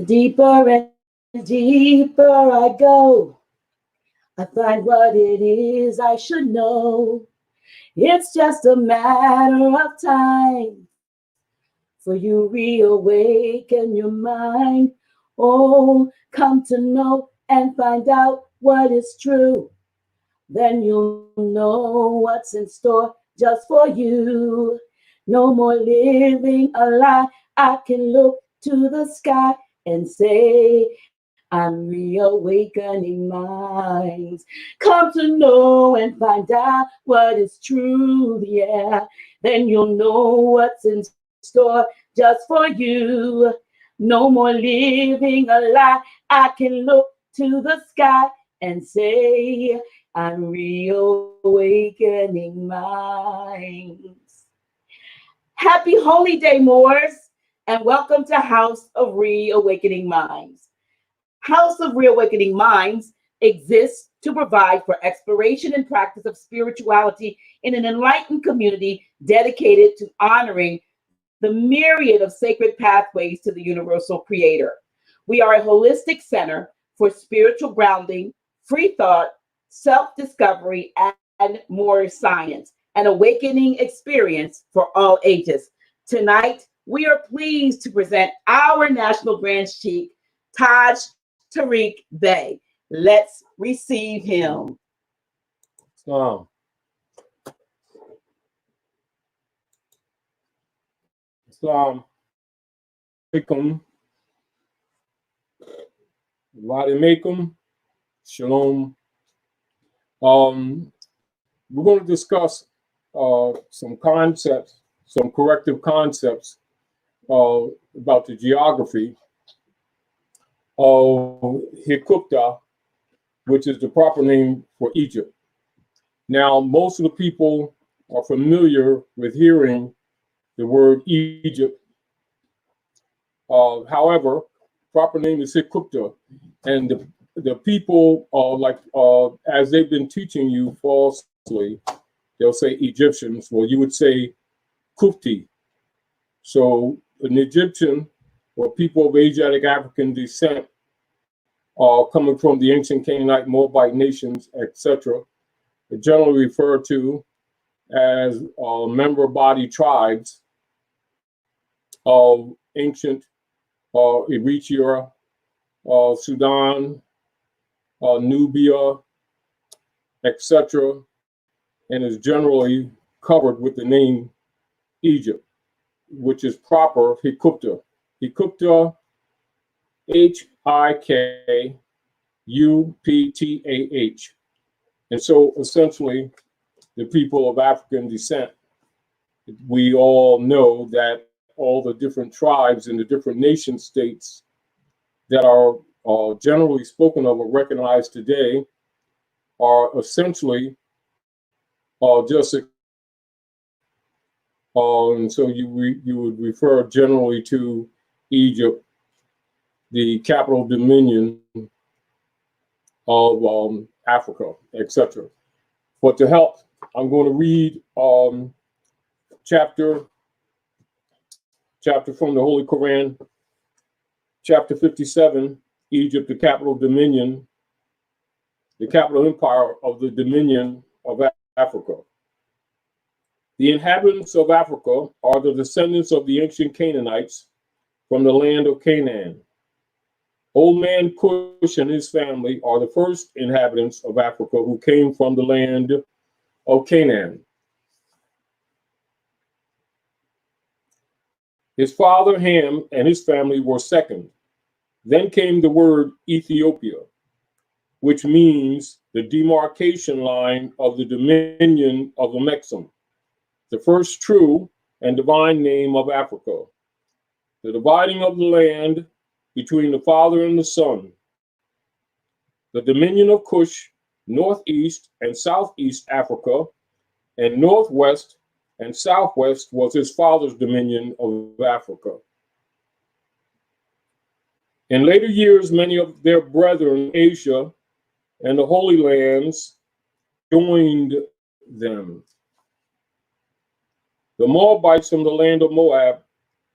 Deeper and deeper I go, I find what it is I should know. It's just a matter of time for you reawaken your mind. Oh, come to know and find out what is true. Then you'll know what's in store just for you. No more living a lie. I can look to the sky and say, I'm reawakening minds. Come to know and find out what is true, yeah. Then you'll know what's in store just for you. No more living a lie. I can look to the sky and say, I'm reawakening minds. Happy Holy Day, Moors, and welcome to House of Reawakening Minds. House of Reawakening Minds exists to provide for exploration and practice of spirituality in an enlightened community dedicated to honoring the myriad of sacred pathways to the universal creator. We are a holistic center for spiritual grounding, free thought, self-discovery, and Moorish science, an awakening experience for all ages. Tonight, we are pleased to present our National Grand Sheik, Taj Tarik Bey. Let's receive him. Islam. Islam. Alaikum. Alaikum. Shalom. We're going to discuss some concepts, some corrective concepts about the geography of Hikuptah, which is the proper name for Egypt. Now, most of the people are familiar with hearing the word Egypt. However, proper name is Hikuptah, and the people as they've been teaching you falsely, they'll say Egyptians. Well, you would say Kufti. So an Egyptian or people of Asiatic African descent coming from the ancient Canaanite, Moabite nations, etc., are generally referred to as member body tribes of ancient Eritrea, Sudan, Nubia, etc., and is generally covered with the name Egypt, which is proper Hikuptah. Hikuptah, Hikuptah. And so essentially, the people of African descent, we all know that all the different tribes and the different nation states that are generally spoken of or recognized today are essentially just and so you would refer generally to Egypt, the capital dominion of Africa, etc. But to help, I'm going to read chapter from the Holy Quran, chapter 57, Egypt, the capital dominion, the capital empire of the dominion of Africa. The inhabitants of Africa are the descendants of the ancient Canaanites from the land of Canaan. Old man Cush and his family are the first inhabitants of Africa who came from the land of Canaan. His father Ham and his family were second. Then came the word Ethiopia, which means the demarcation line of the dominion of the Mexam, the first true and divine name of Africa, the dividing of the land between the Father and the Son. The dominion of Cush, northeast and southeast Africa, and northwest and southwest was his father's dominion of Africa. In later years, many of their brethren in Asia and the Holy Lands joined them. The Moabites from the land of Moab,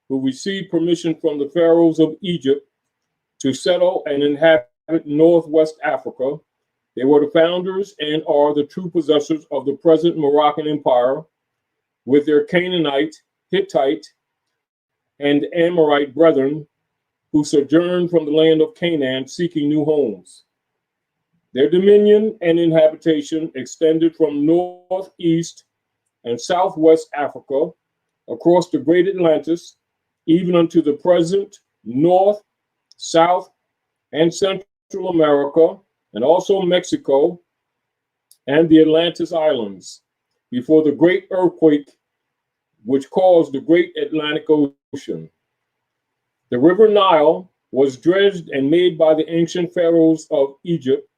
who received permission from the pharaohs of Egypt to settle and inhabit Northwest Africa. They were the founders and are the true possessors of the present Moroccan Empire, with their Canaanite, Hittite, and Amorite brethren who sojourned from the land of Canaan seeking new homes. Their dominion and inhabitation extended from northeast and southwest Africa across the great Atlantis, even unto the present North, South, and Central America, and also Mexico and the Atlantis Islands, before the great earthquake which caused the great Atlantic Ocean. The river Nile was dredged and made by the ancient pharaohs of Egypt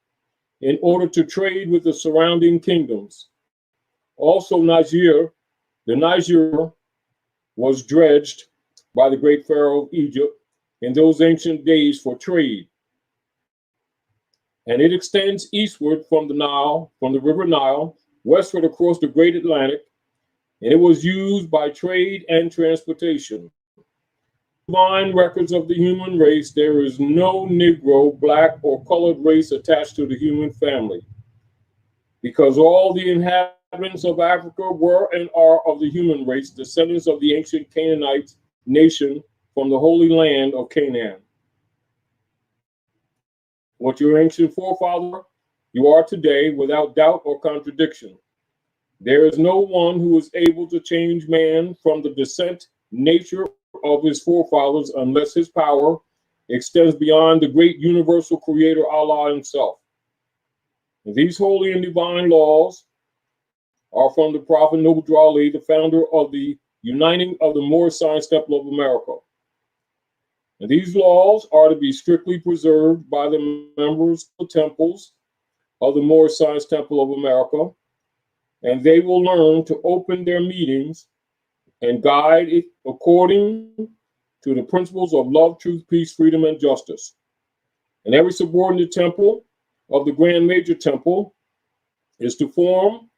in order to trade with the surrounding kingdoms. Also the Niger was dredged by the great pharaoh of Egypt in those ancient days for trade. And it extends eastward from the river Nile, westward across the great Atlantic, and it was used by trade and transportation. Divine records of the human race, there is no Negro, black, or colored race attached to the human family, because all the inhabitants of Africa were and are of the human race, descendants of the ancient Canaanite nation from the holy land of Canaan. What your ancient forefather you are today, without doubt or contradiction. There is no one who is able to change man from the descent nature of his forefathers unless his power extends beyond the great universal creator Allah himself. And these holy and divine laws are from the Prophet Noble Drew Ali, the founder of the Uniting of the Moorish Science Temple of America. And these laws are to be strictly preserved by the members of the temples of the Moorish Science Temple of America, and they will learn to open their meetings and guide it according to the principles of love, truth, peace, freedom, and justice. And every subordinate temple of the Grand Major Temple is to form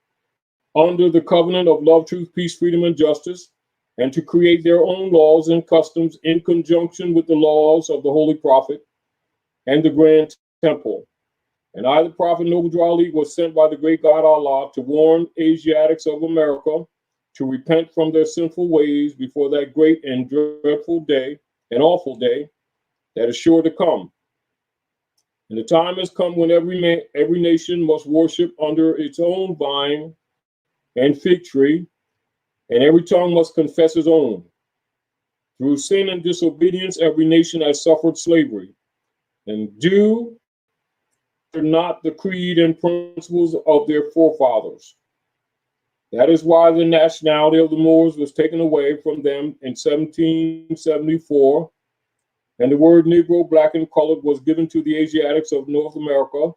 under the covenant of love, truth, peace, freedom, and justice, and to create their own laws and customs in conjunction with the laws of the Holy Prophet and the Grand Temple. And I, the Prophet Noble Drew Ali, was sent by the great God Allah to warn Asiatics of America to repent from their sinful ways before that great and dreadful day, an awful day, that is sure to come. And the time has come when every nation must worship under its own vine and fig tree, and every tongue must confess its own. Through sin and disobedience, every nation has suffered slavery. And do not the creed and principles of their forefathers. That is why the nationality of the Moors was taken away from them in 1774, and the word Negro, black, and colored was given to the Asiatics of North America,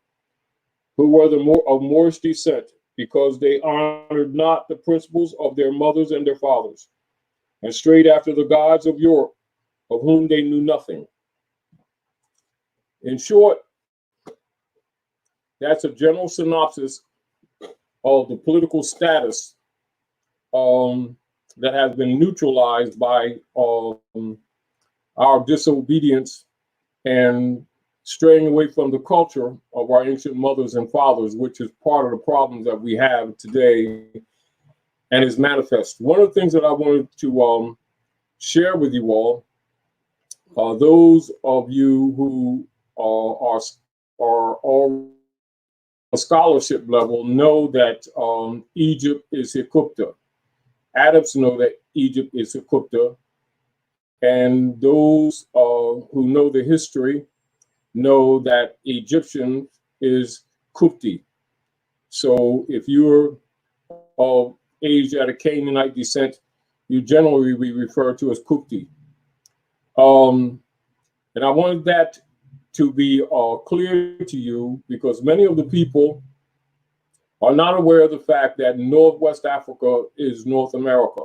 who were of Moorish descent, because they honored not the principles of their mothers and their fathers, and strayed after the gods of Europe, of whom they knew nothing. In short, that's a general synopsis of the political status that has been neutralized by our disobedience and straying away from the culture of our ancient mothers and fathers, which is part of the problems that we have today and is manifest. One of the things that I wanted to share with you all, those of you who are all a scholarship level know that Egypt is Hikuptah. Adepts know that Egypt is Hikuptah. And those who know the history know that Egyptian is Kupti. So if you're of Asiatic Canaanite descent, you generally be referred to as Kupti. And I wanted that to be clear to you, because many of the people are not aware of the fact that Northwest Africa is North America,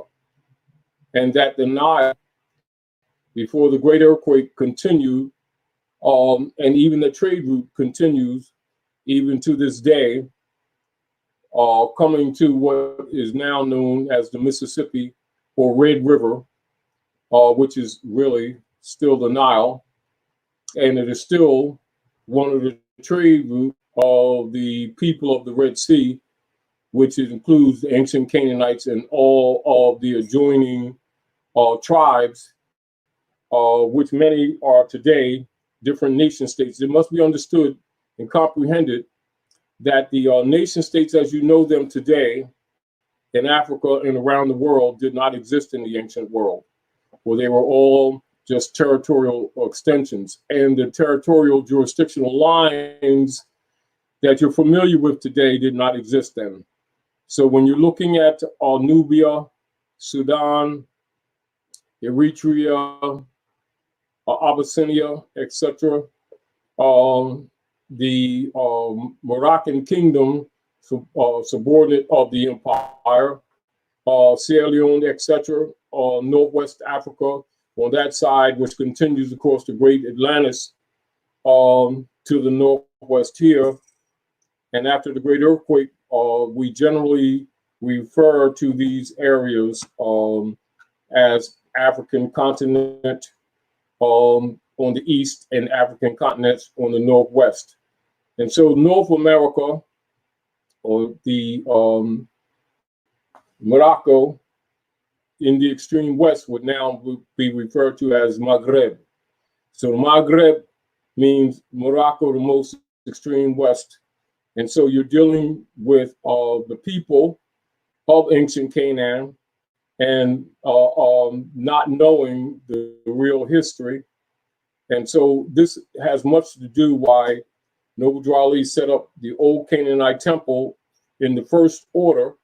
and that the Nile, before the great earthquake, continued, and even the trade route continues even to this day, coming to what is now known as the Mississippi or Red River, which is really still the Nile. and it is still one of the trade routes of the people of the Red Sea, which includes the ancient Canaanites and all of the adjoining tribes, which many are today different nation states. It must be understood and comprehended that the nation states as you know them today in Africa and around the world did not exist in the ancient world, where they were all just territorial extensions. And the territorial jurisdictional lines that you're familiar with today did not exist then. So when you're looking at Nubia, Sudan, Eritrea, Abyssinia, etc., the Moroccan kingdom, subordinate of the empire, Sierra Leone, etc., Northwest Africa on that side, which continues across the Great Atlantis to the northwest here. And after the great earthquake, we generally refer to these areas as African continent on the east and African continents on the northwest. And so North America, or the Morocco in the extreme west would now be referred to as Maghreb. So Maghreb means Morocco, the most extreme west. And so you're dealing with the people of ancient Canaan and not knowing the real history. And so this has much to do why Noble Drew Ali set up the old Canaanite temple in the first order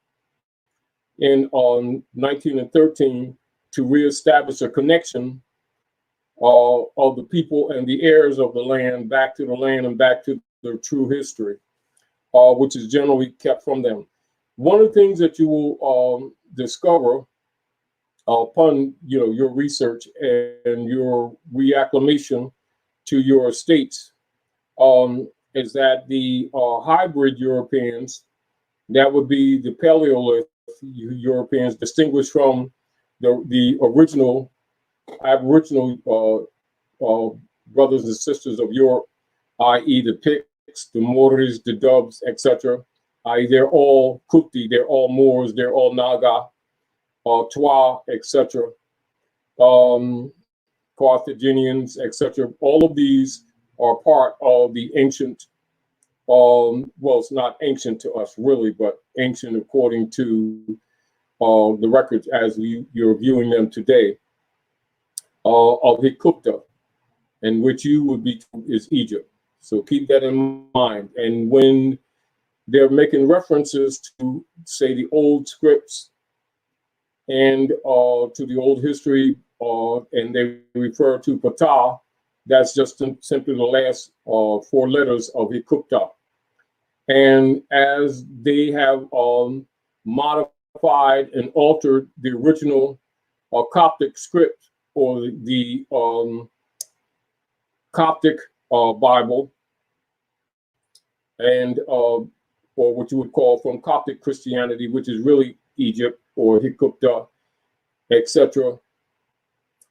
in 1913 to reestablish a connection of the people and the heirs of the land back to the land and back to their true history, which is generally kept from them. One of the things that you will discover upon your research and your reacclimation to your states is that the hybrid Europeans, that would be the Paleolithic Europeans, distinguished from the original Aboriginal brothers and sisters of Europe, i.e. the Picts, the Moorish, the Dubs, etc. I.e. they're all Kupti, they're all Moors, they're all Naga, Twa, etc. Carthaginians, etc. All of these are part of the ancient, well, it's not ancient to us really, but ancient according to the records as you're viewing them today, of Hikuptah, and which you would be is Egypt. So keep that in mind. And when they're making references to, say, the old scripts and to the old history, and they refer to Ptah, that's just simply the last 4 letters of Hikuptah. And as they have modified and altered the original Coptic script, or the Coptic Bible, and or what you would call from Coptic Christianity, which is really Egypt or Hikuptah, etc.,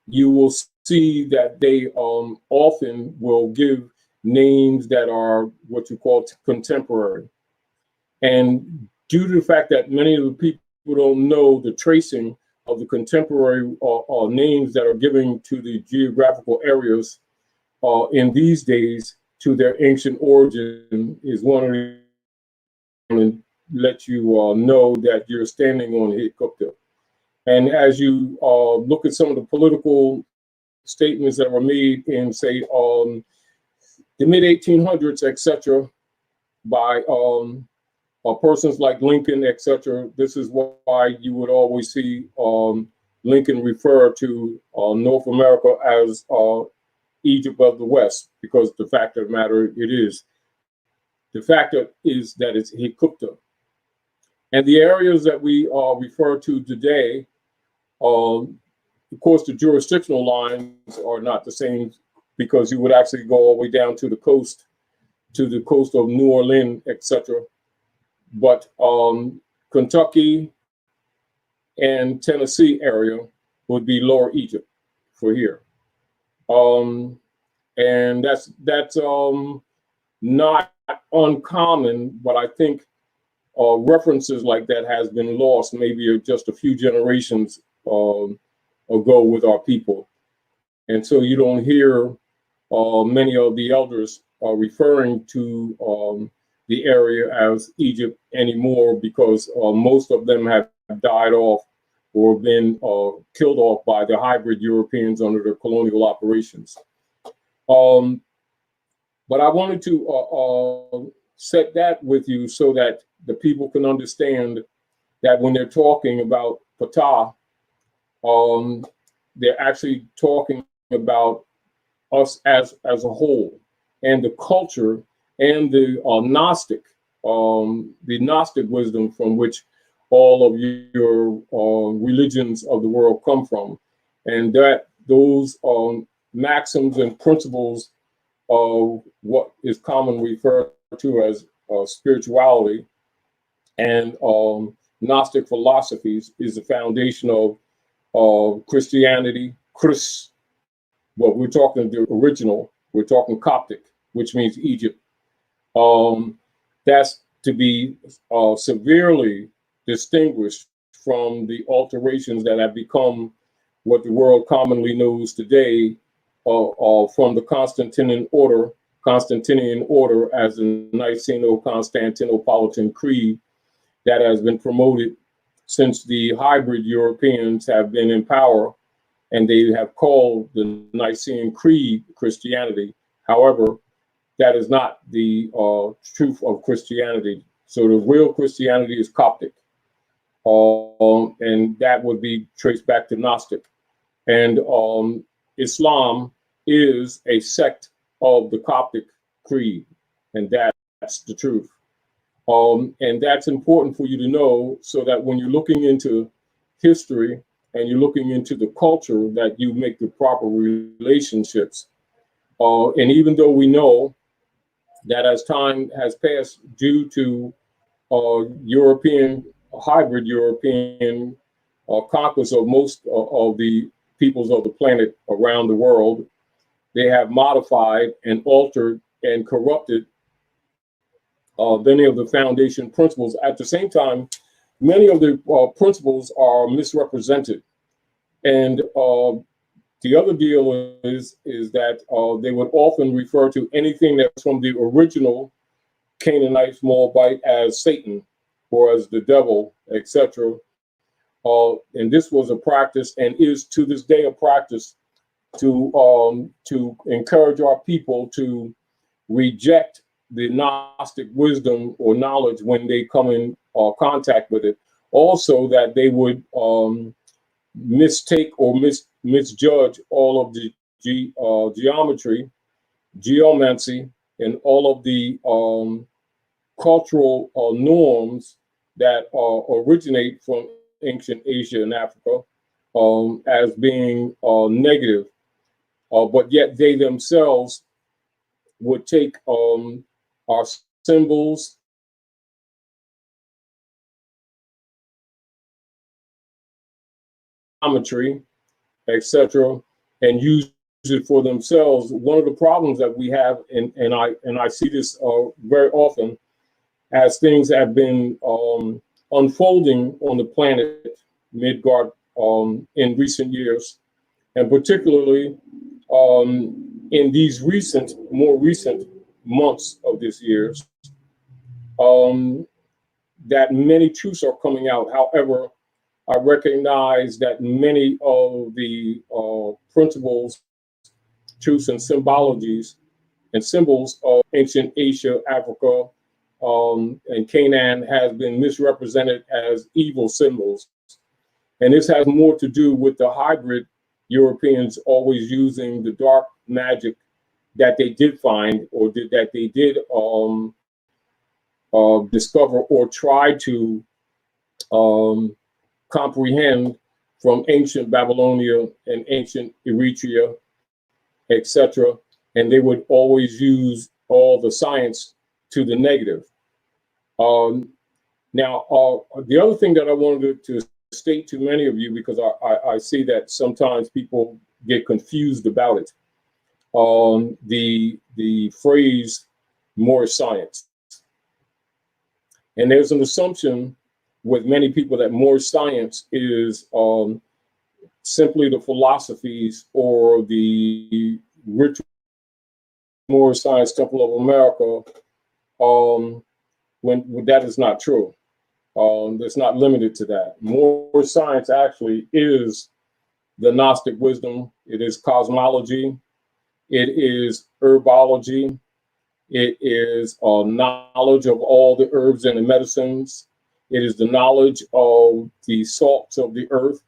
you will see that they often will give names that are what you call contemporary. And due to the fact that many of the people don't know the tracing of the contemporary names that are given to the geographical areas in these days to their ancient origin, is one of the and let you know that you're standing on Hikuptah. And as you look at some of the political statements that were made in, say, the mid-1800s, etc., by persons like Lincoln, etc., this is why you would always see Lincoln refer to North America as Egypt of the West, because the fact of the matter it is. The fact is that it's Hikuptah. And the areas that we refer to today, of course, the jurisdictional lines are not the same, because you would actually go all the way down to the coast of New Orleans, etc. But Kentucky and Tennessee area would be Lower Egypt for here. And that's not uncommon, but I think references like that has been lost maybe just a few generations ago with our people. And so you don't hear many of the elders referring to the area as Egypt anymore, because most of them have died off or been killed off by the hybrid Europeans under the colonial operations. But I wanted to set that with you so that the people can understand that when they're talking about Ptah, they're actually talking about us as a whole, and the culture and the Gnostic wisdom from which all of your religions of the world come from, and that those maxims and principles of what is commonly referred to as spirituality and Gnostic philosophies is the foundation of Christianity. Well, we're talking the original, we're talking Coptic, which means Egypt. That's to be severely distinguished from the alterations that have become what the world commonly knows today from the Constantinian order as the Niceno-Constantinopolitan Creed that has been promoted since the hybrid Europeans have been in power, and they have called the Nicene Creed Christianity. However, that is not the truth of Christianity. So the real Christianity is Coptic, and that would be traced back to Gnostic. And Islam is a sect of the Coptic creed, and that's the truth. And that's important for you to know, so that when you're looking into history and you're looking into the culture, that you make the proper relationships. And even though we know that as time has passed, due to hybrid European conquest of most of the peoples of the planet around the world, they have modified and altered and corrupted many of the foundation principles. At the same time, many of the principles are misrepresented. And the other deal is that they would often refer to anything that's from the original Canaanite Moabite as Satan or as the devil, etc. And this was a practice, and is to this day a practice, to encourage our people to reject the Gnostic wisdom or knowledge when they come in contact with it. Also, that they would mistake or misjudge all of the geometry, geomancy, and all of the cultural norms that originate from ancient Asia and Africa as being negative. But yet they themselves would take our symbols, geometry, etc., and use it for themselves. One of the problems that we have, and I see this very often, as things have been unfolding on the planet Midgard in recent years, and particularly in these more recent months of this year, that many truths are coming out. However, I recognize that many of the principles, truths, and symbologies and symbols of ancient Asia, Africa, and Canaan has been misrepresented as evil symbols. And this has more to do with the hybrid Europeans always using the dark magic that they did find, or that they did discover or try to comprehend from ancient Babylonia and ancient Eritrea, etc. And they would always use all the science to the negative. Now, the other thing that I wanted to state to many of you, because I see that sometimes people get confused about it, the phrase Moorish science. And there's an assumption with many people that Moorish science is simply the philosophies or the ritual Moorish Science Temple of America, when that is not true. It's not limited to that. Moorish science actually is the Gnostic wisdom. It is cosmology. It is herbology. It is knowledge of all the herbs and the medicines. It is the knowledge of the salts of the earth.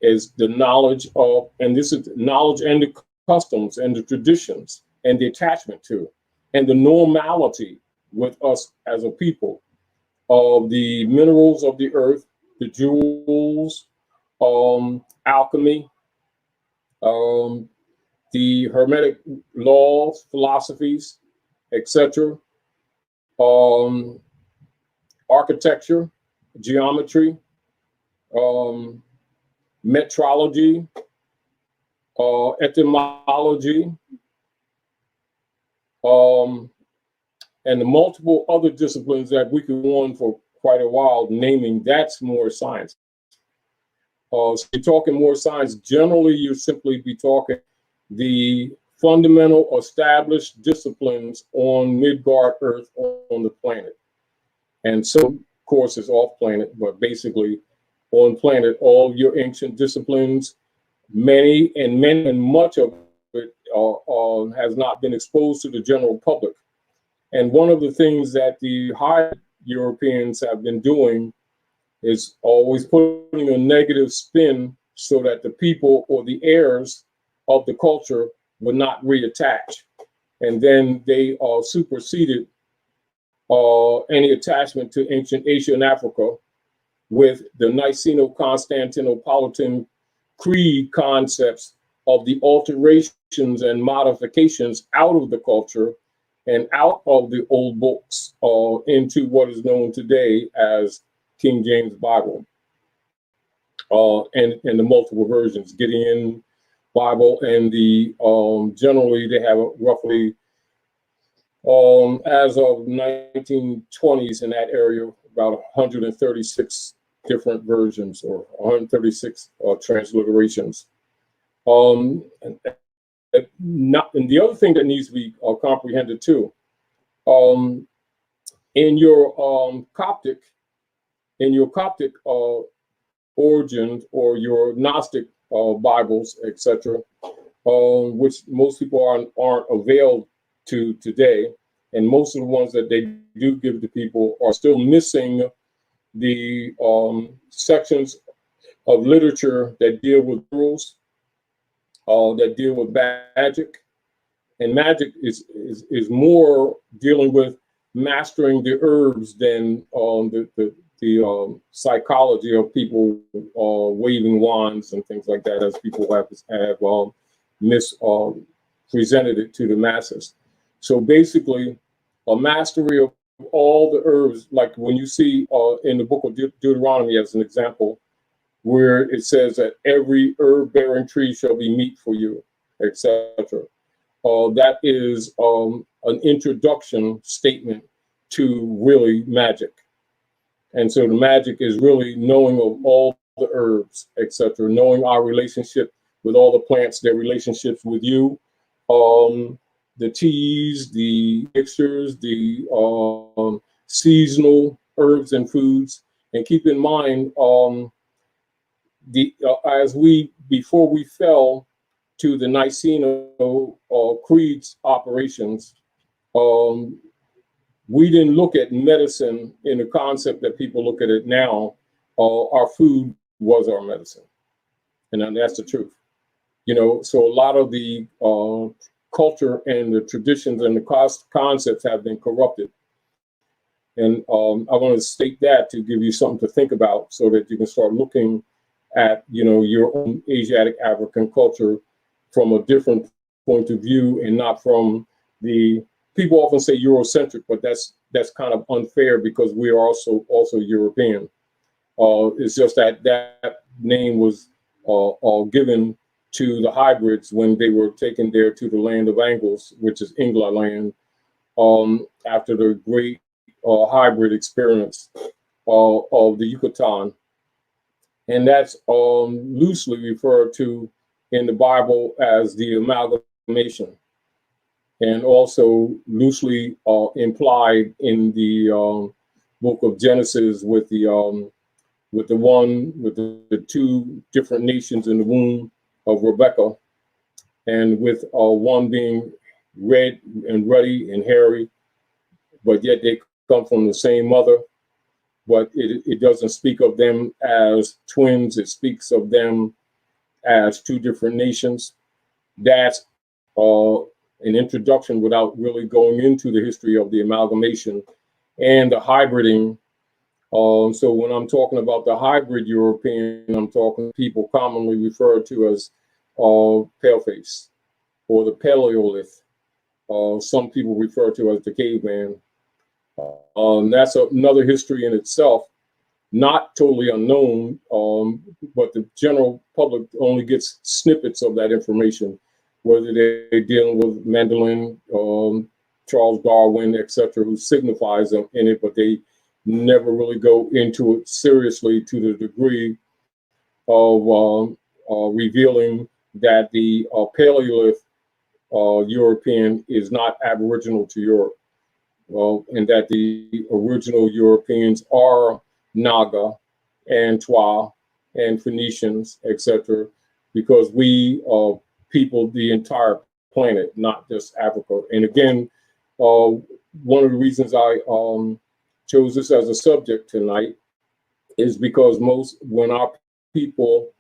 Is the knowledge of, and this is knowledge and the customs and the traditions and the attachment to, and the normality with us as a people of the minerals of the earth, the jewels, alchemy, the hermetic laws, philosophies, etc., architecture, geometry, metrology, etymology, and the multiple other disciplines that we could go on for quite a while naming. That's more science. So you're talking more science. Generally, you simply be talking the fundamental established disciplines on Midgard Earth on the planet. And some courses off planet, but basically on planet, all your ancient disciplines, many and much of it has not been exposed to the general public. And one of the things that the high Europeans have been doing is always putting a negative spin so that the people or the heirs of the culture would not reattach. And then they superseded any attachment to ancient Asia and Africa with the Niceno-Constantinopolitan Creed concepts of the alterations and modifications out of the culture and out of the old books into what is known today as King James Bible, and the multiple versions, Gideon Bible, and the generally they have roughly as of 1920s in that area about 136 different versions or 136 transliterations. And the other thing that needs to be comprehended too, in your Coptic origins or your Gnostic Bibles, etc., which most people aren't availed to today, and most of the ones that they do give to people are still missing the sections of literature that deal with rules, that deal with magic, and magic is more dealing with mastering the herbs than the psychology of people waving wands and things like that, as people have presented it to the masses. So basically, a mastery of all the herbs, like when you see in the book of Deuteronomy as an example, where it says that every herb-bearing tree shall be meat for you, etc. That is an introduction statement to really magic. And so the magic is really knowing of all the herbs, etc., knowing our relationship with all the plants, their relationships with you, the teas, the mixtures, the seasonal herbs and foods. And keep in mind, before we fell to the Niceno Creed's operations, we didn't look at medicine in the concept that people look at it now. Our food was our medicine, and that's the truth. So a lot of the culture and the traditions and the concepts have been corrupted. And I want to state that to give you something to think about, so that you can start looking at your own Asiatic African culture from a different point of view, and not from the people often say Eurocentric, but that's kind of unfair because we are also European. It's just that name was given to the hybrids when they were taken there to the land of Angles, which is Ingla land, after the great hybrid experience of the Yucatan. And that's loosely referred to in the Bible as the amalgamation, and also loosely implied in the book of Genesis with the two different nations in the womb of Rebecca, and with one being red and ruddy and hairy, but yet they come from the same mother. But it doesn't speak of them as twins. It speaks of them as two different nations. That's an introduction without really going into the history of the amalgamation and the hybriding. So when I'm talking about the hybrid European, I'm talking people commonly referred to as paleface or the Paleolith. Some people refer to as the caveman. That's another history in itself, not totally unknown, but the general public only gets snippets of that information, whether they're dealing with Mendelssohn, Charles Darwin, etc., who signifies them in it, but they never really go into it seriously to the degree of revealing that the Paleolith European is not aboriginal to Europe. And that the original Europeans are Naga and Twa and Phoenicians, etc., because we peopled the entire planet, not just Africa. And again, one of the reasons I chose this as a subject tonight is because when our people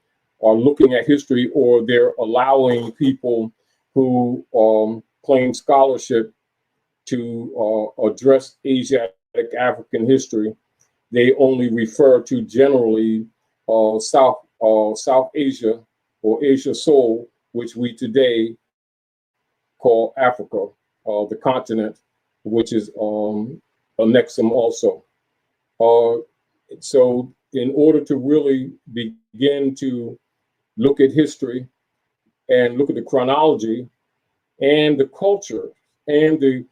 are looking at history, or they're allowing people who claim scholarship to address Asiatic African history, they only refer to generally South Asia or Asia Sol, which we today call Africa, the continent, which is annexum also. So in order to really begin to look at history and look at the chronology and the culture and the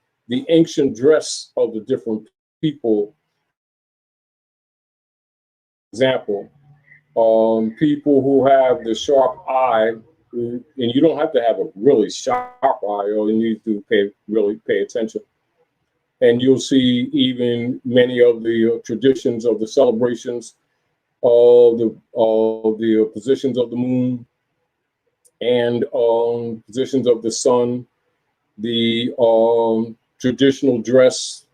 ancient dress of the different people. Example, people who have the sharp eye, and you don't have to have a really sharp eye, all you need to really pay attention. And you'll see even many of the traditions of the celebrations of the positions of the moon and positions of the sun, the traditional dress,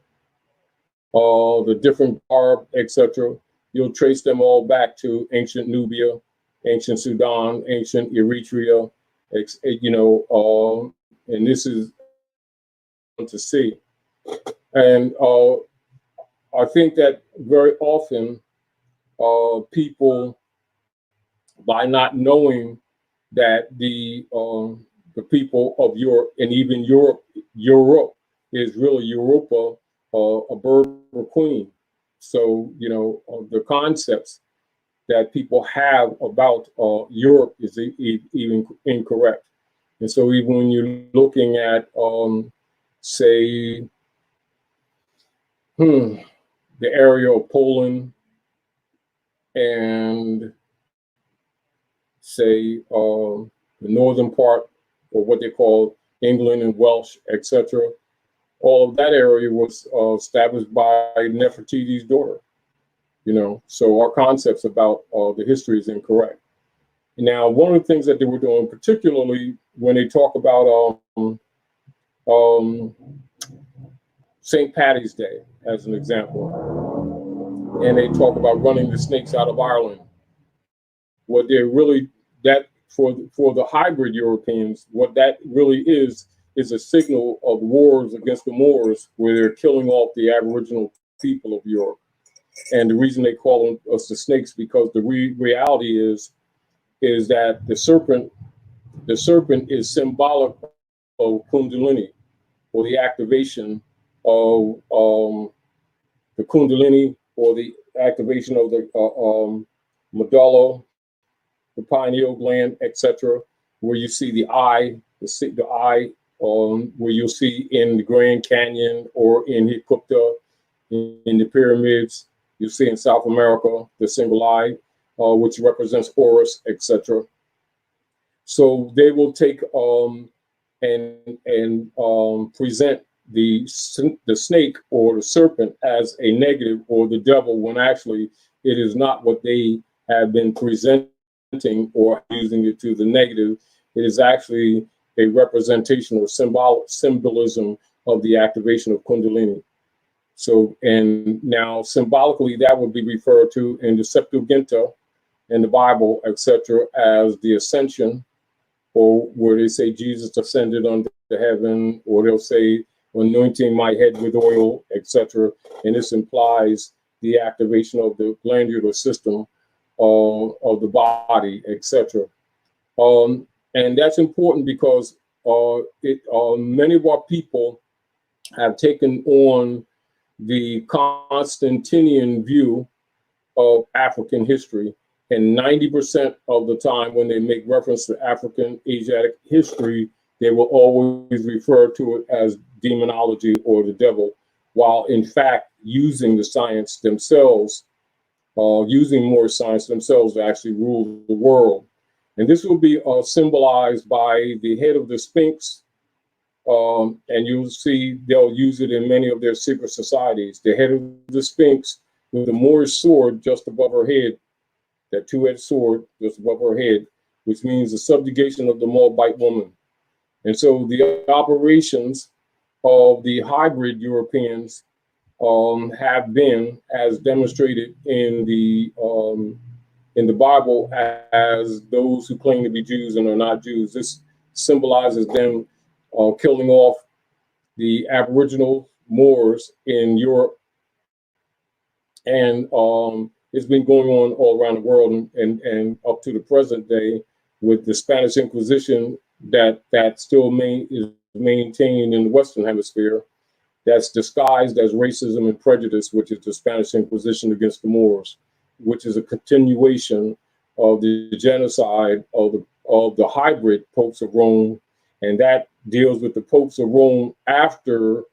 the different garb, etc. You'll trace them all back to ancient Nubia, ancient Sudan, ancient Eritrea, and this is to see. And I think that very often people, by not knowing that the people of Europe, and even Europe is really Europa, a Berber queen. So, the concepts that people have about Europe is even incorrect. And so even when you're looking at, say, the area of Poland and, say, the northern part, or what they call England and Welsh, etc., all of that area was established by Nefertiti's daughter. So our concepts about the history is incorrect. Now, one of the things that they were doing, particularly when they talk about St. Paddy's Day, as an example, and they talk about running the snakes out of Ireland, what they're really, that for the hybrid Europeans, what that really is a signal of wars against the Moors, where they're killing off the Aboriginal people of Europe. And the reason they call us the snakes, because the reality is that the serpent is symbolic of Kundalini, or the activation of the Kundalini, or the activation of the medulla, the pineal gland, etc. where you see the eye, the eye, where you'll see in the Grand Canyon or in Hikuptah, in the pyramids. You see in South America the single eye, which represents Horus, etc. So they will take and present the snake or the serpent as a negative or the devil, when actually it is not what they have been presenting or using it to the negative. It is actually a representation or symbolism of the activation of Kundalini. So, and now symbolically, that would be referred to in the Septuaginta in the Bible, etc., as the ascension, or where they say Jesus ascended unto heaven, or they'll say anointing my head with oil, etc. And this implies the activation of the glandular system of the body, etc. And that's important because many of our people have taken on the Constantinian view of African history. And 90% of the time when they make reference to African Asiatic history, they will always refer to it as demonology or the devil, while in fact using the science themselves, using more science themselves to actually rule the world. And this will be symbolized by the head of the Sphinx. And you'll see they'll use it in many of their secret societies. The head of the Sphinx with the Moorish sword just above her head, that two-edged sword just above her head, which means the subjugation of the Moabite woman. And so the operations of the hybrid Europeans have been, as demonstrated in the Bible, as those who claim to be Jews and are not Jews. This symbolizes them killing off the Aboriginal Moors in Europe, and it's been going on all around the world, and up to the present day with the Spanish Inquisition that still is maintained in the Western Hemisphere, that's disguised as racism and prejudice, which is the Spanish Inquisition against the Moors, which is a continuation of the genocide of the hybrid popes of Rome, and that deals with the popes of Rome after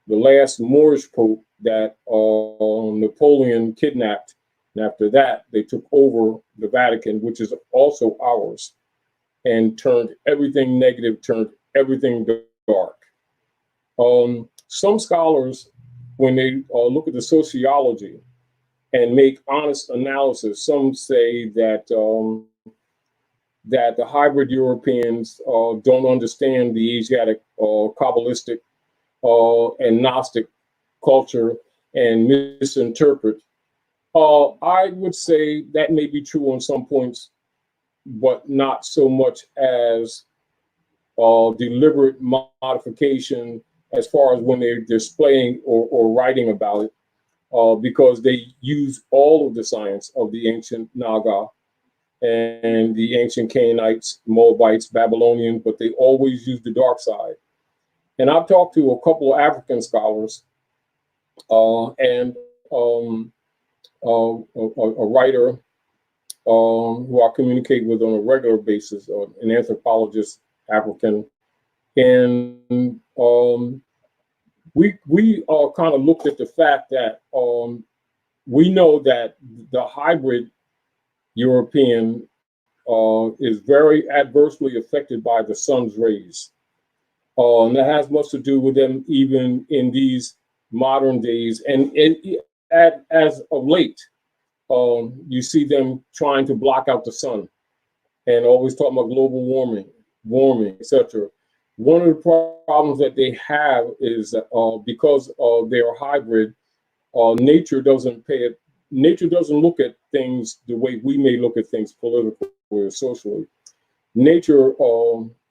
the last Moorish pope that Napoleon kidnapped. And after that, they took over the Vatican, which is also ours, and turned everything negative, turned everything dark. Some scholars, when they look at the sociology and make honest analysis, some say that that the hybrid Europeans don't understand the Asiatic Kabbalistic and Gnostic culture and misinterpret. I would say that may be true on some points, but not so much as deliberate modification as far as when they're displaying or writing about it, because they use all of the science of the ancient Naga and the ancient Canaanites, Moabites, Babylonians, but they always use the dark side. And I've talked to a couple of African scholars and a writer who I communicate with on a regular basis, an anthropologist, African, and we kind of looked at the fact that we know that the hybrid European is very adversely affected by the sun's rays. And that has much to do with them even in these modern days. And as of late, you see them trying to block out the sun and always talking about global warming, etc. One of the problems that they have is that because they are hybrid, nature doesn't look at things the way we may look at things politically or socially. Nature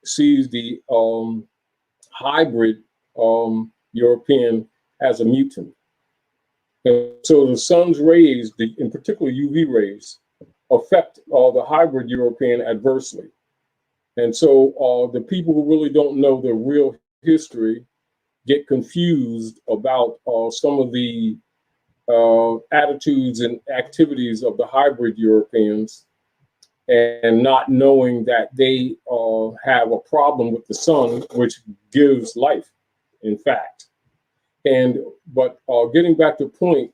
sees the hybrid European as a mutant. And so the sun's rays, in particular UV rays, affect the hybrid European adversely. And so the people who really don't know the real history get confused about some of the attitudes and activities of the hybrid Europeans. and not knowing that they have a problem with the sun, which gives life, in fact. But getting back to the point,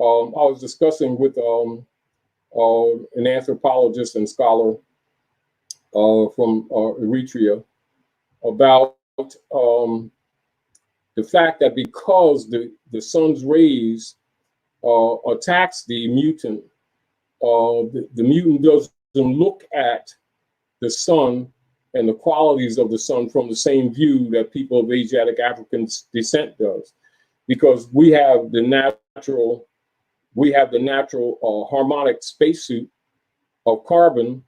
I was discussing with an anthropologist and scholar from Eritrea about the fact that because the sun's rays attacks the mutant, the mutant doesn't look at the sun and the qualities of the sun from the same view that people of Asiatic African descent does, because we have the natural harmonic spacesuit of carbon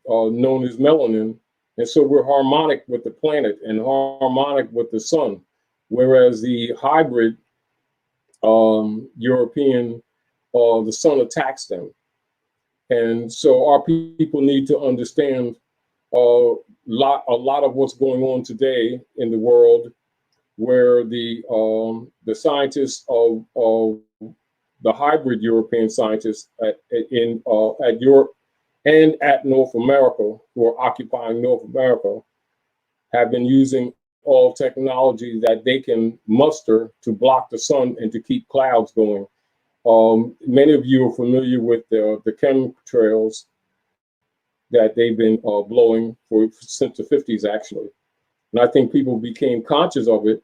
known as melanin, and so we're harmonic with the planet and harmonic with the sun, whereas the hybrid European, the sun attacks them. And so our people need to understand a lot of what's going on today in the world, where the scientists of the hybrid European scientists at Europe and at North America, who are occupying North America, have been using all technology that they can muster to block the sun and to keep clouds going. Many of you are familiar with the chemtrails that they've been blowing since the 50s, actually. And I think people became conscious of it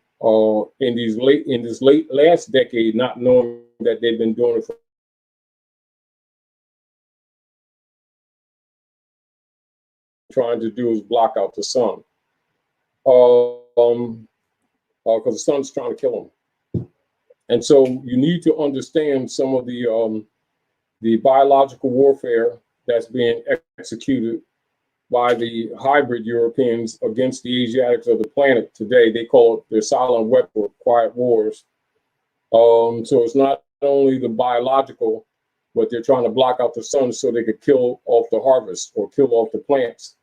in this late last decade, not knowing that they've been doing it for trying to do is block out the sun, because the sun's trying to kill them. And so you need to understand some of the biological warfare that's being executed by the hybrid Europeans against the Asiatics of the planet today. They call it their silent weapon, or quiet wars. So it's not only the biological, but they're trying to block out the sun so they could kill off the harvest or kill off the plants,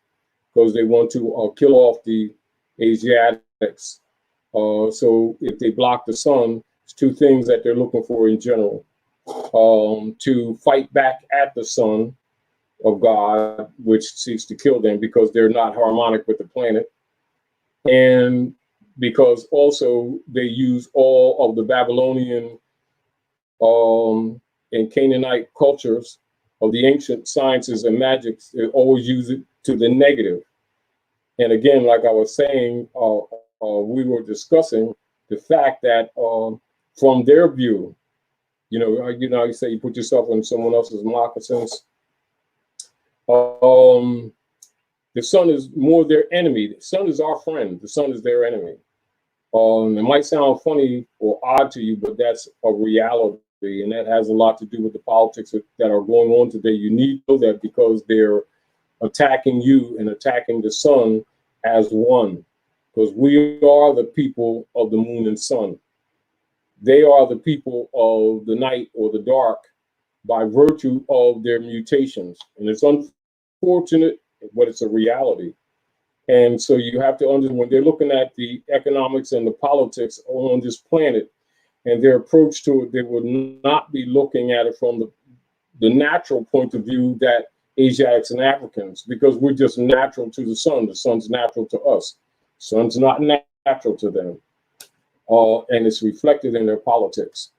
because they want to kill off the Asiatics. So if they block the sun, it's two things that they're looking for in general: to fight back at the sun of God, which seeks to kill them because they're not harmonic with the planet, and because also they use all of the Babylonian and Canaanite cultures of the ancient sciences and magics. They always use it to the negative. And again, like I was saying, we were discussing the fact that from their view, you say you put yourself in someone else's moccasins. The sun is more their enemy. The sun is our friend. The sun is their enemy. It might sound funny or odd to you, but that's a reality, and that has a lot to do with the politics that are going on today. You need to know that, because they're attacking you and attacking the sun as one, because we are the people of the moon and sun. They are the people of the night or the dark by virtue of their mutations. And it's unfortunate, but it's a reality. And so you have to understand, when they're looking at the economics and the politics on this planet and their approach to it, they would not be looking at it from the natural point of view that Asiatics and Africans, because we're just natural to the sun. The sun's natural to us. Sun's not natural to them. And it's reflected in their politics.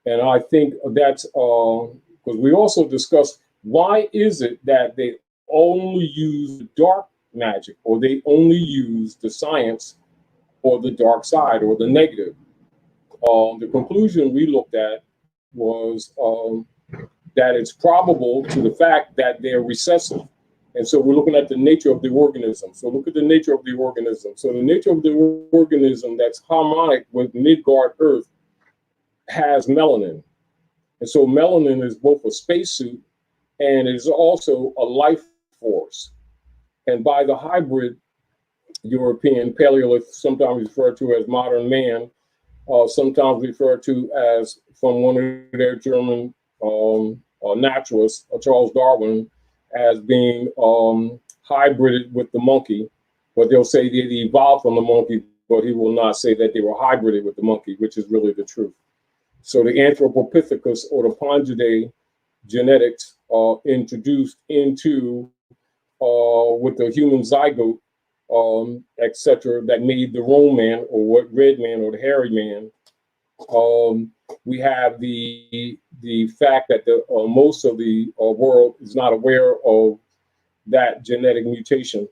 And I think that's because we also discussed, why is it that they only use the dark magic, or they only use the science or the dark side or the negative? The conclusion we looked at was that it's probable to the fact that they're recessive. And so we're looking at the nature of the organism. So look at the nature of the organism. So the nature of the organism that's harmonic with Midgard Earth has melanin. And so melanin is both a spacesuit and it is also a life force. And by the hybrid European, Paleolith, sometimes referred to as modern man, sometimes referred to as, from one of their German naturalists, Charles Darwin, as being hybrided with the monkey. But they'll say they evolved from the monkey, but he will not say that they were hybrided with the monkey, which is really the truth. So the Anthropopithecus or the Pongidae genetics introduced into with the human zygote, etc., that made the Rome man or what red man or the hairy man. We have the fact that the most of the world is not aware of that genetic mutation,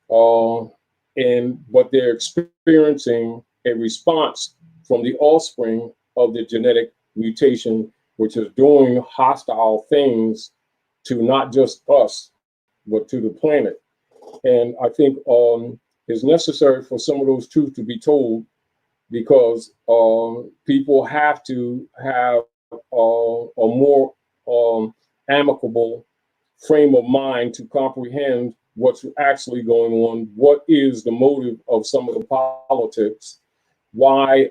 but they're experiencing a response from the offspring of the genetic mutation, which is doing hostile things to not just us, but to the planet. And I think it's necessary for some of those truths to be told, because people have to have a more amicable frame of mind to comprehend what's actually going on, what is the motive of some of the politics, why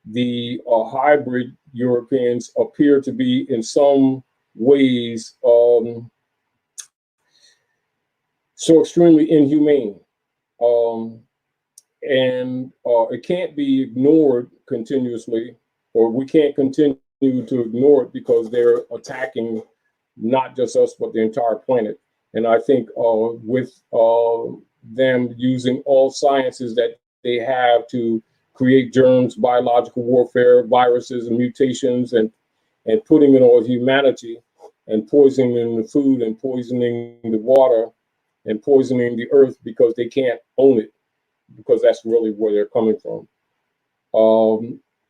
the hybrid Europeans appear to be in some ways so extremely inhumane. And it can't be ignored continuously, or we can't continue to ignore it, because they're attacking not just us, but the entire planet. And I think with them using all sciences that they have to create germs, biological warfare, viruses and mutations, and putting it on humanity, and poisoning the food and poisoning the water and poisoning the earth, because they can't own it, because that's really where they're coming from.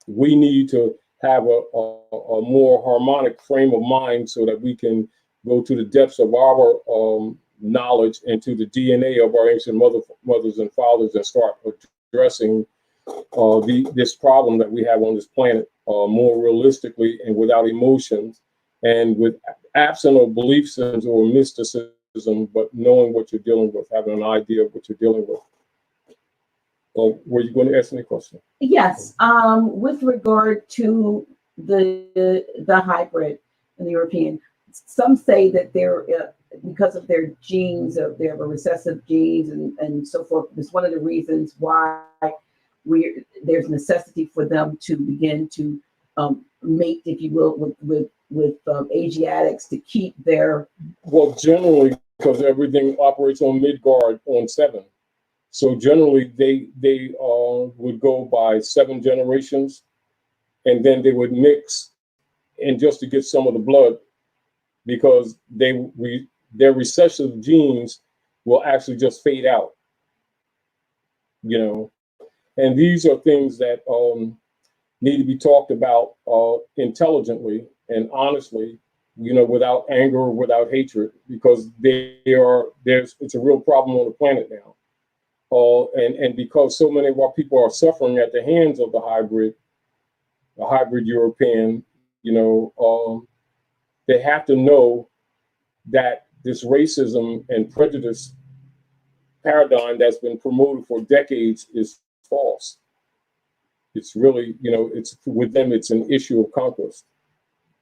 We need to have a more harmonic frame of mind so that we can go to the depths of our knowledge and to the DNA of our ancient mothers and fathers, and start addressing this problem that we have on this planet more realistically and without emotions, and with absent of belief systems or mysticism, but knowing what you're dealing with, having an idea of what you're dealing with. Were you going to ask any question? Yes. With regard to the hybrid and the European, some say that they're because of their genes, they have a recessive genes and so forth. It's one of the reasons why there's necessity for them to begin to mate, if you will, with Asiatics to keep their. Well, generally, because everything operates on Midgard on 7. So generally, they would go by 7 generations, and then they would mix, and just to get some of the blood, because their recessive genes will actually just fade out, you know. And these are things that need to be talked about intelligently and honestly, you know, without anger or without hatred, because it's a real problem on the planet now. And because so many of our people are suffering at the hands of the hybrid European, you know, they have to know that this racism and prejudice paradigm that's been promoted for decades is false. It's really, you know, it's with them, it's an issue of conquest.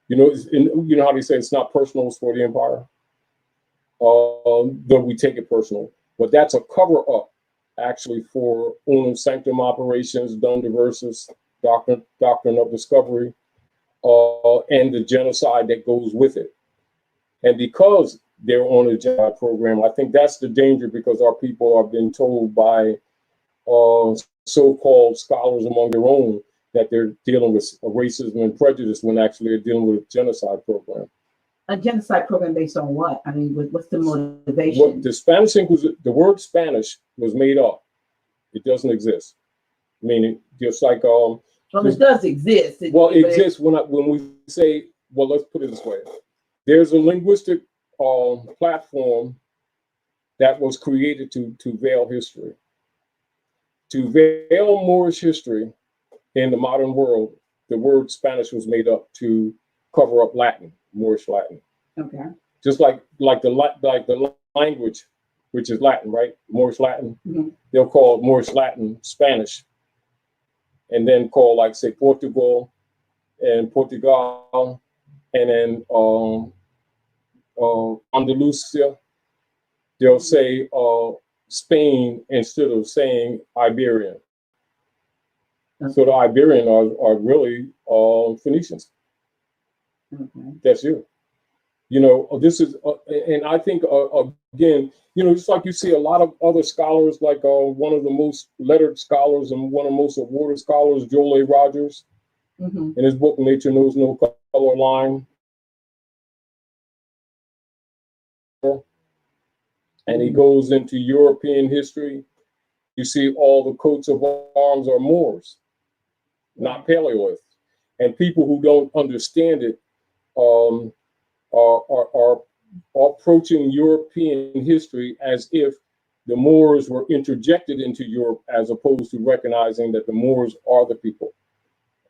You know, you know how they say it's not personal, it's for the empire. Though we take it personal, but that's a cover up actually for unum sanctum operations, done diversus, doctrine of discovery, and the genocide that goes with it. And because they're on a genocide program, I think that's the danger, because our people have been told by so-called scholars among their own that they're dealing with racism and prejudice, when actually they're dealing with a genocide program. A genocide program based on what? I mean, what's the motivation? What the Spanish the word Spanish was made up. It doesn't exist. Meaning, just like well, it does exist. It exists when we say, well, let's put it this way. There's a linguistic platform that was created to veil history. To veil Moorish history in the modern world, the word Spanish was made up to cover up Latin, Moorish Latin. Okay. Just like the language, which is Latin, right? Moorish Latin. Mm-hmm. They'll call Moorish Latin Spanish, and then call, like, say, Portugal and Portugal, and then Andalusia. They'll say Spain instead of saying Iberian. Okay. So the Iberian are really Phoenicians. Okay. That's you. You know, this is, and I think, again, you know, just like you see a lot of other scholars, like one of the most lettered scholars and one of the most awarded scholars, Joel A. Rogers, in his book, Nature Knows No Color Line. And he goes into European history. You see all the coats of arms are Moors, not Paleolithic. And people who don't understand it are approaching European history as if the Moors were interjected into Europe, as opposed to recognizing that the Moors are the people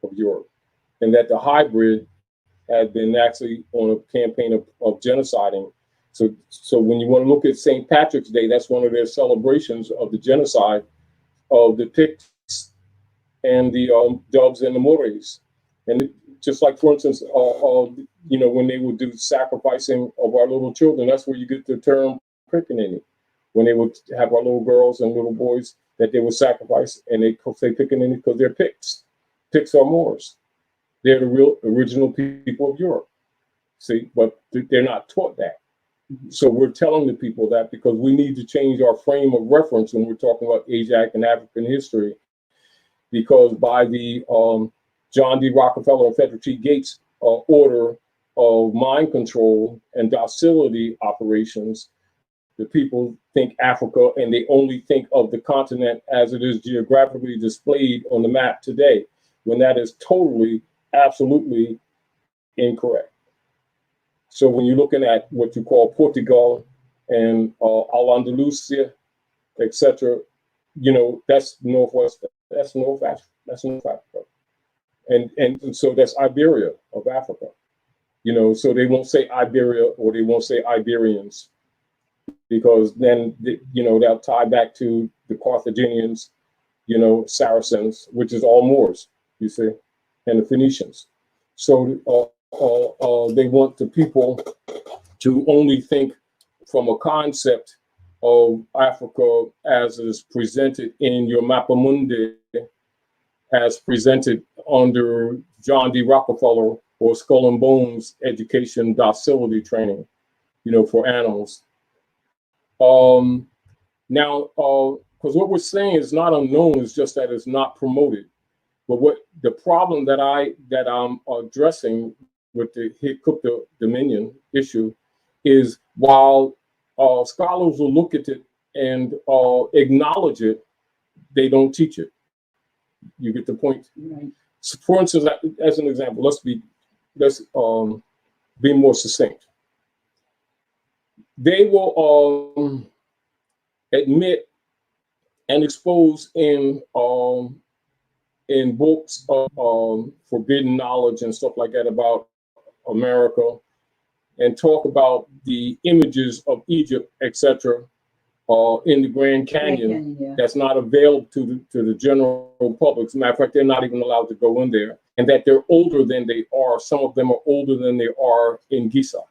of Europe, and that the hybrid had been actually on a campaign of genociding. So when you want to look at St. Patrick's Day, that's one of their celebrations of the genocide of the Picts and the Dubs and the Moorish. And just like, for instance, you know, when they would do sacrificing of our little children, that's where you get the term pickaninny. When they would have our little girls and little boys that they would sacrifice, and they say pickaninny because they're Picts. Picts are Moors. They're the real original people of Europe. See, but they're not taught that. So we're telling the people that because we need to change our frame of reference when we're talking about Asiatic and African history, because by the John D. Rockefeller and Frederick T. Gates order of mind control and docility operations, the people think Africa and they only think of the continent as it is geographically displayed on the map today, when that is totally, absolutely incorrect. So when you're looking at what you call Portugal and Al-Andalusia, etc., you know, that's Northwest, that's North Africa, that's North Africa. And so that's Iberia of Africa, you know, so they won't say Iberia or they won't say Iberians, because then, you know, they'll tie back to the Carthaginians, you know, Saracens, which is all Moors, you see, and the Phoenicians. So they want the people to only think from a concept of Africa as is presented in your Mappa Mundi, as presented under John D. Rockefeller or Skull and Bones education docility training, you know, for animals. Now, because what we're saying is not unknown, it's just that it's not promoted. But what the problem that I'm addressing with the Hikuptah Dominion issue is, while scholars will look at it and acknowledge it, they don't teach it. You get the point? Right. So for instance, as an example, let's be more succinct. They will admit and expose in books of forbidden knowledge and stuff like that about America, and talk about the images of Egypt, etc., in the Grand Canyon, yeah, that's not available to the general public. As a matter of fact, they're not even allowed to go in there, and that they're older than they are. Some of them are older than they are in Giza.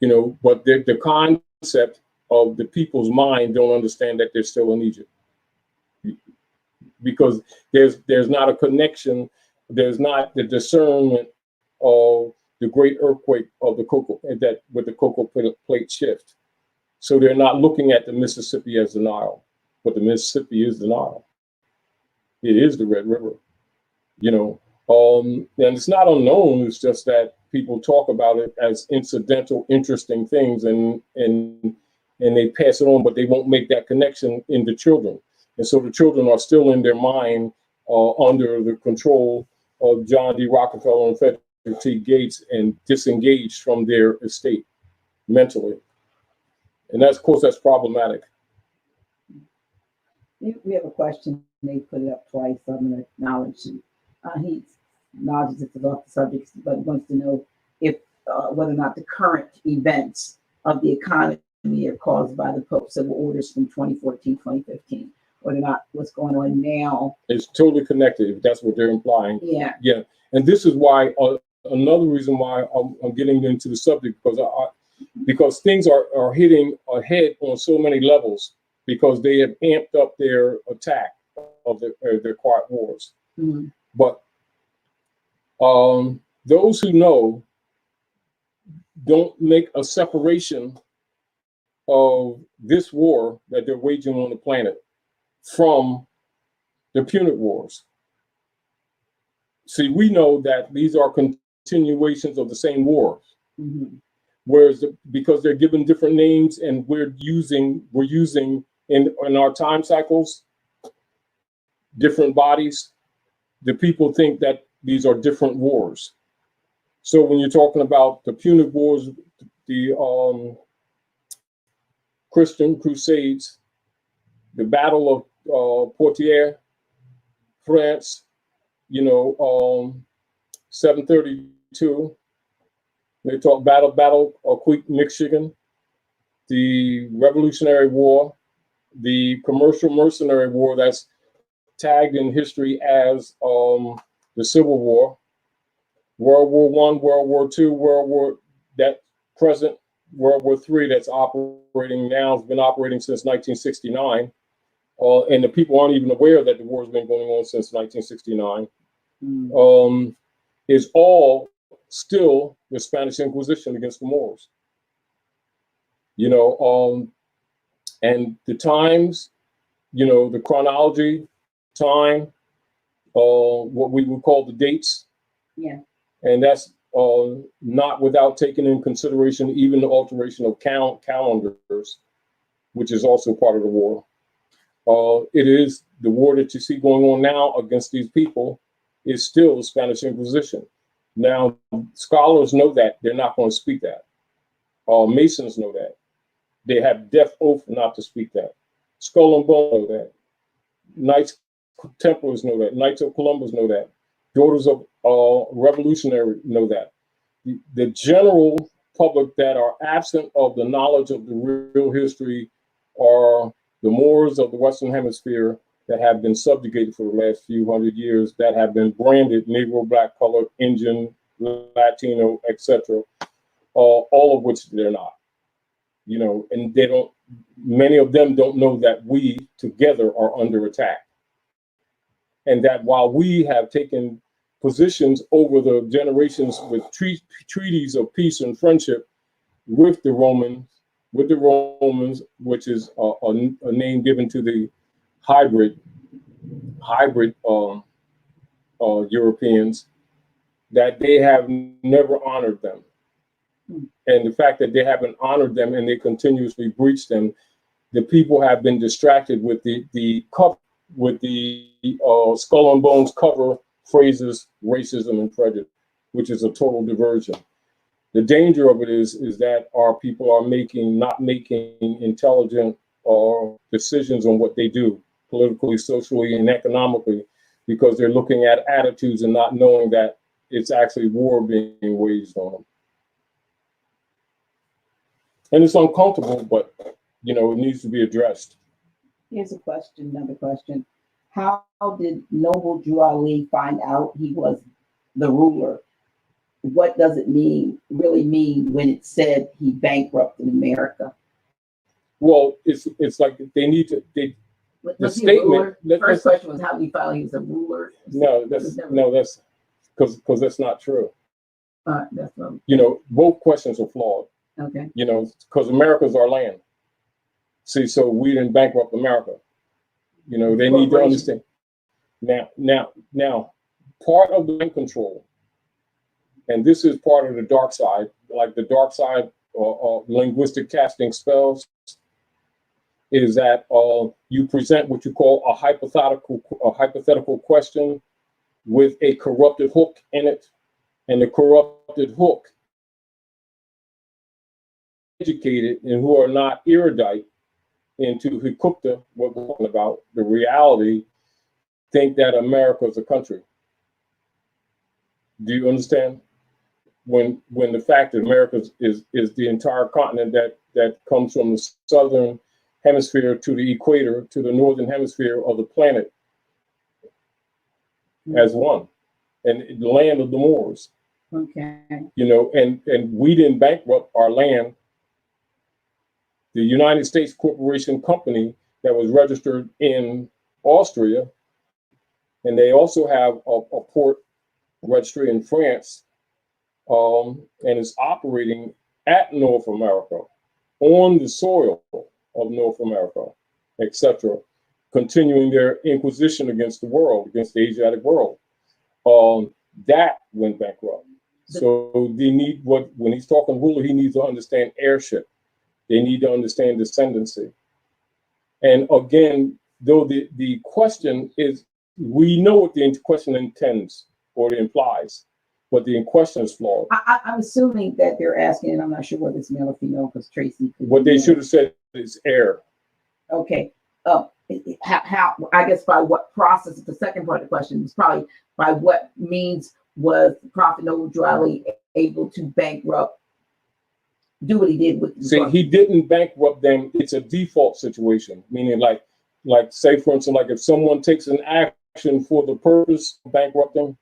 You know, but the concept of the people's mind don't understand that they're still in Egypt, because there's not a connection, there's not the discernment of the great earthquake of the cocoa, that with the cocoa plate shift. So they're not looking at the Mississippi as the Nile, but the Mississippi is the Nile. It is the Red River, you know. And it's not unknown. It's just that people talk about it as incidental, interesting things, and they pass it on, but they won't make that connection in the children. And so the children are still in their mind under the control of John D. Rockefeller and Frederick T. Gates, and disengaged from their estate mentally. And that's, of course, that's problematic. We have a question. They put it up twice. So I'm going to acknowledge. He acknowledges it's about the subject, but wants to know if whether or not the current events of the economy are caused by the Pope's civil orders from 2014, 2015, whether or not what's going on now. It's totally connected. If that's what they're implying. Yeah. Yeah. And this is why another reason why I'm getting into the subject, because things are hitting ahead on so many levels, because they have amped up their attack of their quiet wars. Mm-hmm. But those who know don't make a separation of this war that they're waging on the planet from the Punic Wars. See, we know that these are continuations of the same wars. Whereas because they're given different names and we're using in our time cycles different bodies, the people think that these are different wars. So when you're talking about the Punic Wars, the Christian Crusades, the Battle of Poitiers, France, 732. They talk Battle of Creek, Michigan, the Revolutionary War, the Commercial Mercenary War that's tagged in history as the Civil War, World War I, World War II, that present World War III that's operating now, has been operating since 1969. And the people aren't even aware that the war has been going on since 1969. Is all still the Spanish Inquisition against the Moors. And the times, the chronology, time, what we would call the dates. Yeah. And that's not without taking in consideration even the alteration of calendars, which is also part of the war. It is the war that you see going on now against these people is still the Spanish Inquisition. Now, scholars know that. They're not going to speak that. Masons know that. They have death oath not to speak that. Skull and Bone know that. Knights Templars know that. Knights of Columbus know that. Daughters of Revolutionary know that. The general public that are absent of the knowledge of the real history are the Moors of the Western Hemisphere that have been subjugated for the last few hundred years, that have been branded Negro, black, colored, Indian, Latino, etc., all of which they're not. And they don't, many of them don't know that we together are under attack. And that while we have taken positions over the generations with treaties of peace and friendship with the Romans, which is a name given to the hybrid Europeans, that they have never honored them. And the fact that they haven't honored them and they continuously breach them, the people have been distracted with the Skull and Bones cover phrases, racism and prejudice, which is a total diversion. The danger of it is that our people are not making intelligent decisions on what they do, politically, socially, and economically, because they're looking at attitudes and not knowing that it's actually war being waged on them. And it's uncomfortable, but it needs to be addressed. Here's another question. How did Noble Drew Ali find out he was the ruler? What does it really mean when it said he bankrupted America? Well, it's like they need to. The statement. First question was, how did he find out he was a ruler? No, that's because that's not true. That's wrong. Both questions are flawed. Okay. Because America's our land. See, so we didn't bankrupt America. They need to understand. Now, part of the land control, and this is part of the dark side, like the dark side or linguistic casting spells, is that you present what you call a hypothetical question with a corrupted hook in it, and the corrupted hook, educated and who are not erudite into Hikuptah, what we're talking about, the reality, think that America is a country. Do you understand? When the fact that America is the entire continent that comes from the southern hemisphere to the equator to the northern hemisphere of the planet as one, and the land of the Moors. Okay. And we didn't bankrupt our land. The United States Corporation Company that was registered in Austria, and they also have a port registry in France, and is operating at North America, on the soil of North America, etc., continuing their inquisition against the world, against the Asiatic world. That went bankrupt. So they need when he's talking ruler, he needs to understand heirship. They need to understand descendancy. And again, though the question is, we know what the question intends or implies, but the question is flawed. I'm assuming that they're asking, and I'm not sure whether it's male or female, because Tracy. What they should have said is heir. Okay. How, I guess by what process, the second part of the question is probably by what means was Prophet Noble Drew Ali able to bankrupt, do what he did with the See, he didn't bankrupt them. It's a default situation, meaning like say, for instance, like if someone takes an action for the purpose of bankrupting,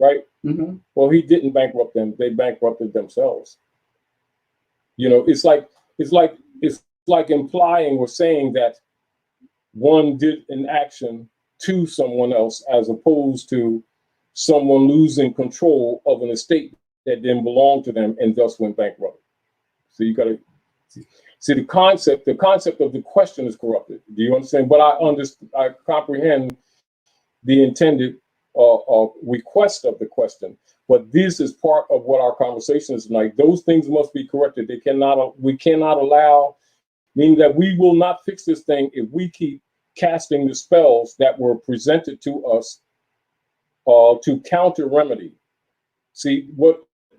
right? Mm-hmm. Well, he didn't bankrupt them. They bankrupted themselves. You know, it's like implying or saying that one did an action to someone else as opposed to someone losing control of an estate that didn't belong to them and thus went bankrupt. So you got to see the concept of the question is corrupted. Do you understand? But I comprehend the intended request of the question. But this is part of what our conversation is tonight. Those things must be corrected. We cannot allow, meaning that we will not fix this thing if we keep casting the spells that were presented to us to counter remedy. See,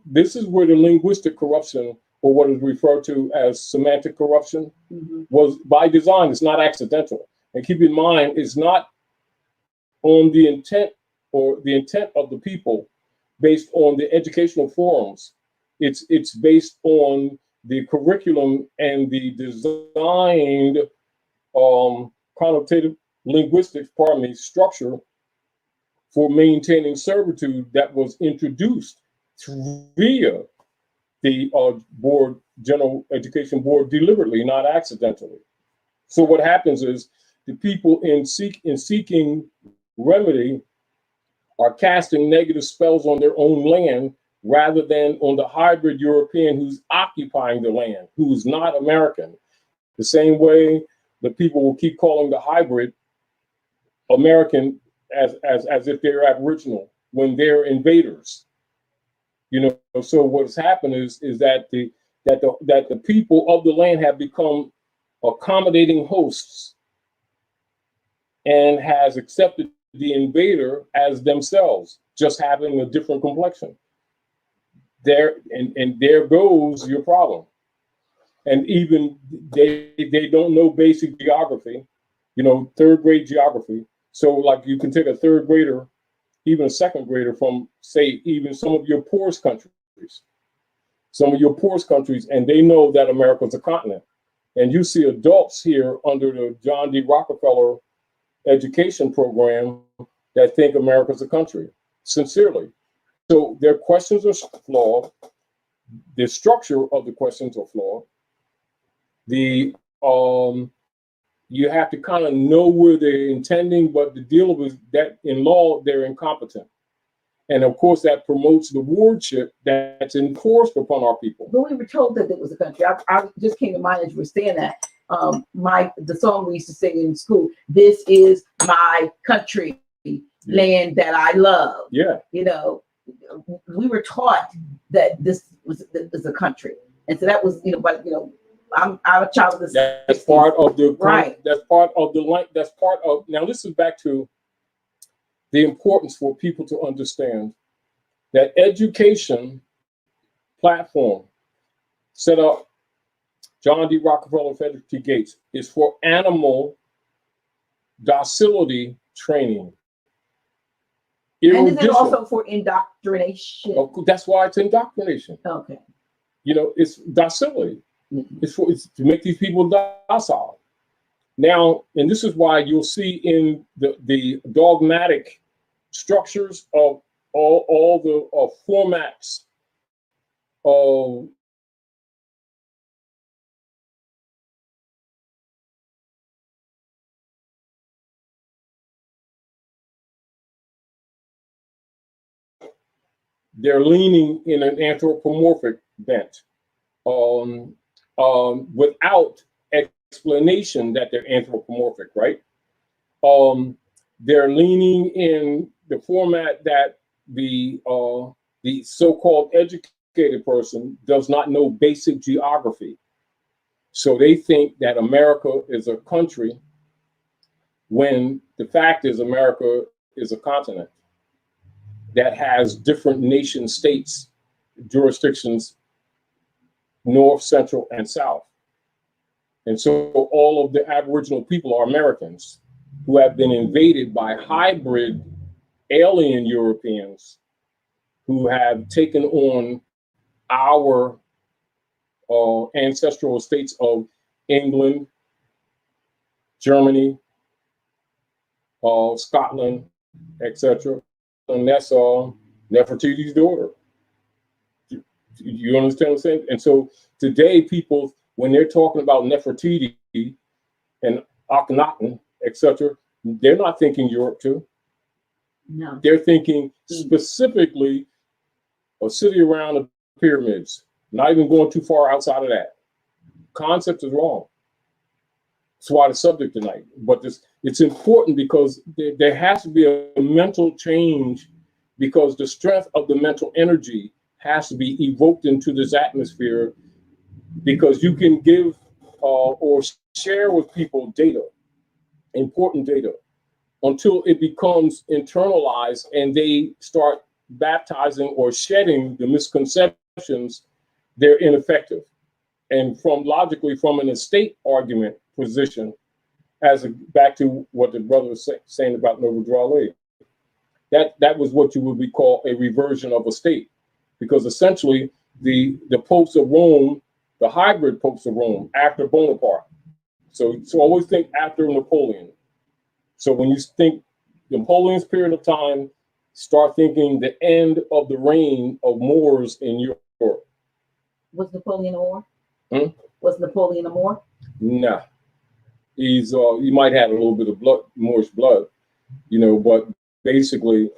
this is where the linguistic corruption, or what is referred to as semantic corruption, was by design. It's not accidental. And keep in mind, it's not on the intent or the intent of the people based on the educational forums. It's based on the curriculum and the designed connotative linguistic, structure for maintaining servitude that was introduced via the General Education Board deliberately, not accidentally. So what happens is the people in seeking remedy are casting negative spells on their own land rather than on the hybrid European who's occupying the land, who is not American. The same way the people will keep calling the hybrid American as if they're Aboriginal when they're invaders. You know, so what's happened is that the people of the land have become accommodating hosts and has accepted the invader as themselves, just having a different complexion. There goes your problem. And even they don't know basic geography, third grade geography. So like you can take a third grader, even a second grader from, say, even some of your poorest countries, and they know that America's a continent. And you see adults here under the John D. Rockefeller education program that think America's a country, sincerely. So their questions are flawed. The structure of the questions are flawed. You have to kind of know where they're intending, but the deal is that in law, they're incompetent. And of course, that promotes the wardship that's enforced upon our people. But we were told that it was a country. I just came to mind as you were saying that. The song we used to sing in school, "This is my country, land that I love." Yeah. We were taught that this is a country. And so that was, I'm a child of the That's part of the right. That's part of the that's part of. Now this is back to the importance for people to understand that education platform set up John D. Rockefeller and Frederick T. Gates is for animal docility training. Erudition. And is it also for indoctrination? Oh, that's why it's indoctrination. Okay. It's docility. It's to make these people docile. Now, and this is why you'll see in the dogmatic structures of all the formats of they're leaning in an anthropomorphic bent. without explanation that they're anthropomorphic, right? They're leaning in the format that the so-called educated person does not know basic geography. So they think that America is a country when the fact is America is a continent that has different nation states, jurisdictions, north, central, and south. And so all of the Aboriginal people are Americans who have been invaded by hybrid alien Europeans who have taken on our ancestral estates of England, Germany, Scotland, etc. And that's Nefertiti's daughter. You understand what I'm saying? And so today, people, when they're talking about Nefertiti and Akhenaten, etc., they're not thinking Europe too. No. They're thinking specifically a city around the pyramids, not even going too far outside of that. Concept is wrong. That's why the subject tonight. But it's important because there has to be a mental change, because the strength of the mental energy has to be evoked into this atmosphere, because you can give or share with people data, important data, until it becomes internalized and they start baptizing or shedding the misconceptions, they're ineffective. And logically from an estate argument position, back to what the brother was saying about Noble Drawley, that was what you would be called a reversion of a state, because essentially the popes of Rome, the hybrid popes of Rome, after Bonaparte. So always think after Napoleon. So when you think Napoleon's period of time, start thinking the end of the reign of Moors in Europe. Was Napoleon a Moor? Hmm? Was Napoleon a Moor? Nah. He might have a little bit of Moorish blood, but basically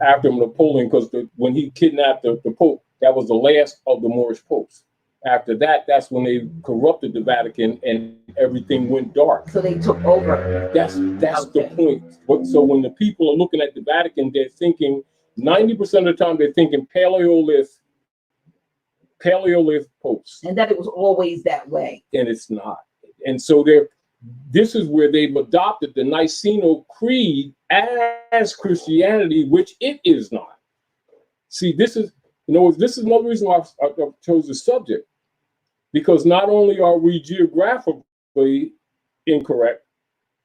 after Napoleon, because when he kidnapped the Pope, that was the last of the Moorish popes. After that, that's when they corrupted the Vatican and everything went dark. So they took over. That's Okay. the point. So when the people are looking at the Vatican, they're thinking 90% of the time they're thinking Paleolith popes. And that it was always that way. And it's not. And so this is where they've adopted the Nicene Creed as Christianity, which it is not. See, this is another reason why I chose the subject, because not only are we geographically incorrect,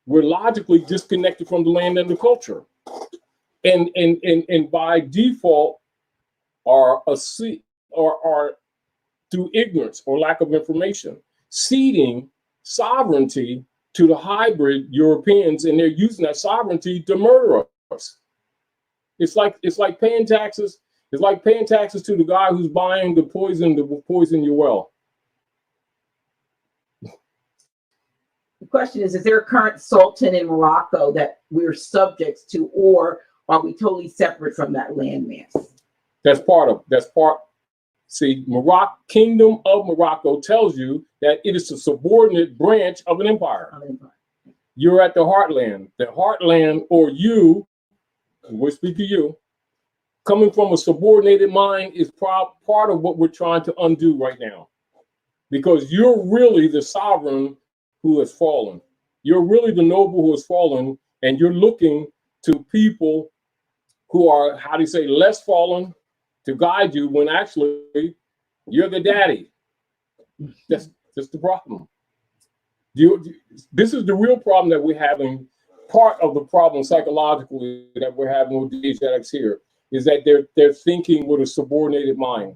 we're logically disconnected from the land and the culture, and by default are through ignorance or lack of information, ceding sovereignty to the hybrid Europeans, and they're using that sovereignty to murder us. It's like paying taxes. It's like paying taxes to the guy who's buying the poison to poison your well. The question is there a current sultan in Morocco that we're subjects to, or are we totally separate from that landmass? See, Kingdom of Morocco tells you that it is a subordinate branch of an empire. You're at the heartland. The heartland, or you, we'll speak to you, coming from a subordinated mind is part of what we're trying to undo right now. Because you're really the sovereign who has fallen. You're really the noble who has fallen, and you're looking to people who are, less fallen to guide you, when actually you're the daddy. That's the problem. This is the real problem that we're having. Part of the problem psychologically that we're having with the Asiatics here is that they're thinking with a subordinated mind.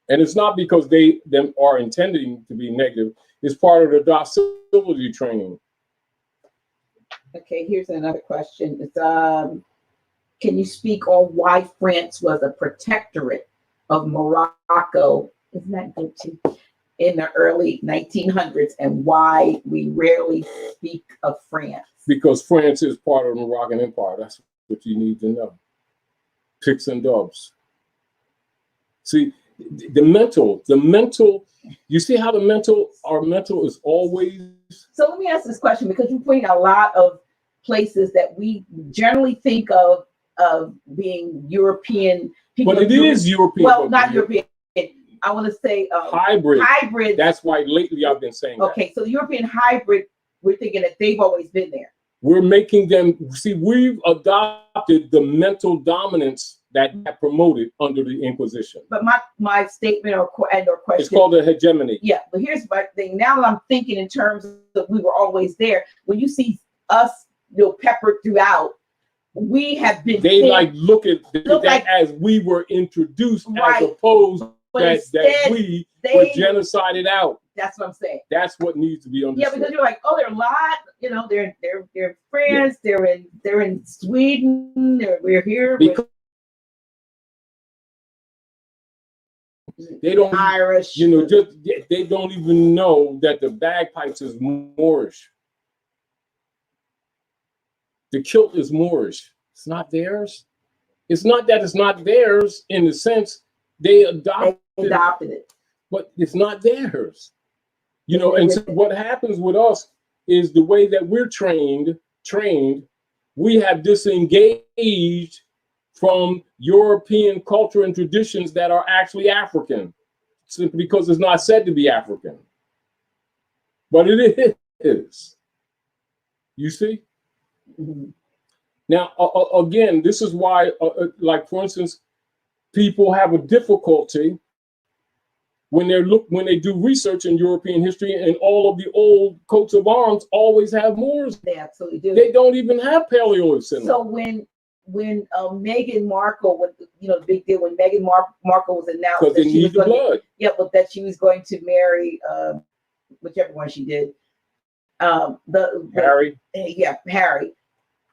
And it's not because they are intending to be negative. It's part of the docility training. Okay, here's another question. It's, can you speak on why France was a protectorate of Morocco? Isn't that good too? In the early 1900s, and why we rarely speak of France? Because France is part of the Moroccan Empire. That's what you need to know. Picks and dubs. See, The mental, you see how our mental is always. So let me ask this question, because you're pointing out a lot of places that we generally think of being European people. But it is European. Well, not European. I want to say hybrid. Hybrid. That's why lately I've been saying okay, so the European hybrid, we're thinking that they've always been there. We're making them, see, we've adopted the mental dominance that got promoted under the Inquisition. But my statement or question. It's called a hegemony. Yeah, but here's my thing. Now I'm thinking in terms of we were always there. When you see us, peppered throughout, we have been. They look at that as we were introduced, right, as opposed that we were genocided out. That's what I'm saying. That's what needs to be understood. Yeah, because you're like, oh, there are a lot. They're in France. Yeah. They're in Sweden. we're here. Because they don't Irish. They don't even know that the bagpipes is Moorish. The kilt is Moorish. It's not theirs. It's not that it's not theirs in the sense they adopted it, but it's not theirs. And so what happens with us is the way that we're trained, we have disengaged from European culture and traditions that are actually African, simply because it's not said to be African. But it is. You see? Mm-hmm. Now, again, this is why, for instance, people have a difficulty when they do research in European history, and all of the old coats of arms always have Moors. They absolutely do. They don't even have Paleoliths in them. So when Meghan Markle, the big deal when Meghan Markle was announced because they need the blood. Yeah, but that she was going to marry whichever one she did. Harry. Harry.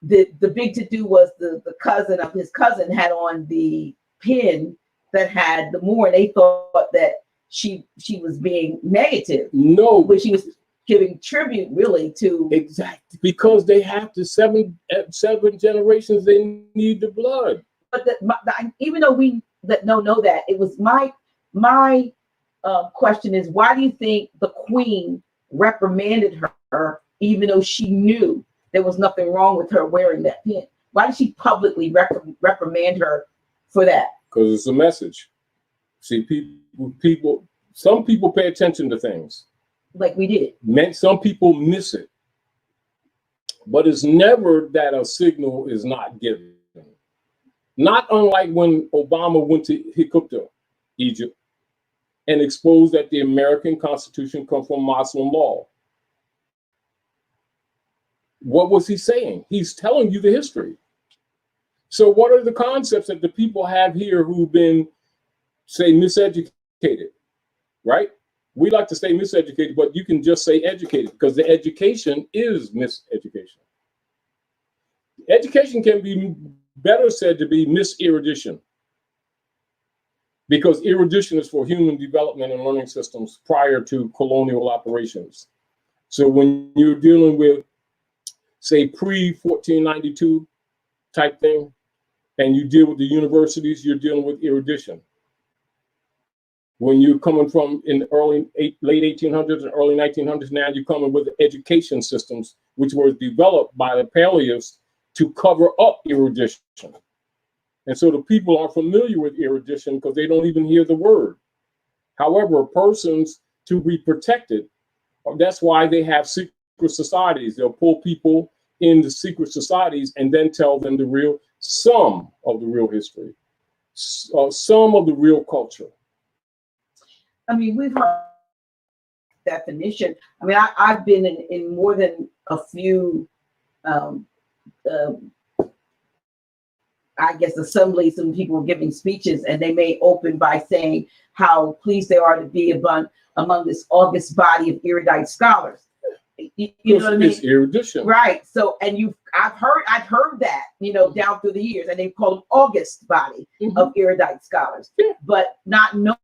The big to do was the cousin of his cousin had on the pin that had the Moor. They thought that she was being negative. No, but she was giving tribute really to exactly because they have to seven generations. They need the blood. But even though we know that, it was my question is, why do you think the Queen reprimanded her even though she knew there was nothing wrong with her wearing that pin? Why did she publicly reprimand her for that? Because it's a message. See, some people pay attention to things. Like we did. Some people miss it. But it's never that a signal is not given. Not unlike when Obama went to Hikuptah, Egypt, and exposed that the American Constitution comes from Muslim law. What was he saying? He's telling you the history. So what are the concepts that the people have here who've been, say, miseducated, right? We like to say miseducated, but you can just say educated because the education is miseducation. Education can be better said to be miserudition, because erudition is for human development and learning systems prior to colonial operations. So when you're dealing with, say, pre-1492 type thing, and you deal with the universities, you're dealing with erudition. When you're coming from in the late 1800s and early 1900s, now you're coming with education systems, which were developed by the Paleoliths to cover up erudition. And so the people are familiar with erudition because they don't even hear the word. However, persons to be protected, that's why they have secret societies. They'll pull people into secret societies and then tell them some of the real history, some of the real culture. I mean, we've heard definition. I mean, I've been in more than a few, I guess, assemblies, and people were giving speeches, and they may open by saying how pleased they are to be among this august body of erudite scholars. You know what I mean? It's erudition, right? So, and I've heard that, down through the years, and they call them august body of erudite scholars, but not knowing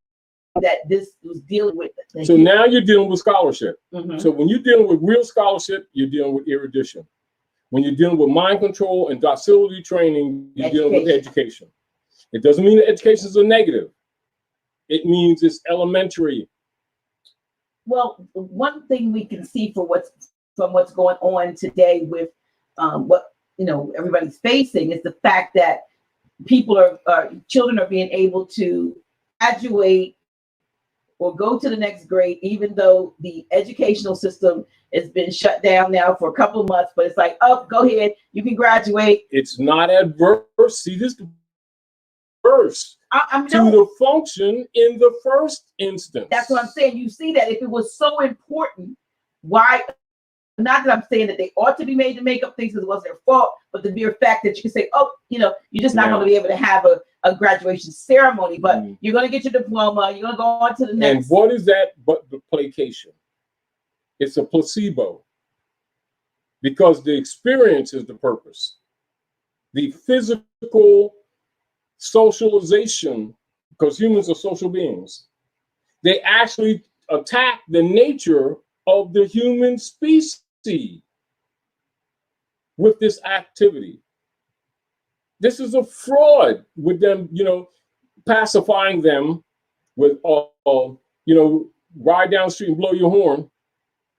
that this was dealing with it. So now you're dealing with scholarship. Mm-hmm. So when you're dealing with real scholarship, you're dealing with erudition. When you're dealing with mind control and docility training, you're dealing with education. It doesn't mean that education is a negative. It means it's elementary. Well, one thing we can see from what's going on today with what everybody's facing is the fact that children are being able to graduate or go to the next grade, even though the educational system has been shut down now for a couple of months. But it's like, oh, go ahead, you can graduate. It's not adverse. See, this is adverse to the function in the first instance. That's what I'm saying. You see that if it was so important, why? Not that I'm saying that they ought to be made to make up things because it wasn't their fault, but the mere fact that you can say, oh, you're just not going to be able to have a graduation ceremony, but you're going to get your diploma, you're going to go on to the next. And what is that but the placation? It's a placebo. Because the experience is the purpose. The physical socialization, because humans are social beings, they actually attack the nature of the human species with this activity. This is a fraud with them, pacifying them with, ride down the street and blow your horn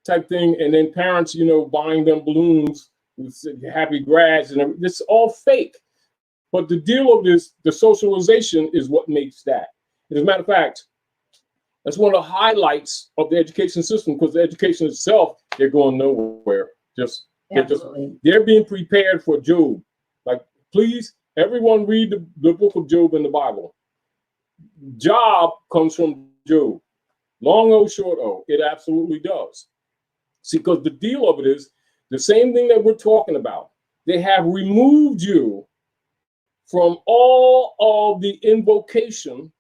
type thing. And then parents, buying them balloons with happy grads and everything. This is all fake. But the deal of this, the socialization is what makes that. As a matter of fact, that's one of the highlights of the education system, because the education itself, they're going nowhere. They're being prepared for Job. Like, please, everyone read the book of Job in the Bible. Job comes from Job. Long O, short O. It absolutely does. See, because the deal of it is the same thing that we're talking about. They have removed you from all of the invocation,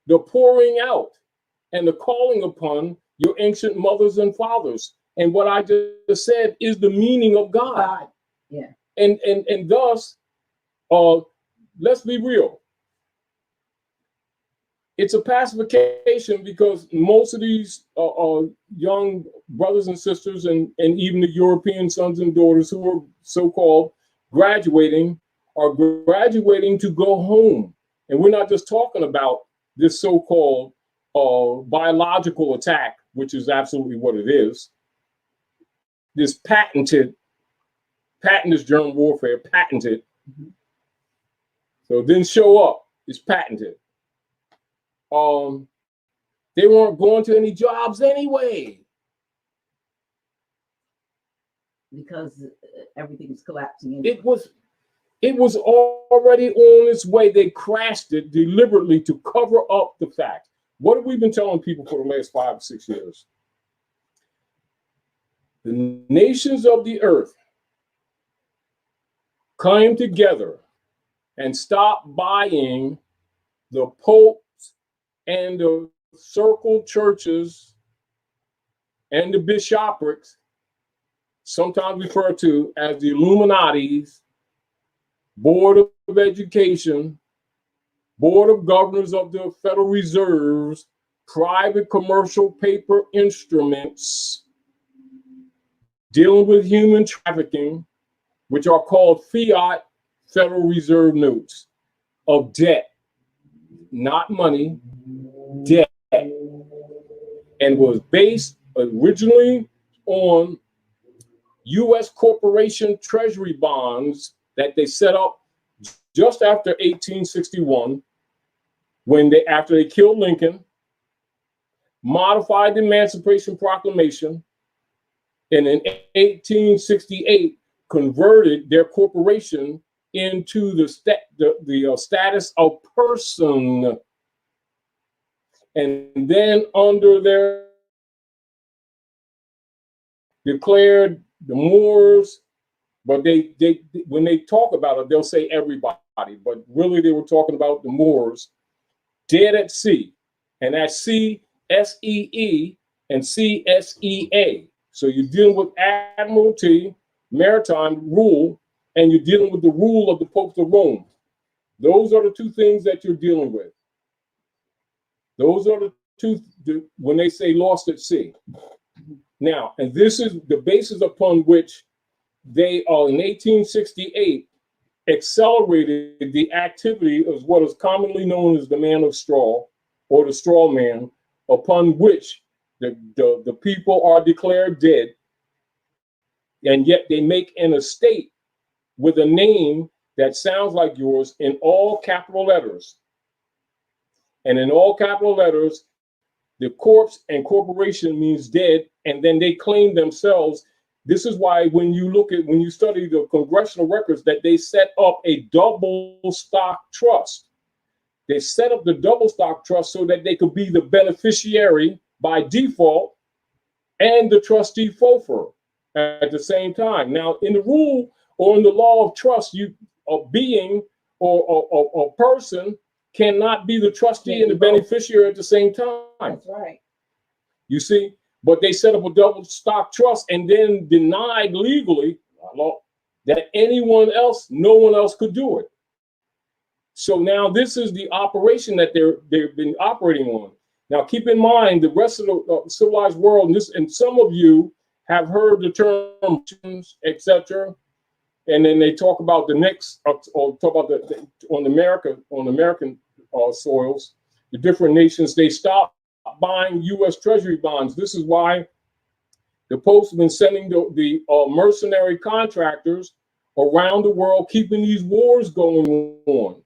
the pouring out, and the calling upon your ancient mothers and fathers. And what I just said is the meaning of God. Yeah. And thus, let's be real. It's a pacification because most of these young brothers and sisters and even the European sons and daughters who are so-called graduating are graduating to go home. And we're not just talking about this so-called biological attack, which is absolutely what it is. This patented germ warfare, patented. So it didn't show up, it's patented. They weren't going to any jobs anyway. Because everything's collapsing. It was already on its way. They crashed it deliberately to cover up the fact. What have we been telling people for the last 5 or 6 years? The nations of the earth came together and stopped buying the popes and the circle churches and the bishoprics, sometimes referred to as the Illuminati's, Board of Education, Board of Governors of the Federal Reserves, private commercial paper instruments dealing with human trafficking, which are called fiat Federal Reserve notes of debt, not money, debt, and was based originally on U.S. corporation treasury bonds that they set up just after 1861, after they killed Lincoln, modified the Emancipation Proclamation, and in 1868 converted their corporation into the status of person, and then under their declared the Moors, but they when they talk about it, they'll say everybody, but really they were talking about the Moors, dead at sea, and that's C-S-E-E and C-S-E-A. So you're dealing with admiralty, maritime rule, and you're dealing with the rule of the popes of Rome. Those are the two things that you're dealing with. Those are the two, when they say lost at sea. Now, and this is the basis upon which they are in 1868 accelerated the activity of what is commonly known as the man of straw, or the straw man, upon which the people are declared dead, and yet they make an estate with a name that sounds like yours in all capital letters. And in all capital letters, the corpse and corporation means dead, and then they claim themselves. This is why when you study the congressional records, that they set up a double stock trust. They set up the double stock trust so that they could be the beneficiary by default and the trustee FOFR at the same time. Now, in the rule or in the law of trust, a being or a person cannot be the trustee and the beneficiary at the same time. That's right. You see, but they set up a double stock trust and then denied legally that no one else could do it. So now this is the operation that they've been operating on. Now, keep in mind, the rest of the civilized world, and some of you have heard the term, etc. And then they talk about the next, or talk about on American soils, the different nations, they stopped buying U.S. Treasury bonds. This is why the Pope's have been sending the mercenary contractors around the world, keeping these wars going on,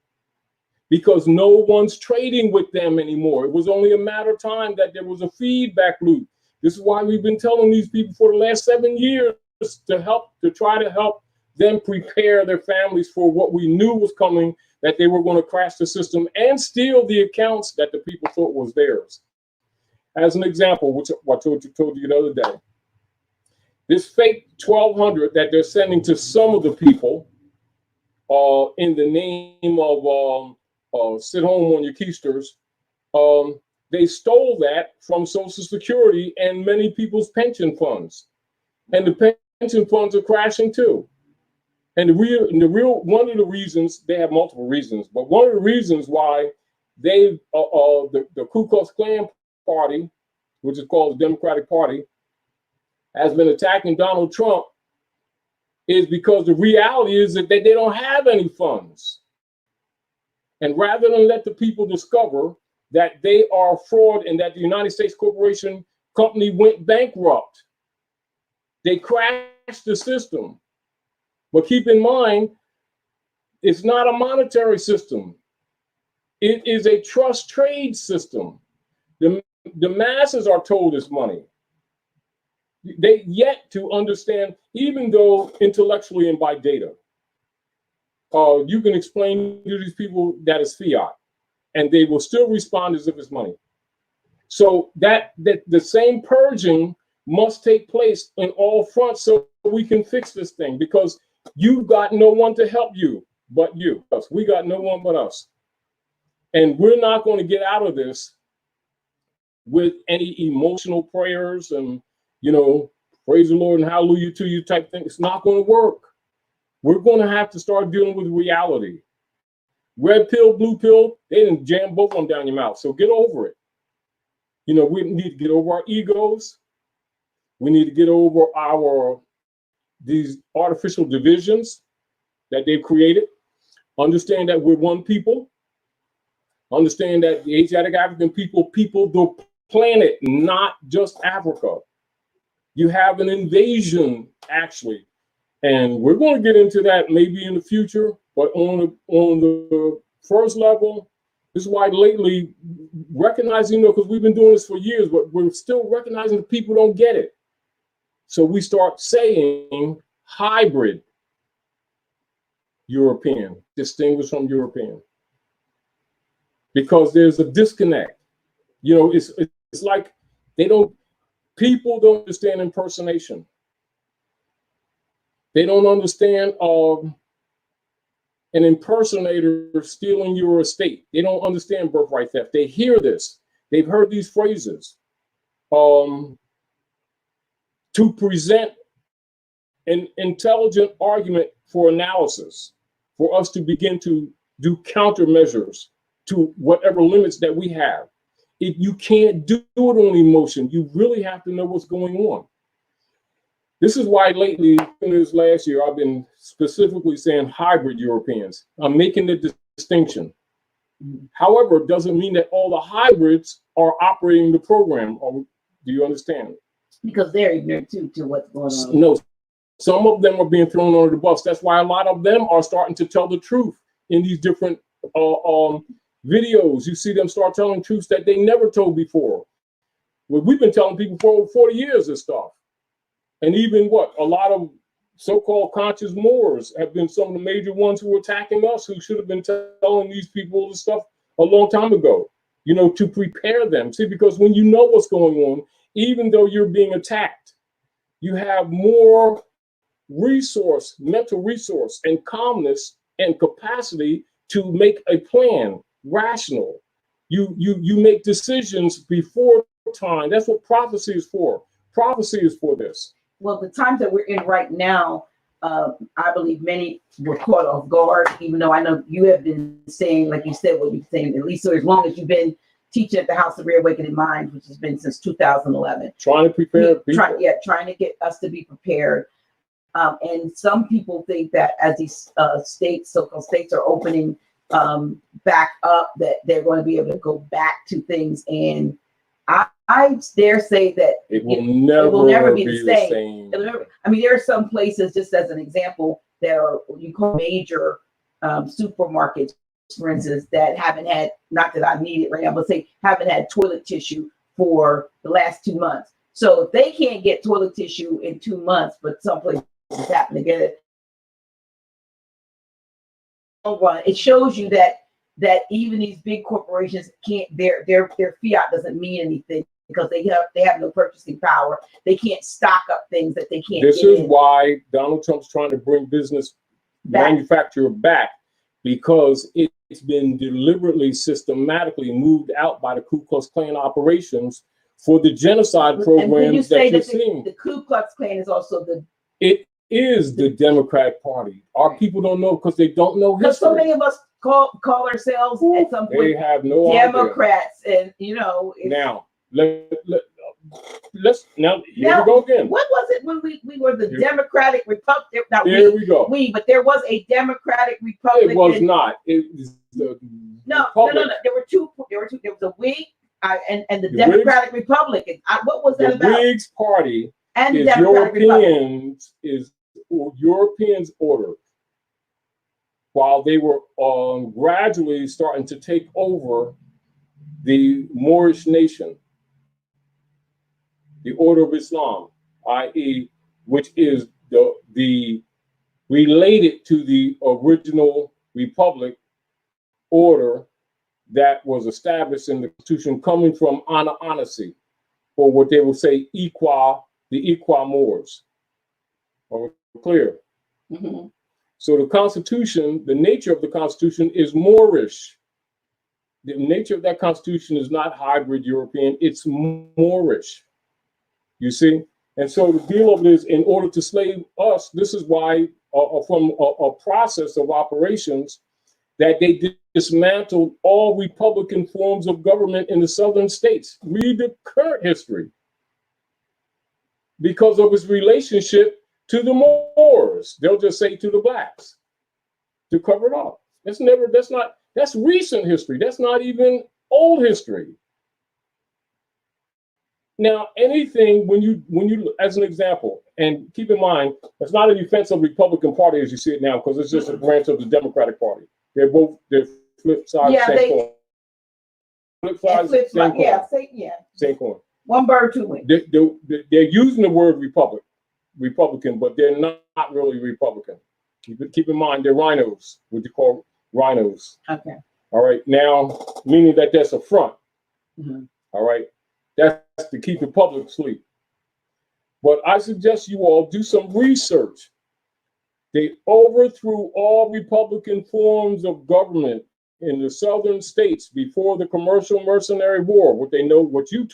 because no one's trading with them anymore. It was only a matter of time that there was a feedback loop. This is why we've been telling these people for the last 7 years to try to help them prepare their families for what we knew was coming, that they were going to crash the system and steal the accounts that the people thought was theirs. As an example, which I told you the other day, this fake 1,200 that they're sending to some of the people in the name of sit home on your keisters, they stole that from Social Security and many people's pension funds. And the pension funds are crashing too. And the real one of the reasons, they have multiple reasons, but one of the reasons why the Ku Klux Klan party, which is called the Democratic Party, has been attacking Donald Trump is because the reality is that they don't have any funds. And rather than let the people discover that they are fraud and that the United States Corporation Company went bankrupt, they crashed the system. But keep in mind, it's not a monetary system. It is a trust trade system. The masses are told this money. They yet to understand, even though intellectually and by data, you can explain to these people that it's fiat, and they will still respond as if it's money. So that the same purging must take place in all fronts so we can fix this thing, because you've got no one to help you but you. We got no one but us. And we're not going to get out of this with any emotional prayers and, praise the Lord and hallelujah to you type thing. It's not going to work. We're going to have to start dealing with reality. Red pill, blue pill, they didn't jam both of them down your mouth. So get over it. We need to get over our egos. We need to get over these artificial divisions that they've created. Understand that we're one people. Understand that the Asiatic African people the planet, not just Africa. You have an invasion, actually. And we're going to get into that maybe in the future. But on the first level, this is why lately, recognizing, because we've been doing this for years, but we're still recognizing that people don't get it. So we start saying hybrid European, distinguished from European, because there's a disconnect. It's like people don't understand impersonation. They don't understand an impersonator stealing your estate. They don't understand birthright theft. They hear this. They've heard these phrases. To present an intelligent argument for analysis, for us to begin to do countermeasures to whatever limits that we have. You can't do it on emotion. You really have to know what's going on. This is why lately, in this last year, I've been specifically saying hybrid Europeans. I'm making the distinction. However, it doesn't mean that all the hybrids are operating the program. Or, do you understand? Because they're ignorant too to what's going on. No, some of them are being thrown under the bus. That's why a lot of them are starting to tell the truth in these different videos. You see them start telling truths that they never told before. Well, we've been telling people for over 40 years this stuff. And even a lot of so-called conscious Moors have been some of the major ones who are attacking us, who should have been telling these people this stuff a long time ago, to prepare them. See, because when you know what's going on, even though you're being attacked, you have more mental resource, and calmness and capacity to make a plan, rational. You make decisions before time. That's what prophecy is for. Prophecy is for this. Well, the times that we're in right now, I believe many were caught off guard, even though I know you have been saying, like you said, what you've been saying, at least so as long as you've been teaching at the House of Reawakening Minds, which has been since 2011. Trying to prepare people. Trying to get us to be prepared. And some people think that as these so-called states are opening back up, that they're going to be able to go back to things. And I dare say that it will never be the same. I mean, there are some places, just as an example, that are what you call major supermarkets, for instance, that haven't had, not that I need it right now, but say haven't had toilet tissue for the last 2 months. So if they can't get toilet tissue in 2 months, but some places happen to get it, it shows you that even these big corporations can't, their fiat doesn't mean anything, because they have no purchasing power. They can't stock up things that they can't. This is why Donald Trump's trying to bring business manufacturer back, because it's been deliberately, systematically moved out by the Ku Klux Klan operations for the genocide programs that you're seeing. The Ku Klux Klan is also it is the Democratic Party. Our people don't know because they don't know history. Because so many of us call ourselves at some point, they have no Democrats, idea. And now let's here we go again. What was it when we were the Democratic Republic? There we go. But there was a Democratic Republic. It was not. It was no. There were two. There was a Whig and the Democratic Republic. What was that about? The Whigs Party and is Europeans ordered, while they were gradually starting to take over the Moorish nation, the Order of Islam, i.e., which is the related to the original republic order that was established in the Constitution, coming from Anansi, or what they will say the Iqua Moors. Are we clear? Mm-hmm. So the Constitution, the nature of the Constitution is Moorish. The nature of that Constitution is not hybrid European, it's Moorish. You see? And so the deal of it is, in order to slave us, this is why from a process of operations, that they dismantled all Republican forms of government in the southern states. Read the current history. Because of its relationship to the Moors. They'll just say to the blacks to cover it up. That's recent history. That's not even old history. Now, anything, when you, as an example, and keep in mind, it's not a defense of the Republican Party as you see it now, because it's just a branch of the Democratic Party. They're flip sides, same coin. Flip sides, same coin. Same coin. One bird, two wings. They're using the word Republican, but they're not really Republican. Keep in mind, they're rhinos, what you call rhinos. Okay. All right. Now, meaning that that's a front. Mm-hmm. All right. That's to keep the public asleep. But I suggest you all do some research. They overthrew all Republican forms of government in the southern states before the commercial mercenary war, what you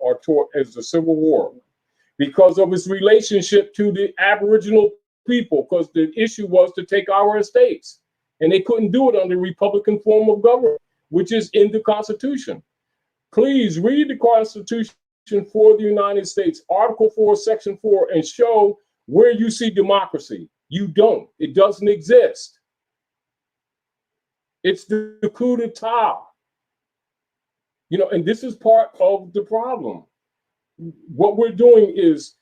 are taught as the Civil War, because of its relationship to the Aboriginal people, because the issue was to take our estates. And they couldn't do it under the Republican form of government, which is in the Constitution. Please read the Constitution for the United States, Article 4, Section 4, and show where you see democracy. You don't. It doesn't exist. It's the coup d'etat. You know, and this is part of the problem. What we're doing is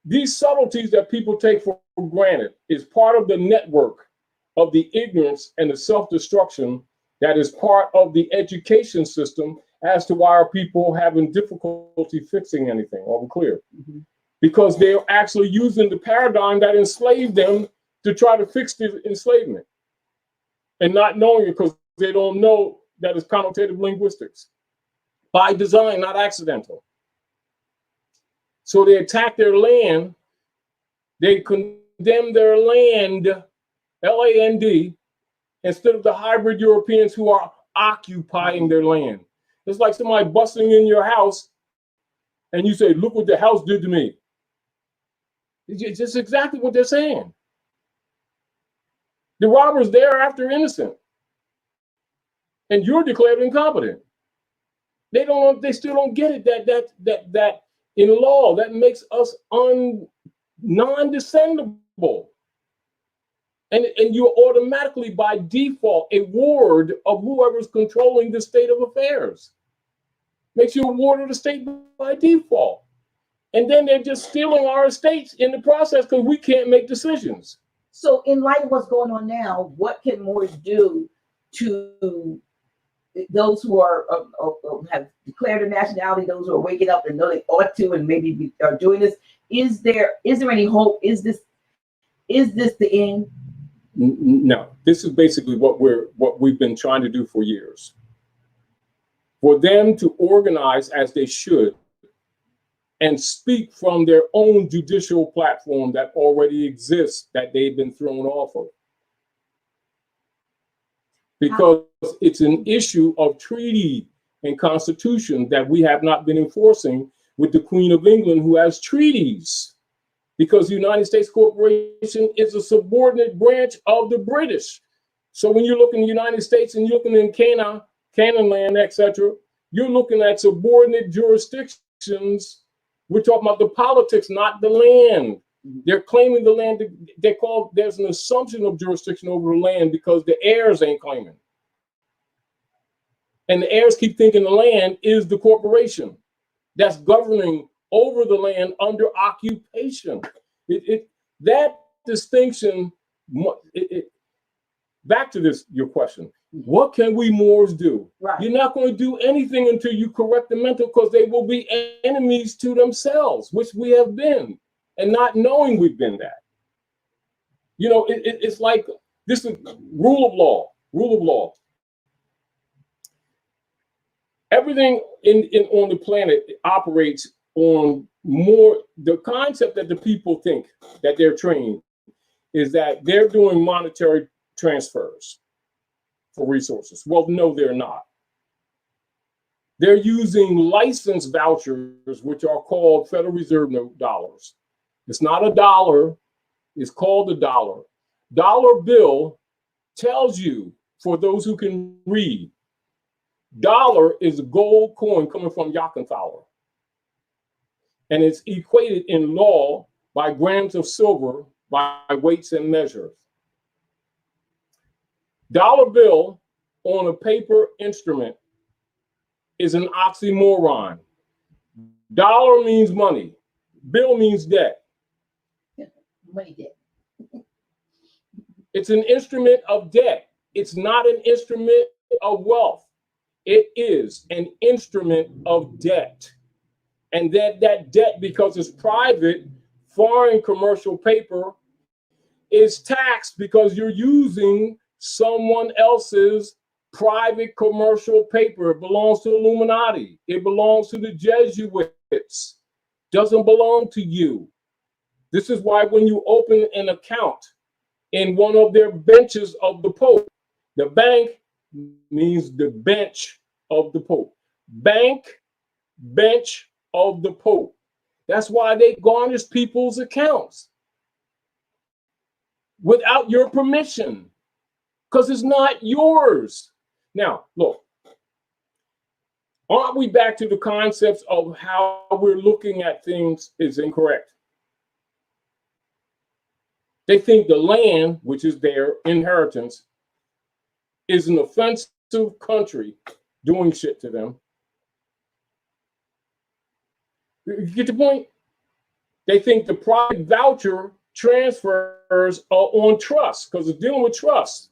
these subtleties that people take for granted is part of the network of the ignorance and the self-destruction that is part of the education system as to why are people having difficulty fixing anything. Are we clear? Mm-hmm. Because they're actually using the paradigm that enslaved them to try to fix the enslavement and not knowing it because they don't know that it's connotative linguistics. By design, not accidental. So they attack their land, they condemn their land, L-A-N-D, instead of the hybrid Europeans who are occupying their land. It's like somebody busting in your house and you say, look what the house did to me. It's just exactly what they're saying. The robbers there are after innocent. And you're declared incompetent. They still don't get it that in law that makes us non-descendable. And you're automatically by default a ward of whoever's controlling the state of affairs. Makes you a ward of the state by default. And then they're just stealing our estates in the process because we can't make decisions. So in light of what's going on now, what can Moors do to those who are have declared a nationality, those who are waking up and know they ought to and maybe are doing this? Is there any hope? Is this the end? No, this is basically what we've been trying to do for years. For them to organize as they should and speak from their own judicial platform that already exists that they've been thrown off of. Because it's an issue of treaty and constitution that we have not been enforcing with the Queen of England, who has treaties. Because the United States Corporation is a subordinate branch of the British. So when you look in the United States and you're looking in Canaan land, etc., you're looking at subordinate jurisdictions. We're talking about the politics, not the land. They're claiming the land. There's an assumption of jurisdiction over the land because the heirs ain't claiming. And the heirs keep thinking the land is the corporation that's governing over the land under occupation. That distinction, back to this, your question, what can we Moors do? Right. You're not going to do anything until you correct the mental because they will be enemies to themselves, which we have been, and not knowing we've been that. You know, it's like this is rule of law. Everything on the planet operates on more, the concept that the people think that they're trained is that they're doing monetary transfers for resources. Well, no, they're not. They're using license vouchers, which are called Federal Reserve note dollars. It's not a dollar, it's called a dollar. Dollar bill tells you, for those who can read, dollar is a gold coin coming from Yakenthaler. And it's equated in law by grams of silver by weights and measures. Dollar bill on a paper instrument is an oxymoron. Dollar means money. Bill means debt. Money debt. It's an instrument of debt. It's not an instrument of wealth. It is an instrument of debt. And that debt, because it's private, foreign commercial paper, is taxed because you're using someone else's private commercial paper. It belongs to the Illuminati. It belongs to the Jesuits. Doesn't belong to you. This is why when you open an account in one of their benches of the Pope, the bank means the bench of the Pope. Bank, bench of the Pope. That's why they garnish people's accounts without your permission, because it's not yours. Now, look, aren't we back to the concepts of how we're looking at things is incorrect? They think the land, which is their inheritance, is an offensive country doing shit to them. You get the point? They think the private voucher transfers are on trust because it's dealing with trust.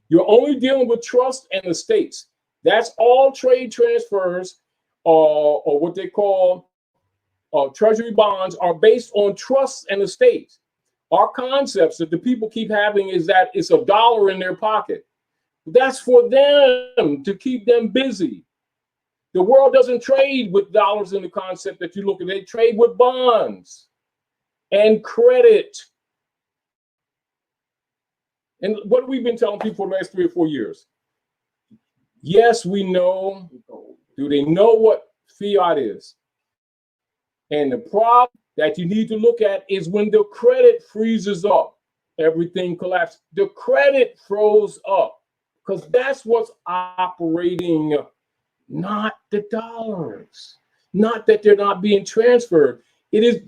You're only dealing with trust and estates. That's all trade transfers or what they call treasury bonds are based on trusts and estates. Our concepts that the people keep having is that it's a dollar in their pocket. That's for them to keep them busy. The world doesn't trade with dollars in the concept that you look at. They trade with bonds and credit. And what have we been telling people for the last 3 or 4 years? Yes, we know. Do they know what fiat is? And the problem that you need to look at is when the credit freezes up, everything collapses. The credit froze up because that's what's operating, not the dollars. Not that they're not being transferred. It is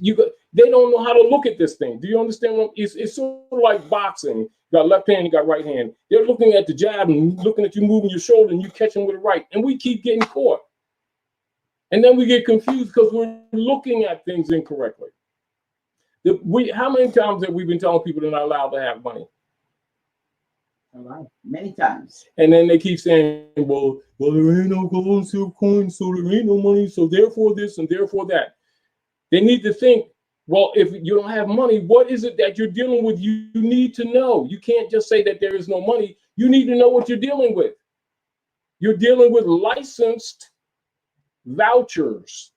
they don't know how to look at this thing. Do you understand? It's sort of like boxing. You got left hand, you got right hand. They're looking at the jab and looking at you moving your shoulder, and you catch them with the right. And we keep getting caught. And then we get confused because we're looking at things incorrectly. How many times have we been telling people they're not allowed to have money? All right, many times. And then they keep saying, well, there ain't no gold and silver coins, so there ain't no money, so therefore this and therefore that. They need to think, well, if you don't have money, what is it that you're dealing with? You need to know. You can't just say that there is no money. You need to know what you're dealing with. You're dealing with licensed vouchers.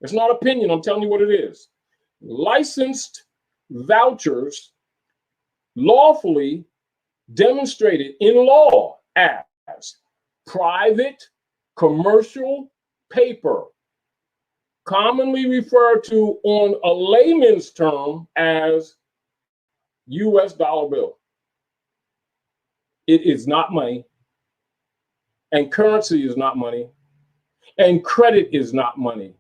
It's not opinion. I'm telling you what it is. Licensed vouchers lawfully demonstrated in law as private commercial paper, commonly referred to on a layman's term as US dollar bill. It is not money, and currency is not money, and credit is not money.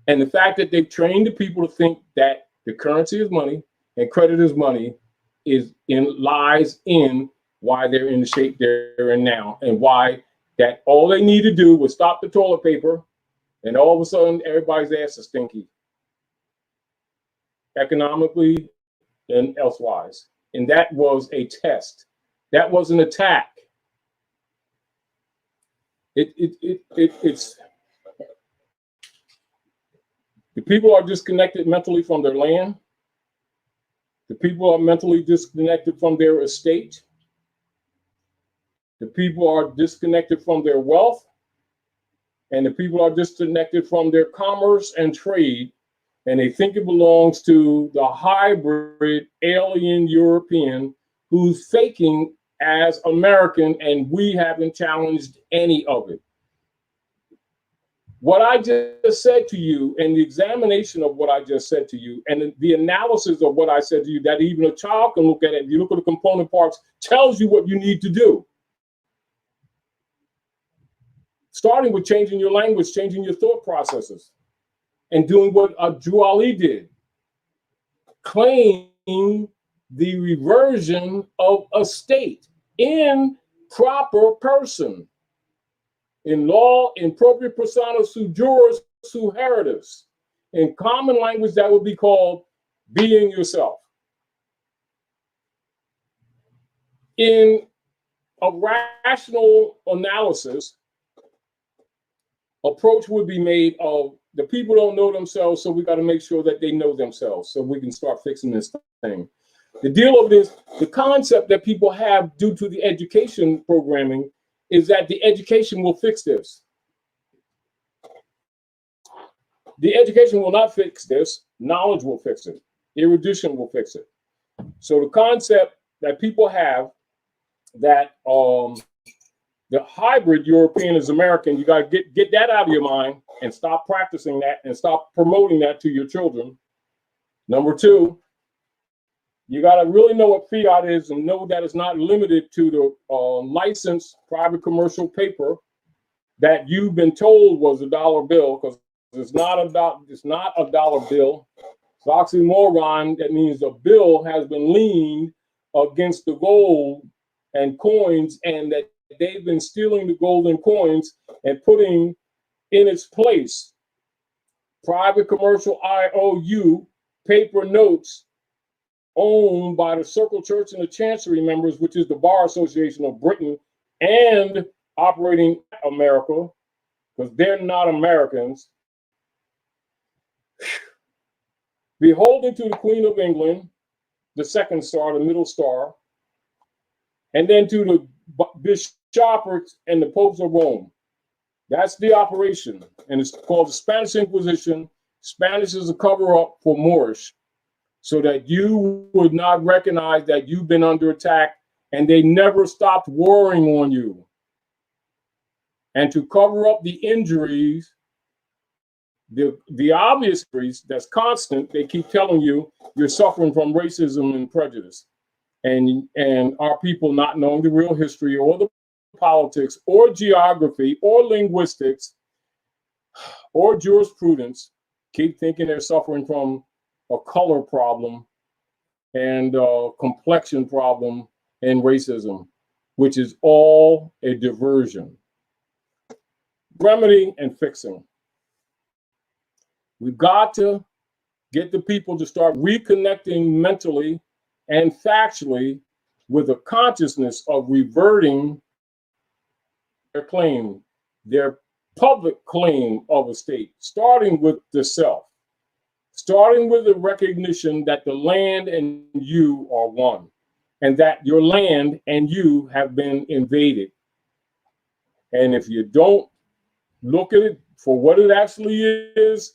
And the fact that they've trained the people to think that the currency is money and credit is money lies in why they're in the shape they're in now, and why that all they need to do was stop the toilet paper, and all of a sudden everybody's ass is stinky, economically and elsewise. And that was a test. That was an attack. It's the people are disconnected mentally from their land. The people are mentally disconnected from their estate. The people are disconnected from their wealth. And the people are disconnected from their commerce and trade. And they think it belongs to the hybrid alien European who's faking as American, and we haven't challenged any of it. What I just said to you, and the examination of what I just said to you, and the analysis of what I said to you, that even a child can look at it, if you look at the component parts, tells you what you need to do. Starting with changing your language, changing your thought processes, and doing what Drew Ali did. Claim the reversion of a state in proper person. In law, in propria persona su juris su heritus. In common language, that would be called being yourself. In a rational analysis, approach would be made of the people don't know themselves, so we got to make sure that they know themselves so we can start fixing this thing. The deal of this, the concept that people have due to the education programming is that the education will fix this. The education will not fix this. Knowledge will fix it. Erudition will fix it. So the concept that people have that the hybrid European is American, you got to get that out of your mind and stop practicing that and stop promoting that to your children. Number two, you got to really know what fiat is and know that it's not limited to the licensed private commercial paper that you've been told was a dollar bill, because it's not a dollar bill. It's oxymoron. That means the bill has been leaned against the gold and coins, and that they've been stealing the golden coins and putting in its place private commercial IOU paper notes owned by the Circle Church and the Chancery members, which is the Bar Association of Britain, and operating America, because they're not Americans. Beholden to the Queen of England, the second star, the middle star, and then to the bishoprics and the popes of Rome. That's the operation, and it's called the Spanish Inquisition. Spanish is a cover-up for Moorish, so that you would not recognize that you've been under attack, and they never stopped warring on you. And to cover up the injuries, the obvious injuries that's constant, they keep telling you you're suffering from racism and prejudice, and our people not knowing the real history or the politics or geography or linguistics or jurisprudence, keep thinking they're suffering from a color problem and a complexion problem and racism, which is all a diversion. Remedy and fixing. We've got to get the people to start reconnecting mentally and factually with a consciousness of reverting their claim, their public claim of a state, starting with the self, starting with the recognition that the land and you are one, and that your land and you have been invaded. And if you don't look at it for what it actually is,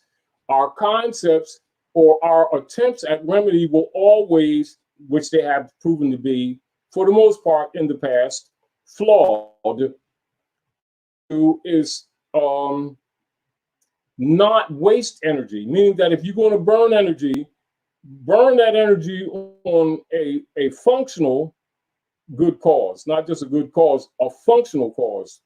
our concepts or our attempts at remedy will always, which they have proven to be, for the most part in the past, flawed, is not waste energy, meaning that if you're going to burn energy, burn that energy on a functional good cause, not just a good cause, a functional cause.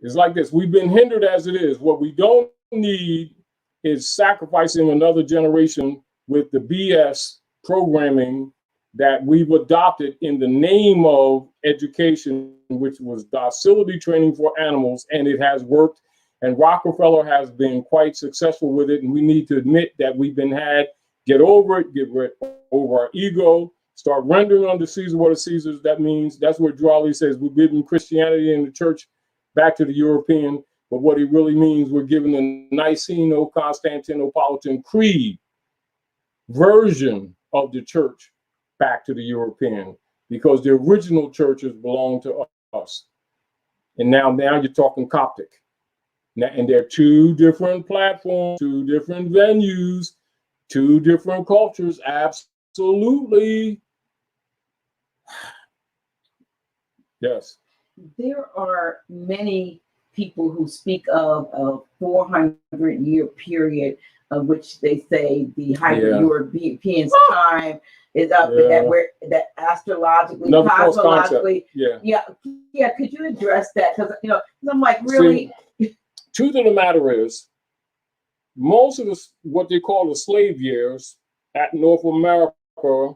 It's like this. We've been hindered as it is. What we don't need is sacrificing another generation with the BS programming that we've adopted in the name of education, which was docility training for animals, and it has worked. And Rockefeller has been quite successful with it. And we need to admit that we've been had. Get over it, get rid over our ego, start rendering unto Caesar what is Caesar's. That means, that's what Drawley says, we're giving Christianity and the church back to the European. But what he really means, we're giving the Niceno-Constantinopolitan Creed version of the church back to the European, because the original churches belong to us. And now you're talking Coptic. Now, and they're two different platforms, two different venues, two different cultures. Absolutely. Yes. There are many people who speak of a 400-year period of which they say the Europeans' time is up, and that astrologically, cosmologically, could you address that? Because I'm like, really. See, truth of the matter is, most of what they call the slave years at North America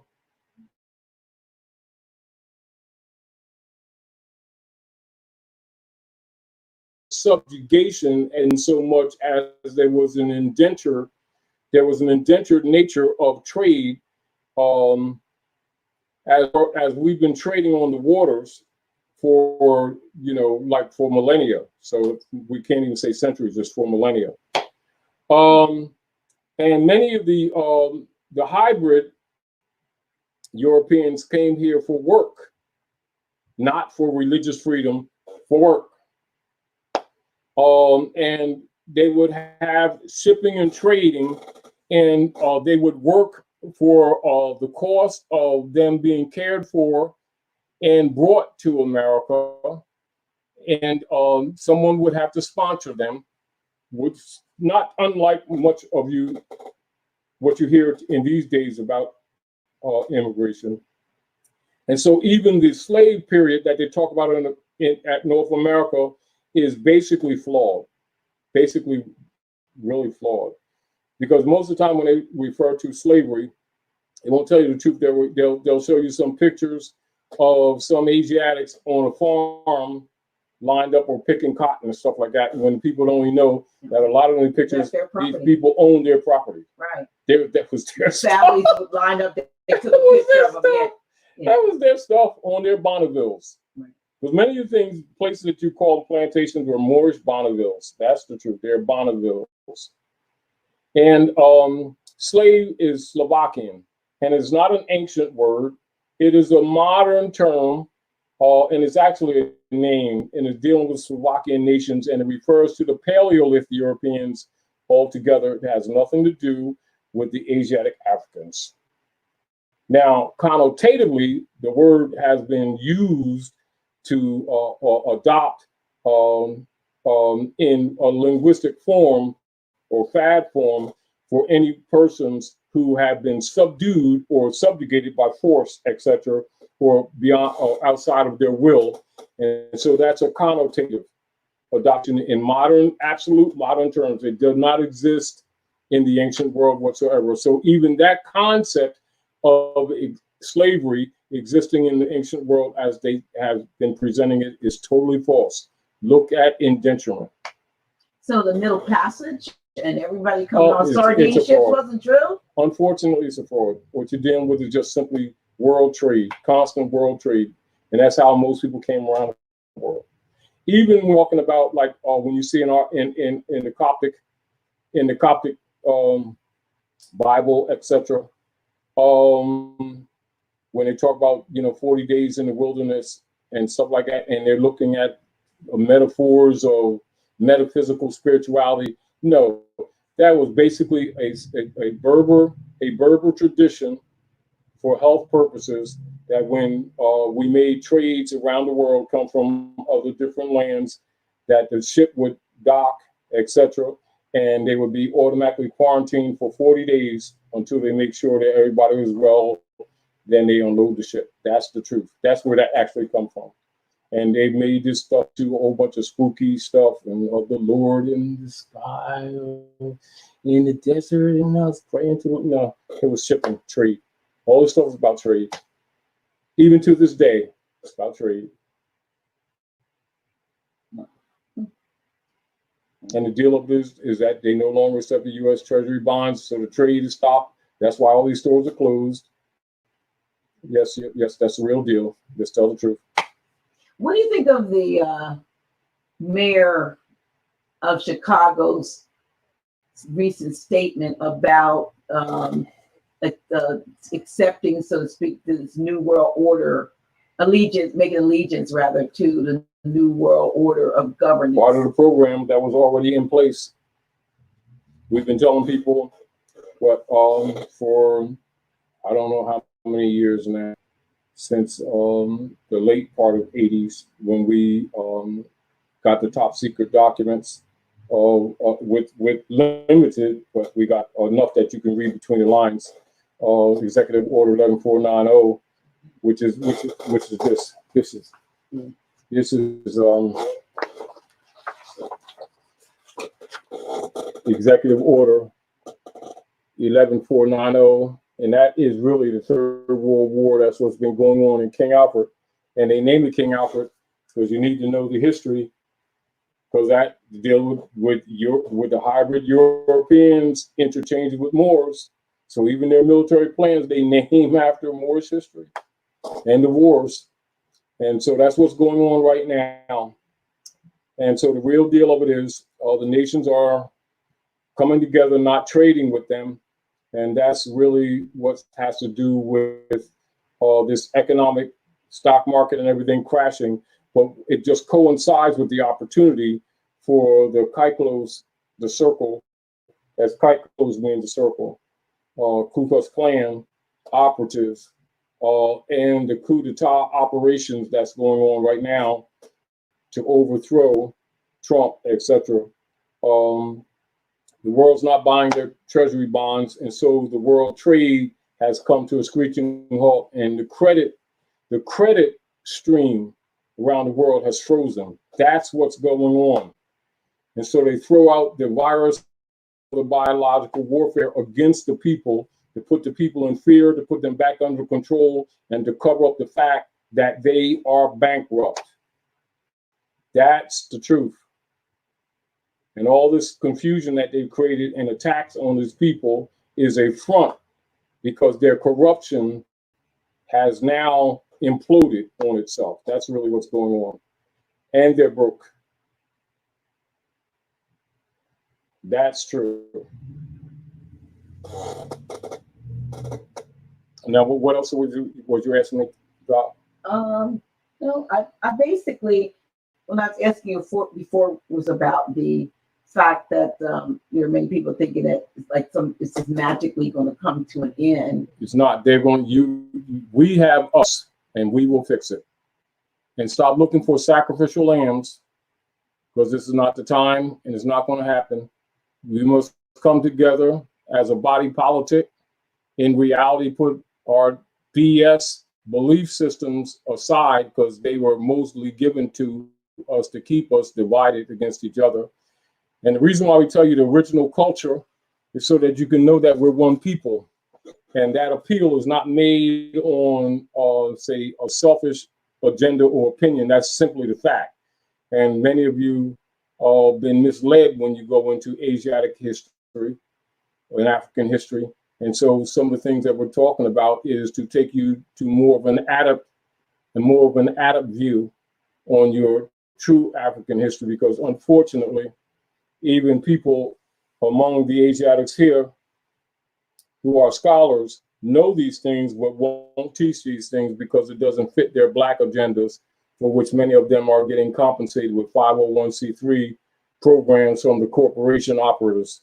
subjugation, and so much as there was an indentured nature of trade, as we've been trading on the waters for for millennia. So we can't even say centuries, just for millennia. And many of the hybrid Europeans came here for work, not for religious freedom, for work. And they would have shipping and trading, and they would work for the cost of them being cared for and brought to America. And someone would have to sponsor them, which not unlike much of what you hear in these days about immigration. And so even the slave period that they talk about at North America is basically flawed, basically really flawed. Because most of the time when they refer to slavery, they won't tell you the truth. They'll show you some pictures of some Asiatics on a farm lined up or picking cotton and stuff like that, when people don't even know that a lot of the pictures, these people own their property. Right. That was their families stuff. would line up, they took a picture of them. Yeah. That was their stuff on their Bonnevilles. Right. Because many of the things, places that you call plantations were Moorish Bonnevilles. That's the truth. They're Bonnevilles. And slave is Slovakian, and it's not an ancient word. It is a modern term, and it's actually a name, and it's dealing with Slovakian nations, and it refers to the Paleolithic Europeans altogether. It has nothing to do with the Asiatic Africans. Now, connotatively, the word has been used to adopt in a linguistic form or fad form for any persons who have been subdued or subjugated by force, etc., or beyond or outside of their will. And so that's a connotative adoption in modern, absolute modern terms. It does not exist in the ancient world whatsoever. So even that concept of slavery existing in the ancient world as they have been presenting it is totally false. Look at indenturement. So the Middle Passage and everybody coming on sardine ships wasn't true? Unfortunately, it's a fraud. What you're dealing with is just simply world trade, constant world trade. And that's how most people came around the world. Even walking about, like when you see in the Coptic Bible, etc. When they talk about 40 days in the wilderness and stuff like that, and they're looking at metaphors of metaphysical spirituality. No, that was basically a Berber tradition for health purposes. That when we made trades around the world come from other different lands, that the ship would dock, etc., and they would be automatically quarantined for 40 days until they make sure that everybody was well. Then they unload the ship. That's the truth. That's where that actually comes from. And they made this stuff to a whole bunch of spooky stuff and of the Lord in the sky, in the desert, and I was praying to it. No, it was shipping, trade. All this stuff is about trade. Even to this day, it's about trade. And the deal of this is that they no longer accept the U.S. Treasury bonds, so the trade is stopped. That's why all these stores are closed. Yes, that's the real deal. Just tell the truth. What do you think of the mayor of Chicago's recent statement about accepting, so to speak, this new world order, making allegiance rather to the new world order of governance? Part of the program that was already in place. We've been telling people for I don't know how many years now, since the late part of the 80s, when we got the top secret documents with limited, but we got enough that you can read between the lines. Executive Order 11490, which is this. This is Executive Order 11490. And that is really the Third World War. That's what's been going on in King Alfred. And they named it King Alfred because you need to know the history, because that deals with the hybrid Europeans interchanging with Moors. So even their military plans, they name after Moorish history and the wars. And so that's what's going on right now. And so the real deal of it is the nations are coming together, not trading with them. And that's really what has to do with this economic stock market and everything crashing. But it just coincides with the opportunity for the Kaiklos, the circle, as Kaiklos means the circle, Ku Klux Klan operatives, and the coup d'etat operations that's going on right now to overthrow Trump, etc. The world's not buying their treasury bonds, and so the world trade has come to a screeching halt, and the credit stream around the world has frozen. That's what's going on. And so they throw out the virus, the biological warfare against the people, to put the people in fear, to put them back under control, and to cover up the fact that they are bankrupt. That's the truth. And all this confusion that they've created and attacks on these people is a front, because their corruption has now imploded on itself. That's really what's going on. And they're broke. That's true. Now, what else was you asking me about? No, I basically, when I was asking you before, was about the fact that many people thinking that it's like it's just magically going to come to an end. It's not. They're going. We have us, and we will fix it. And stop looking for sacrificial lambs, because this is not the time, and it's not going to happen. We must come together as a body politic. In reality, put our BS belief systems aside, because they were mostly given to us to keep us divided against each other. And the reason why we tell you the original culture is so that you can know that we're one people. And that appeal is not made on, say, a selfish agenda or opinion. That's simply the fact. And many of you have been misled when you go into Asiatic history or in African history. And so some of the things that we're talking about is to take you to more of an adept view on your true African history, because unfortunately, even people among the Asiatics here who are scholars know these things, but won't teach these things because it doesn't fit their Black agendas, for which many of them are getting compensated with 501c3 programs from the corporation operatives,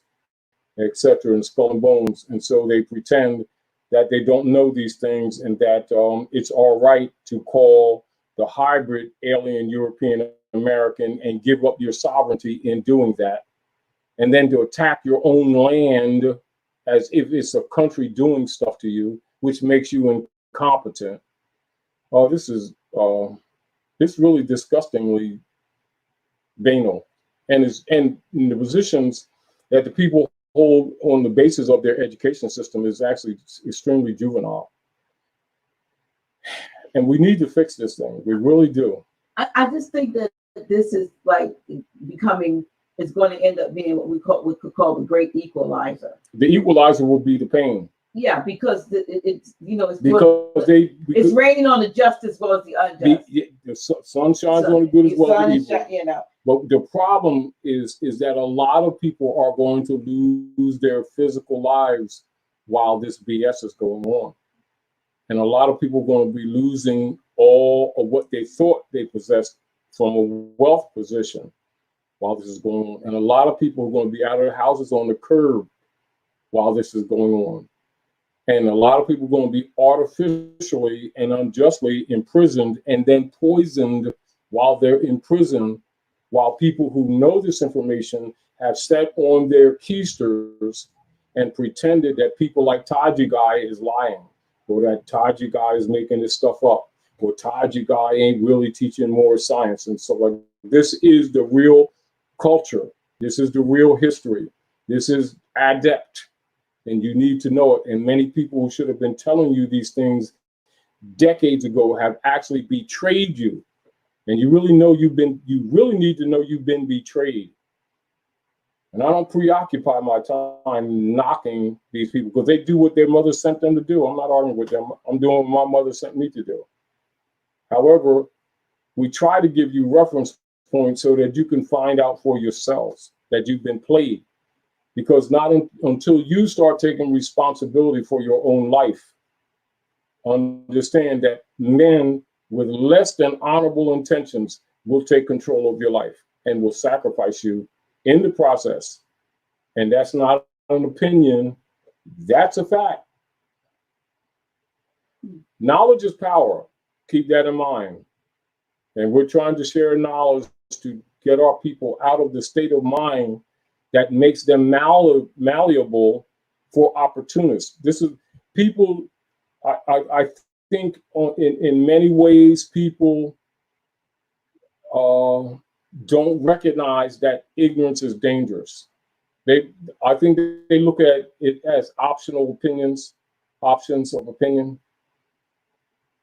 etc., and skull and bones. And so they pretend that they don't know these things, and that it's all right to call the hybrid alien European American and give up your sovereignty in doing that, and then to attack your own land as if it's a country doing stuff to you, which makes you incompetent. Oh, this is really disgustingly banal, and the positions that the people hold on the basis of their education system is actually extremely juvenile. And we need to fix this thing. We really do. I just think that this is like becoming, it's going to end up being what we could call the great equalizer. The equalizer will be the pain. Yeah, because it's it's raining on the just as well as the unjust. The sun shines on the good as well as the evil. But the problem is that a lot of people are going to lose their physical lives while this BS is going on. And a lot of people are going to be losing all of what they thought they possessed from a wealth position while this is going on. And a lot of people are going to be out of their houses on the curb while this is going on. And a lot of people are going to be artificially and unjustly imprisoned and then poisoned while they're in prison, while people who know this information have sat on their keisters and pretended that people like Taji Guy is lying, or that Taji Guy is making this stuff up, or Taji Guy ain't really teaching more science. And so like, this is the real culture. This is the real history. This is adept. And you need to know it. And many people who should have been telling you these things decades ago have actually betrayed you. And you really need to know you've been betrayed. And I don't preoccupy my time knocking these people, because they do what their mother sent them to do. I'm not arguing with them. I'm doing what my mother sent me to do. However, we try to give you reference points so that you can find out for yourselves that you've been played. Because until you start taking responsibility for your own life, understand that men with less than honorable intentions will take control of your life and will sacrifice you in the process. And that's not an opinion, that's a fact. Knowledge is power. Keep that in mind. And we're trying to share knowledge to get our people out of the state of mind that makes them malleable for opportunists. This is people, I think in many ways, people don't recognize that ignorance is dangerous. I think they look at it as optional opinions, options of opinion.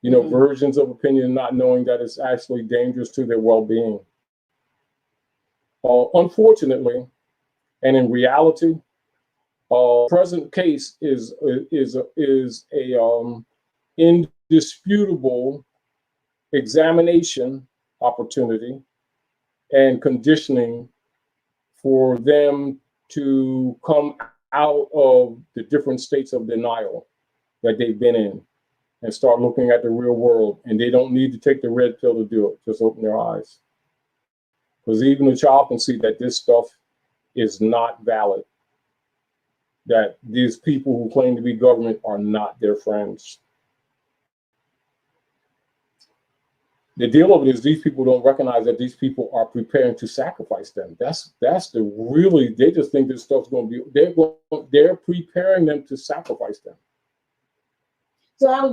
you know, versions of opinion, not knowing that it's actually dangerous to their well-being. Unfortunately, and in reality, present case is a indisputable examination opportunity and conditioning for them to come out of the different states of denial that they've been in and start looking at the real world. And they don't need to take the red pill to do it. Just open their eyes. Because even a child can see that this stuff is not valid, that these people who claim to be government are not their friends. The deal of it is these people don't recognize that these people are preparing to sacrifice them. That's the really, they just think this stuff's going to be, they're preparing them to sacrifice them. So how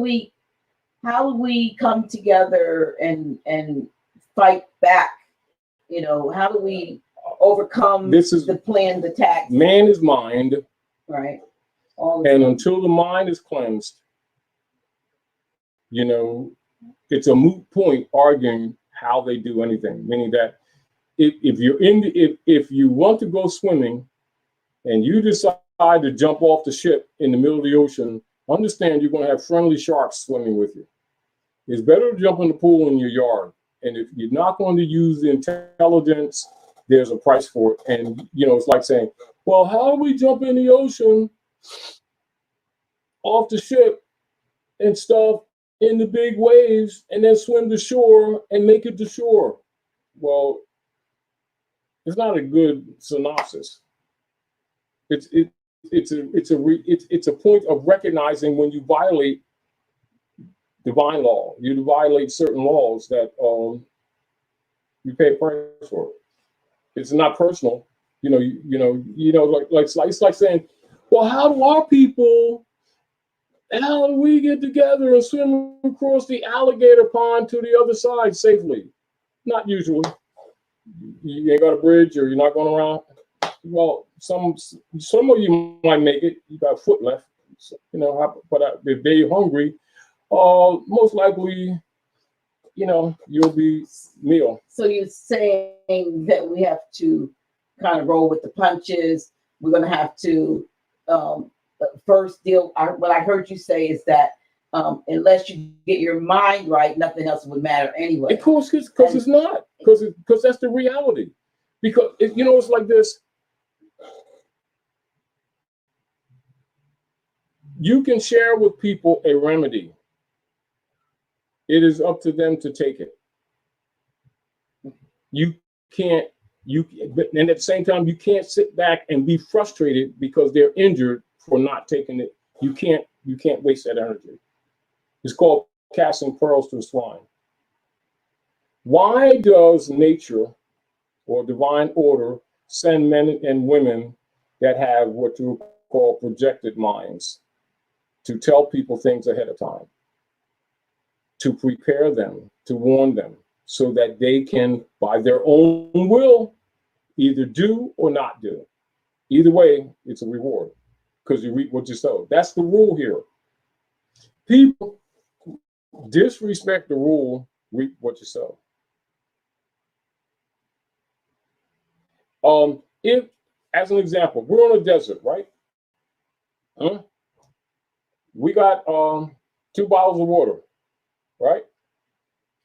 do we come together and fight back? You know, how do we overcome the planned attack? Man is mind. Right. And until the mind is cleansed, you know, it's a moot point arguing how they do anything. Meaning that if you want to go swimming and you decide to jump off the ship in the middle of the ocean, understand you're going to have friendly sharks swimming with you. It's better to jump in the pool in your yard. And if you're not going to use the intelligence, there's a price for it. And, you know, it's like saying, well, how do we jump in the ocean off the ship and stuff in the big waves and then swim to shore and make it to shore? Well, it's not a good synopsis. It's a point of recognizing when you violate divine law, you violate certain laws that you pay a price for it. It's not personal, it's like saying, well, how do we get together and swim across the alligator pond to the other side safely? Not usually. You ain't got a bridge or you're not going around. Well, some of you might make it. You got a foot left, but if they're hungry, most likely, you'll be meal. So you're saying that we have to kind of roll with the punches. We're going to have to first deal. What I heard you say is that unless you get your mind right, nothing else would matter anyway. Of course, because it's not. Because that's the reality. Because it's like this. You can share with people a remedy. It is up to them to take it. And at the same time, you can't sit back and be frustrated because they're injured for not taking it. You can't waste that energy. It's called casting pearls to swine. Why does nature or divine order send men and women that have what you call projected minds to tell people things ahead of time, to prepare them, to warn them, so that they can, by their own will, either do or not do? Either way, it's a reward, because you reap what you sow. That's the rule here. People disrespect the rule, reap what you sow. If, as an example, we're on a desert, right? We got 2 bottles of water, right?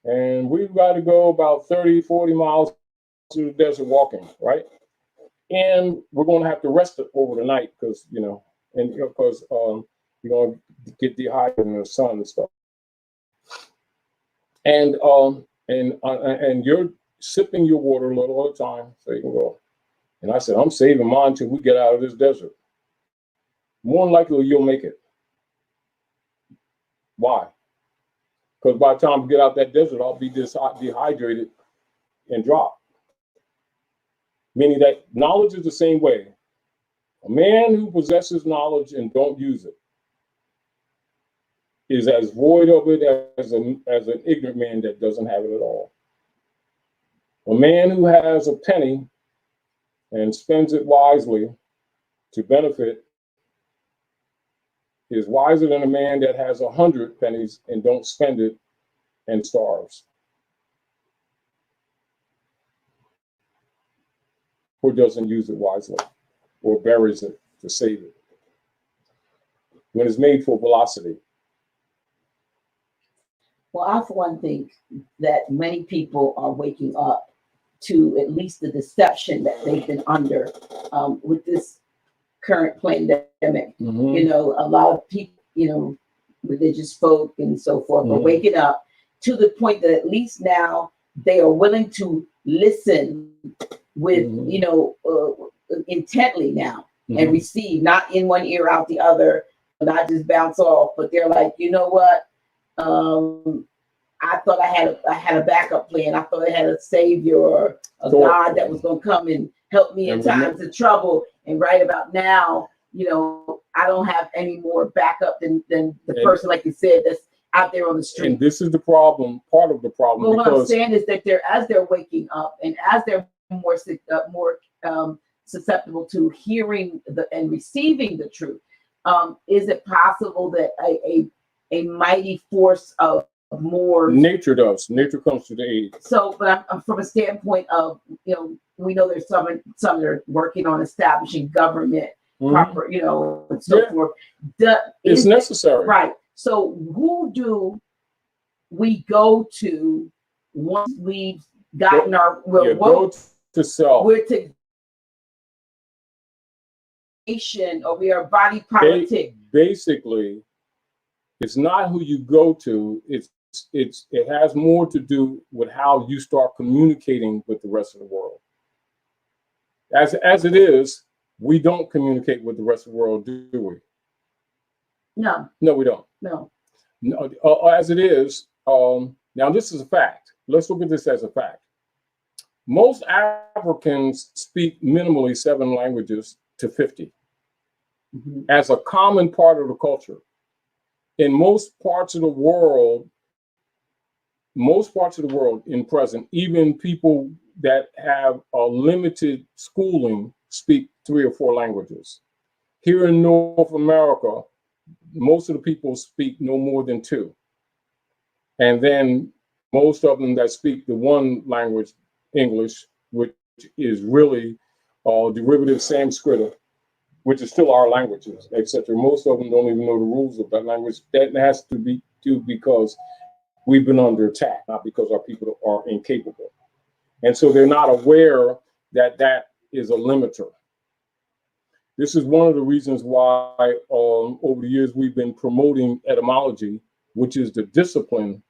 And we've got to go about 30, 40 miles through the desert walking, right? And we're going to have to rest it over the night because, you're going to get dehydrated in the sun and stuff. And you're sipping your water a little at a time so you can go. And I said, I'm saving mine till we get out of this desert. More than likely, you'll make it. Why? Because by the time we get out that desert, I'll be dehydrated and drop. Meaning that knowledge is the same way. A man who possesses knowledge and don't use it is as void of it as an ignorant man that doesn't have it at all. A man who has a penny and spends it wisely to benefit is wiser than a man that has 100 pennies and don't spend it and starves, or doesn't use it wisely, or buries it to save it when it's made for velocity. Well, I for one think that many people are waking up to at least the deception that they've been under with this current pandemic. You know, a lot of people, you know, religious folk and so forth are waking up to the point that at least now they are willing to listen with, you know, intently now and receive, not in one ear out the other, not just bounce off, but they're like, you know what? I thought I had a backup plan. I thought I had a savior or a God that was going to come and help me in times of trouble. And right about now, you know, I don't have any more backup than the person, like you said, that's out there on the street. And this is the problem, part of the problem. Well, what I'm saying is that as they're waking up and as they're more susceptible to hearing and receiving the truth, is it possible that a mighty force of more nature comes to the aid? So, but I'm from a standpoint of, you know, we know there's some that are working on establishing government proper, you know, and so forth. It's necessary, right? So, who do we go to once we've gotten go to self? We're to or we are body politic. Basically, it's not who you go to. It has more to do with how you start communicating with the rest of the world. As it is, we don't communicate with the rest of the world, do we? No, we don't. No. As it is, now this is a fact. Let's look at this as a fact. Most Africans speak minimally 7 languages to 50 as a common part of the culture. In most parts of the world in present, even people that have a limited schooling speak 3 or 4 languages. Here in North America, most of the people speak no more than 2. And then most of them that speak the one language, English, which is really derivative Sanskrit, which is still our languages, etc. Most of them don't even know the rules of that language. That has to be because we've been under attack, not because our people are incapable. And so they're not aware that that is a limiter. This is one of the reasons why over the years we've been promoting etymology, which is the discipline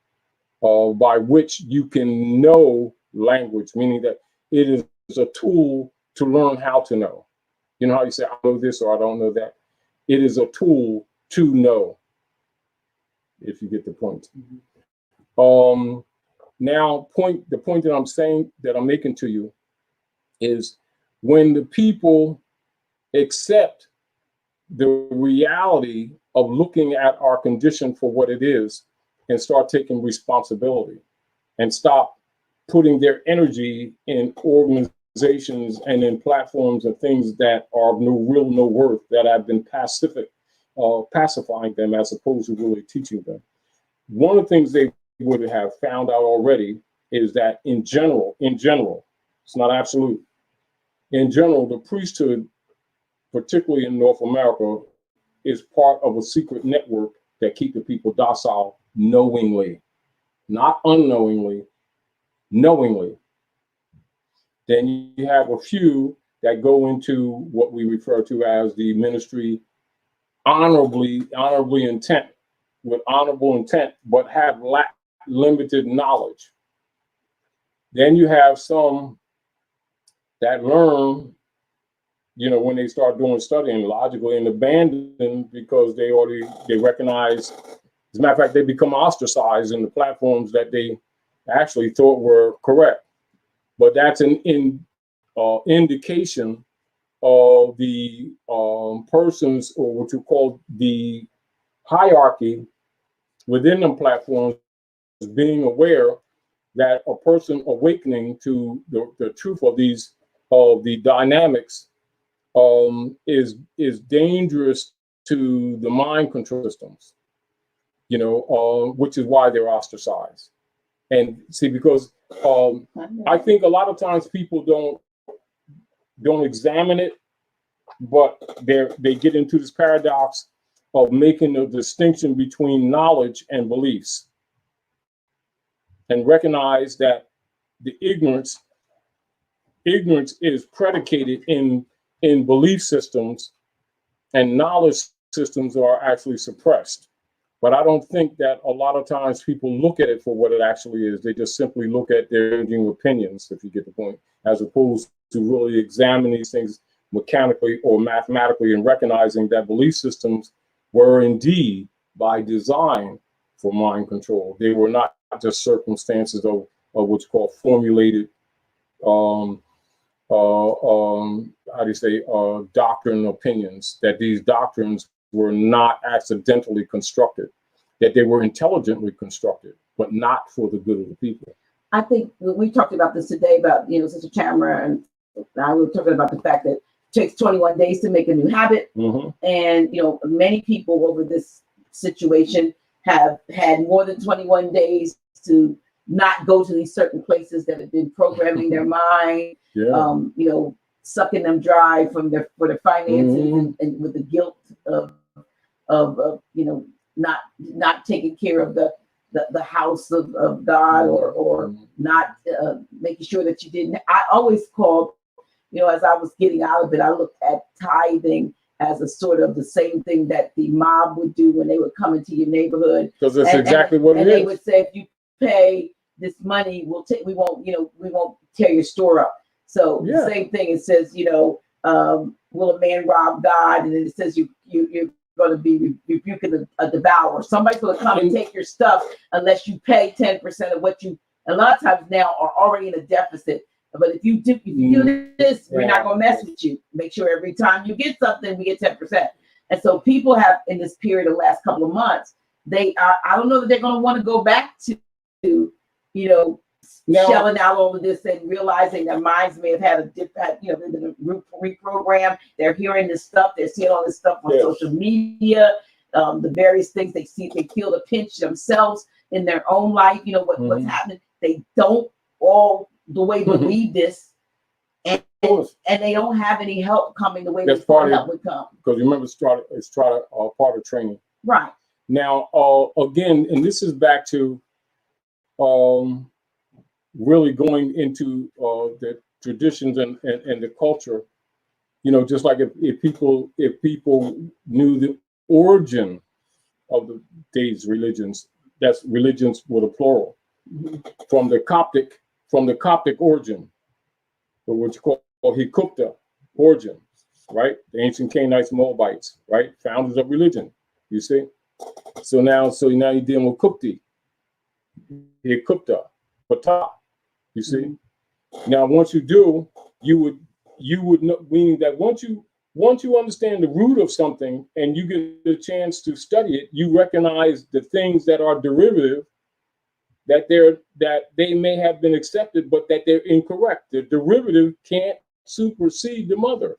by which you can know language, meaning that it is a tool to learn how to know. You know how you say, I know this or I don't know that? It is a tool to know, if you get the point. Now, the point that I'm making to you is when the people accept the reality of looking at our condition for what it is and start taking responsibility and stop putting their energy in organizations and in platforms and things that are of no worth, that have been pacifying them as opposed to really teaching them. One of the things they would have found out already is that in general, it's not absolute. In general, the priesthood, particularly in North America, is part of a secret network that keep the people docile knowingly, not unknowingly, knowingly. Then you have a few that go into what we refer to as the ministry honorably intent, with honorable intent, but have limited knowledge. Then you have some that learn, you know, when they start doing studying logically and abandon because they recognize, as a matter of fact, they become ostracized in the platforms that they actually thought were correct. But that's an indication of the persons, or what you call the hierarchy within them platforms, being aware that a person awakening to the truth of the dynamics is dangerous to the mind control systems, which is why they're ostracized. And see, because I think a lot of times people don't examine it, but they get into this paradox of making a distinction between knowledge and beliefs, and recognize that the ignorance is predicated in belief systems, and knowledge systems are actually suppressed. But I don't think that a lot of times people look at it for what it actually is. They just simply look at their changing opinions, if you get the point, as opposed to really examine these things mechanically or mathematically, and recognizing that belief systems were indeed by design for mind control. They were not just circumstances of what's called formulated doctrine opinions, that these doctrines were not accidentally constructed, that they were intelligently constructed, but not for the good of the people. I think we talked about this today about, Sister Tamara and I were talking about the fact that it takes 21 days to make a new habit. Mm-hmm. And, many people over this situation have had more than 21 days to not go to these certain places that have been programming their mind, sucking them dry for their finances, Mm-hmm. and with the guilt of not taking care of the house of God, or not making sure that you didn't. I always called, as I was getting out of it, I looked at tithing as a sort of the same thing that the mob would do when they would come into your neighborhood. Because that's exactly what it is. And they would say, if you pay this money, we won't tear your store up. So the same thing, it says, will a man rob God? And then it says you're going to be rebuking a devourer. Somebody's going to come and take your stuff unless you pay 10% of what you, a lot of times now, are already in a deficit. But if you do this, we're not going to mess with you. Make sure every time you get something, we get 10%. And so people have, in this period of the last couple of months, I don't know that they're going to want to go back to shelling out all of this and realizing their minds may have had a different, they've been reprogrammed. They're hearing this stuff. They're seeing all this stuff on social media, the various things they see. They feel the pinch themselves in their own life. What's happening. They don't all the way believe this, and they don't have any help coming the way they thought help would come. Because remember, it's part of training. Right. Now, again, and this is back to really going into the traditions and the culture. Just like if people knew the origin of these religions, that's religions with a plural, from the Coptic origin, which is called Hikuptah origin, right? The ancient Canaanites, Moabites, right? Founders of religion, you see? So now you're dealing with Kupti, Hikuptah, Patah, you see? Now, once you do, you would know, meaning that once you understand the root of something and you get a chance to study it, you recognize the things that are derivative, that they may have been accepted, but that they're incorrect. The derivative can't supersede the mother.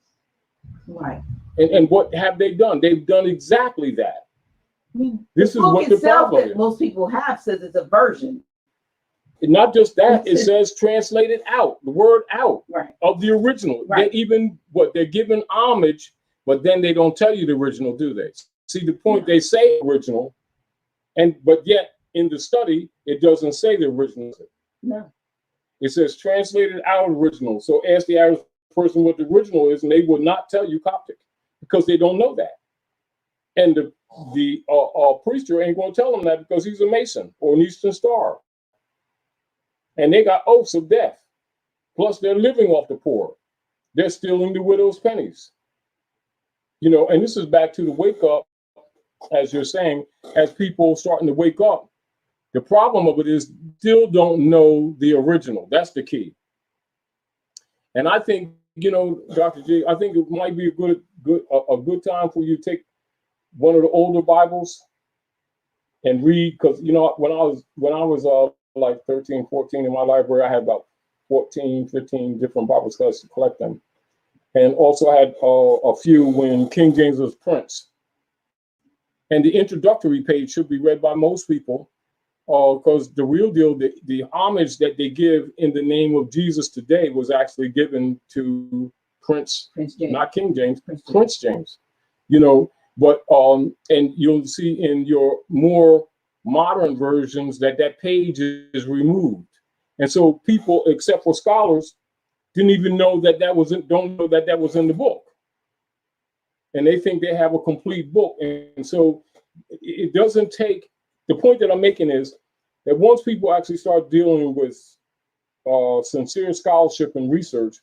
Right. And what have they done? They've done exactly that. This is what the problem is. Most people have says it's a version. And not just that, it says translated out, the word out, right, of the original. Right. They're given homage, but then they don't tell you the original, do they? See the point? They say original, but yet in the study, it doesn't say the original. No. It says translated out original. So ask the average person what the original is, and they will not tell you Coptic because they don't know that. And the preacher ain't going to tell them that because he's a Mason or an Eastern Star. And they got oaths of death. Plus, they're living off the poor. They're stealing the widow's pennies. And this is back to the wake up, as you're saying, as people starting to wake up. The problem of it is still don't know the original. That's the key. And I think, Dr. J, I think it might be a good time for you to take one of the older Bibles and read, because when I was like 13, 14 in my library, I had about 14, 15 different Bible studies to collect them. And also had a few when King James was Prince. And the introductory page should be read by most people, because the real deal, the homage that they give in the name of Jesus today was actually given to Prince James. Not King James, Prince James. You know, but and you'll see in your more modern versions that page is removed, and so people, except for scholars, didn't even know that don't know that was in the book, and they think they have a complete book. And so it doesn't take. The point that I'm making is that once people actually start dealing with sincere scholarship and research,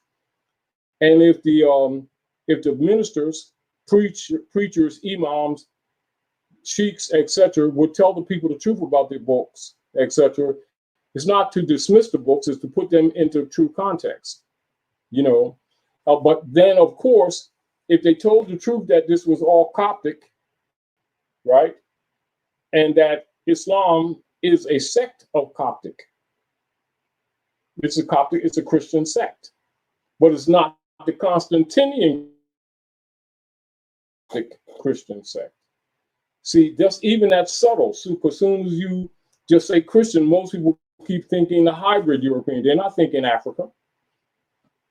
and if the ministers, preachers, imams, sheiks, etc., would tell the people the truth about their books, etc., it's not to dismiss the books, it's to put them into true context, you know. But then, of course, if they told the truth that this was all Coptic, right, and that Islam is a sect of Coptic, it's a Christian sect, but it's not the Constantinian Christian sect. See, just even that's subtle. So as soon as you just say Christian, most people keep thinking the hybrid European. They're not thinking Africa.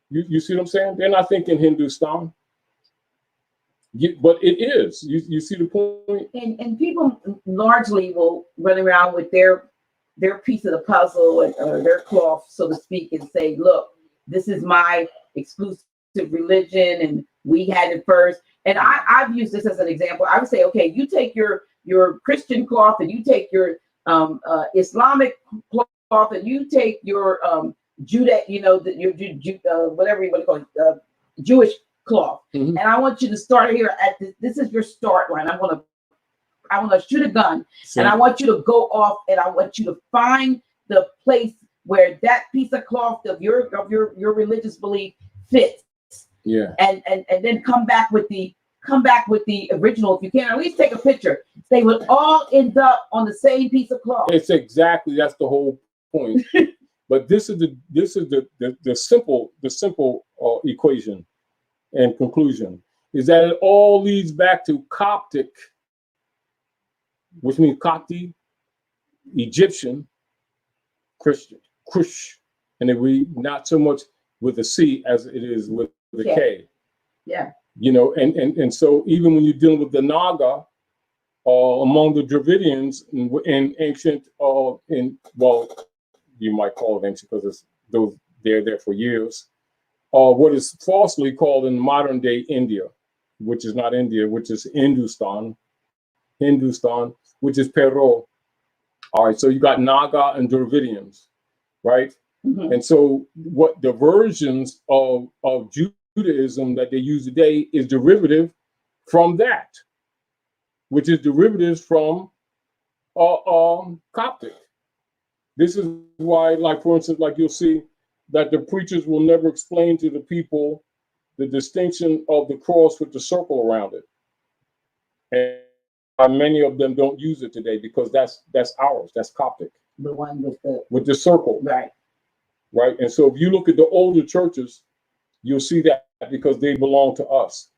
You see what I'm saying? They're not thinking Hindustan. But it is. You see the point? And people largely will run around with their piece of the puzzle or their cloth, so to speak, and say, look, this is my exclusive religion and we had it first. And I've used this as an example. I would say, okay, you take your Christian cloth and you take your Islamic cloth and you take your Judah, you know, whatever you want to call it, Jewish cloth. Mm-hmm. And I want you to start here at this is your start line. I want to shoot a gun, and I want you to go off, and I want you to find the place where that piece of cloth of your religious belief fits. Yeah. And then come back with the original if you can. At least take a picture. They would all end up on the same piece of cloth. That's the whole point. But this is the simple equation and conclusion is that it all leads back to Coptic, which means Copti, Egyptian, Christian, Kush, and it read not so much with a C as it is with the K. Yeah. You know, and so even when you're dealing with the Naga, among the Dravidians in ancient, you might call it ancient because they're there for years. What is falsely called in modern day India, which is not India, which is Hindustan, which is Peru. All right, so you got Naga and Dravidians, right? Mm-hmm. And so what the versions of Judaism that they use today is derivative from that, which is derivatives from Coptic. This is why, like, for instance, like you'll see that the preachers will never explain to the people the distinction of the cross with the circle around it. And many of them don't use it today because that's ours, that's Coptic. The one with the circle. Right. Right. And so if you look at the older churches, you'll see that because they belong to us.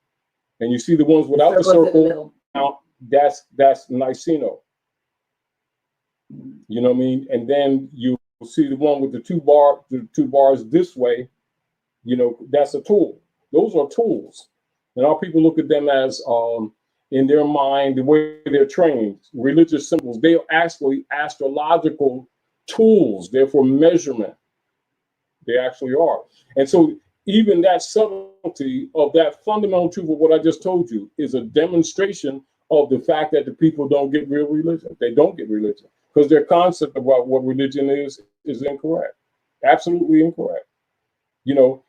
And you see the ones without the circle, now that's Niceno. You know what I mean? And then you see the one with the two bars this way, you know, that's a tool. Those are tools. And our people look at them as in their mind, the way they're trained, religious symbols, they are actually astrological tools. They're for measurement. They actually are. And so even that subtlety of that fundamental truth of what I just told you is a demonstration of the fact that the people don't get real religion. They don't get religion because their concept about what religion is incorrect. Absolutely incorrect. You know,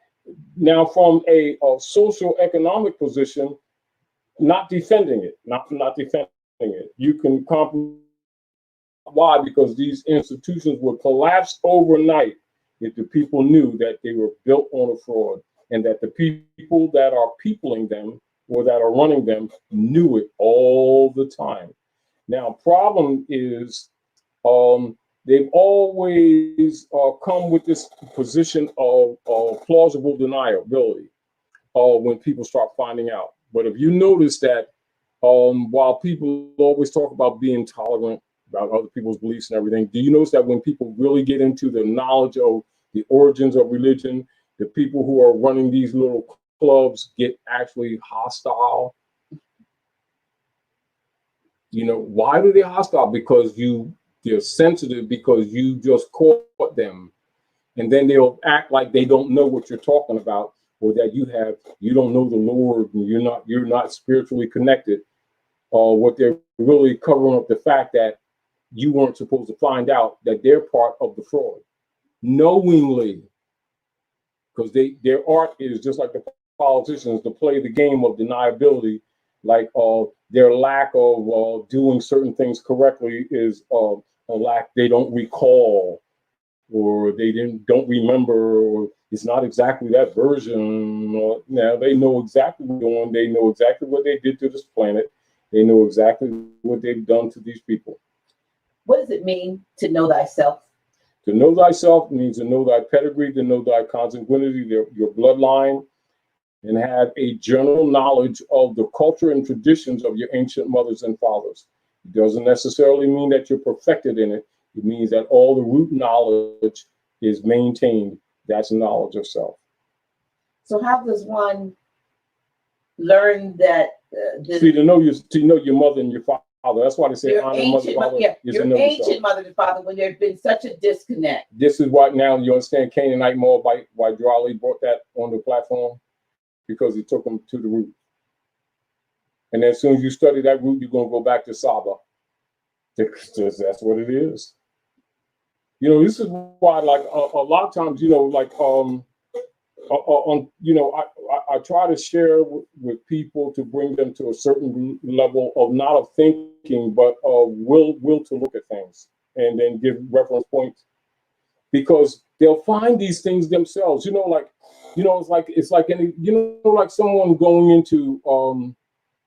now from a social economic position, not defending it, not defending it. You can comprehend why, because these institutions would collapse overnight if the people knew that they were built on a fraud and that the people that are peopling them or that are running them knew it all the time. Now, problem is they've always come with this position of plausible deniability when people start finding out. But if you notice that while people always talk about being tolerant about other people's beliefs and everything, do you notice that when people really get into the knowledge of the origins of religion, the people who are running these little clubs get actually hostile? You know, why are they hostile? Because they're sensitive, because you just caught them. And then they'll act like they don't know what you're talking about, or that you don't know the Lord, and you're not spiritually connected. What they're really covering up the fact that you weren't supposed to find out that they're part of the fraud, knowingly, because their art is just like the politicians to play the game of deniability, like their lack of doing certain things correctly is a lack. They don't recall, or they don't remember, or it's not exactly that version. Now they know exactly what they're doing. They know exactly what they did to this planet. They know exactly what they've done to these people. What does it mean to know thyself? To know thyself means to know thy pedigree, to know thy consanguinity, your bloodline, and have a general knowledge of the culture and traditions of your ancient mothers and fathers. It doesn't necessarily mean that you're perfected in it. It means that all the root knowledge is maintained. That's knowledge of self. So how does one learn that? See, to know your mother and your father. That's why they say your honor mother, father. Yeah, your ancient mother and father, when there's been such a disconnect. This is why now you understand Canaanite Moabite, why Drawley brought that on the platform, because he took them to the root. And as soon as you study that root, you're going to go back to Saba. That's what it is. You know, this is why, like, a lot of times, you know, like, you know, I try to share with people to bring them to a certain level of not of thinking, but of will to look at things, and then give reference points, because they'll find these things themselves. You know, like, you know, it's like any, you know, like someone going into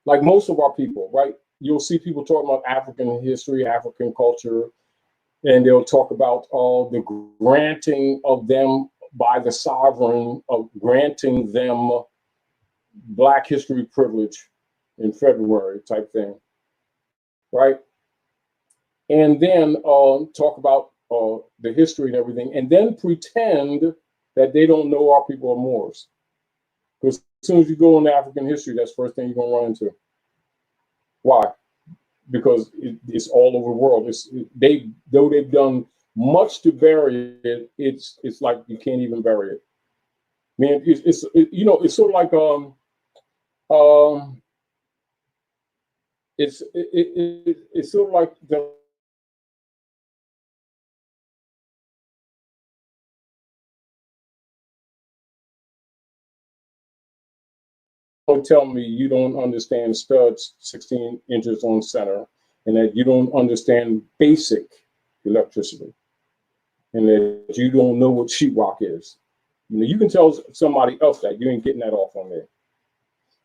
like most of our people, right? You'll see people talking about African history, African culture, and they'll talk about the granting of them by the sovereign, of granting them Black history privilege in February type thing, right? And then talk about the history and everything, and then pretend that they don't know our people are Moors. Because as soon as you go into African history, that's the first thing you're going to run into. Why? Because it's all over the world. Though they've done much to bury it, it's like you can't even bury it. I mean, it's you know, it's sort of like it's sort of like the don't tell me you don't understand studs 16 inches on center, and that you don't understand basic electricity, and that you don't know what sheetrock is. You know, you can tell somebody else that. You ain't getting that off on there.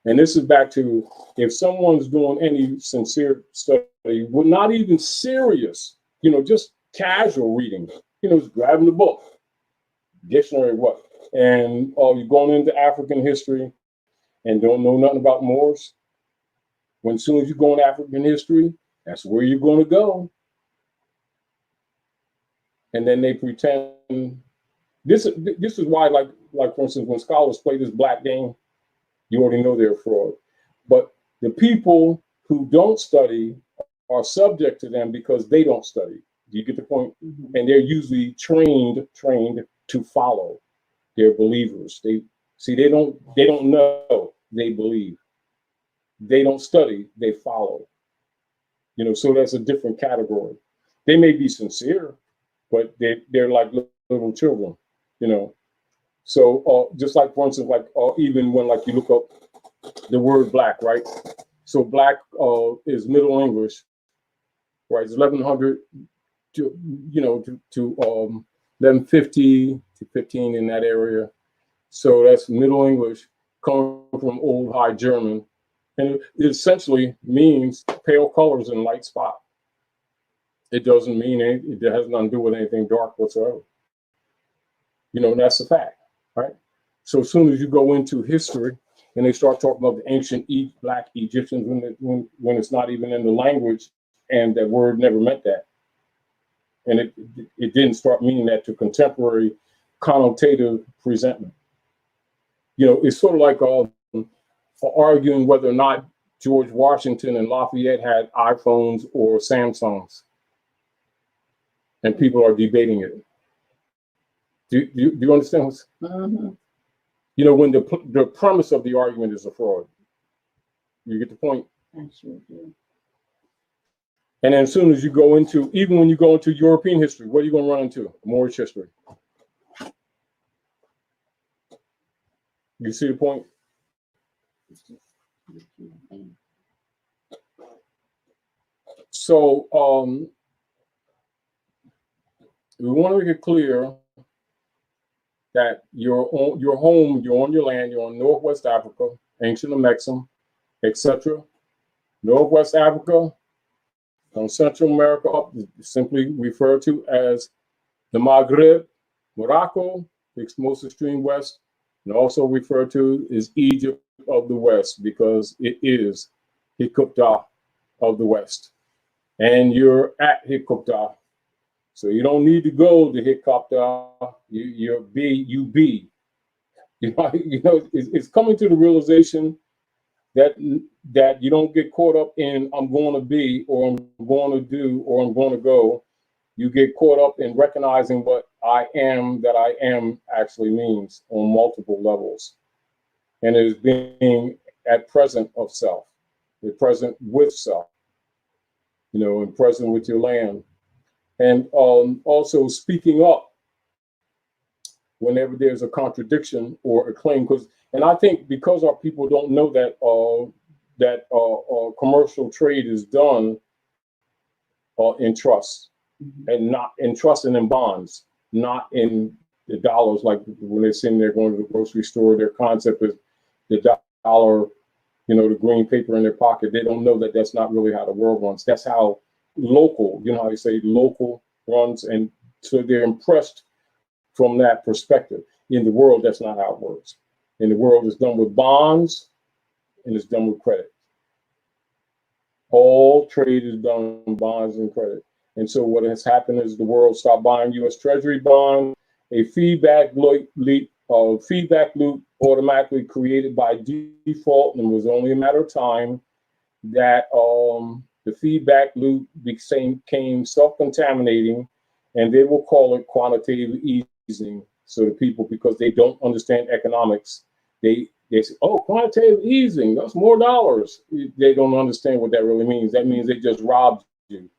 And this is back to, if someone's doing any sincere study, well, not even serious, you know, just casual reading, you know, just grabbing the book, dictionary, what, and you're going into African history and don't know nothing about Moors. When as soon as you go into African history, that's where you're going to go. And then they pretend. This is why, like for instance, when scholars play this black game, you already know they're a fraud. But the people who don't study are subject to them because they don't study. Do you get the point? Mm-hmm. And they're usually trained to follow. They're believers. They don't know, they believe. They don't study, they follow. You know, so that's a different category. They may be sincere, but they're like little children, you know. So just like, for instance, like even when like you look up the word black, right? So black is Middle English, right? It's 1100 to, you know, to 1150 to 15 in that area. So that's Middle English, coming from Old High German, and it essentially means pale colors and light spot. It doesn't mean it has nothing to do with anything dark whatsoever. You know, and that's a fact, right? So as soon as you go into history and they start talking about the ancient Black Egyptians when it's not even in the language, and that word never meant that. And it didn't start meaning that to contemporary connotative presentment. You know, it's sort of like arguing whether or not George Washington and Lafayette had iPhones or Samsungs. And people are debating it. Do you understand what's... Mm-hmm. You know, when the premise of the argument is a fraud. You get the point? I sure do. And then as soon as you go into, even when you go into European history, what are you going to run into? Moorish history. You see the point? So we want to make it clear that you're home, you're on your land, you're on Northwest Africa, ancient Amexem, etc. Northwest Africa, from Central America up, simply referred to as the Maghreb, Morocco, the most extreme west, and also referred to as Egypt of the West, because it is Hikuptah of the West. And you're at Hikuptah. So you don't need to go to Hikuptah. You be. You know, it's coming to the realization that you don't get caught up in I'm going to be, or I'm going to do, or I'm going to go. You get caught up in recognizing what I am actually means on multiple levels. And it is being at present of self, the present with self, you know, and present with your land. And also speaking up whenever there's a contradiction or a claim, and I think because our people don't know that commercial trade is done in trust, and not in trust and in bonds, not in the dollars. Like when they're sitting there going to the grocery store, their concept is the dollar, you know, the green paper in their pocket. They don't know that that's not really how the world runs. That's how local, you know how they say local runs, and so they're impressed from that perspective. In the world, that's not how it works. In the world, it's done with bonds and it's done with credit. All trade is done in bonds and credit. And so what has happened is the world stopped buying U.S. Treasury bonds, a feedback loop automatically created by default, and it was only a matter of time that the feedback loop became self-contaminating, and they will call it quantitative easing. So the people, because they don't understand economics, they say, oh, quantitative easing, that's more dollars. They don't understand what that really means. That means they just robbed you.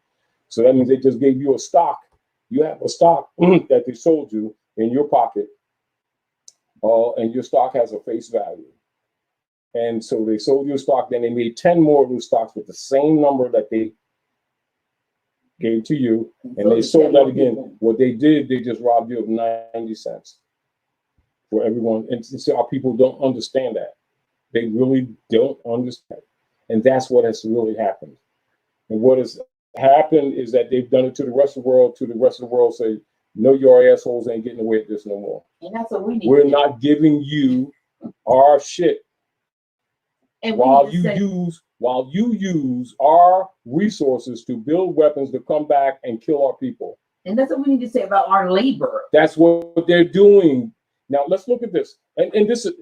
So that means they just gave you a stock. You have a stock that they sold you in your pocket, and your stock has a face value. And so they sold you a stock, then they made 10 more of those stocks with the same number that they gave to you, and they sold that again. What they did, they just robbed you of 90 cents for everyone. And so our people don't understand that. They really don't understand. And that's what has really happened. And what has happened is that they've done it to the rest of the world, say, no, your assholes ain't getting away with this no more. And that's what we need. We're not giving you our shit. And while you use our resources to build weapons to come back and kill our people. And that's what we need to say about our labor. That's what they're doing. Now let's look at this. And this is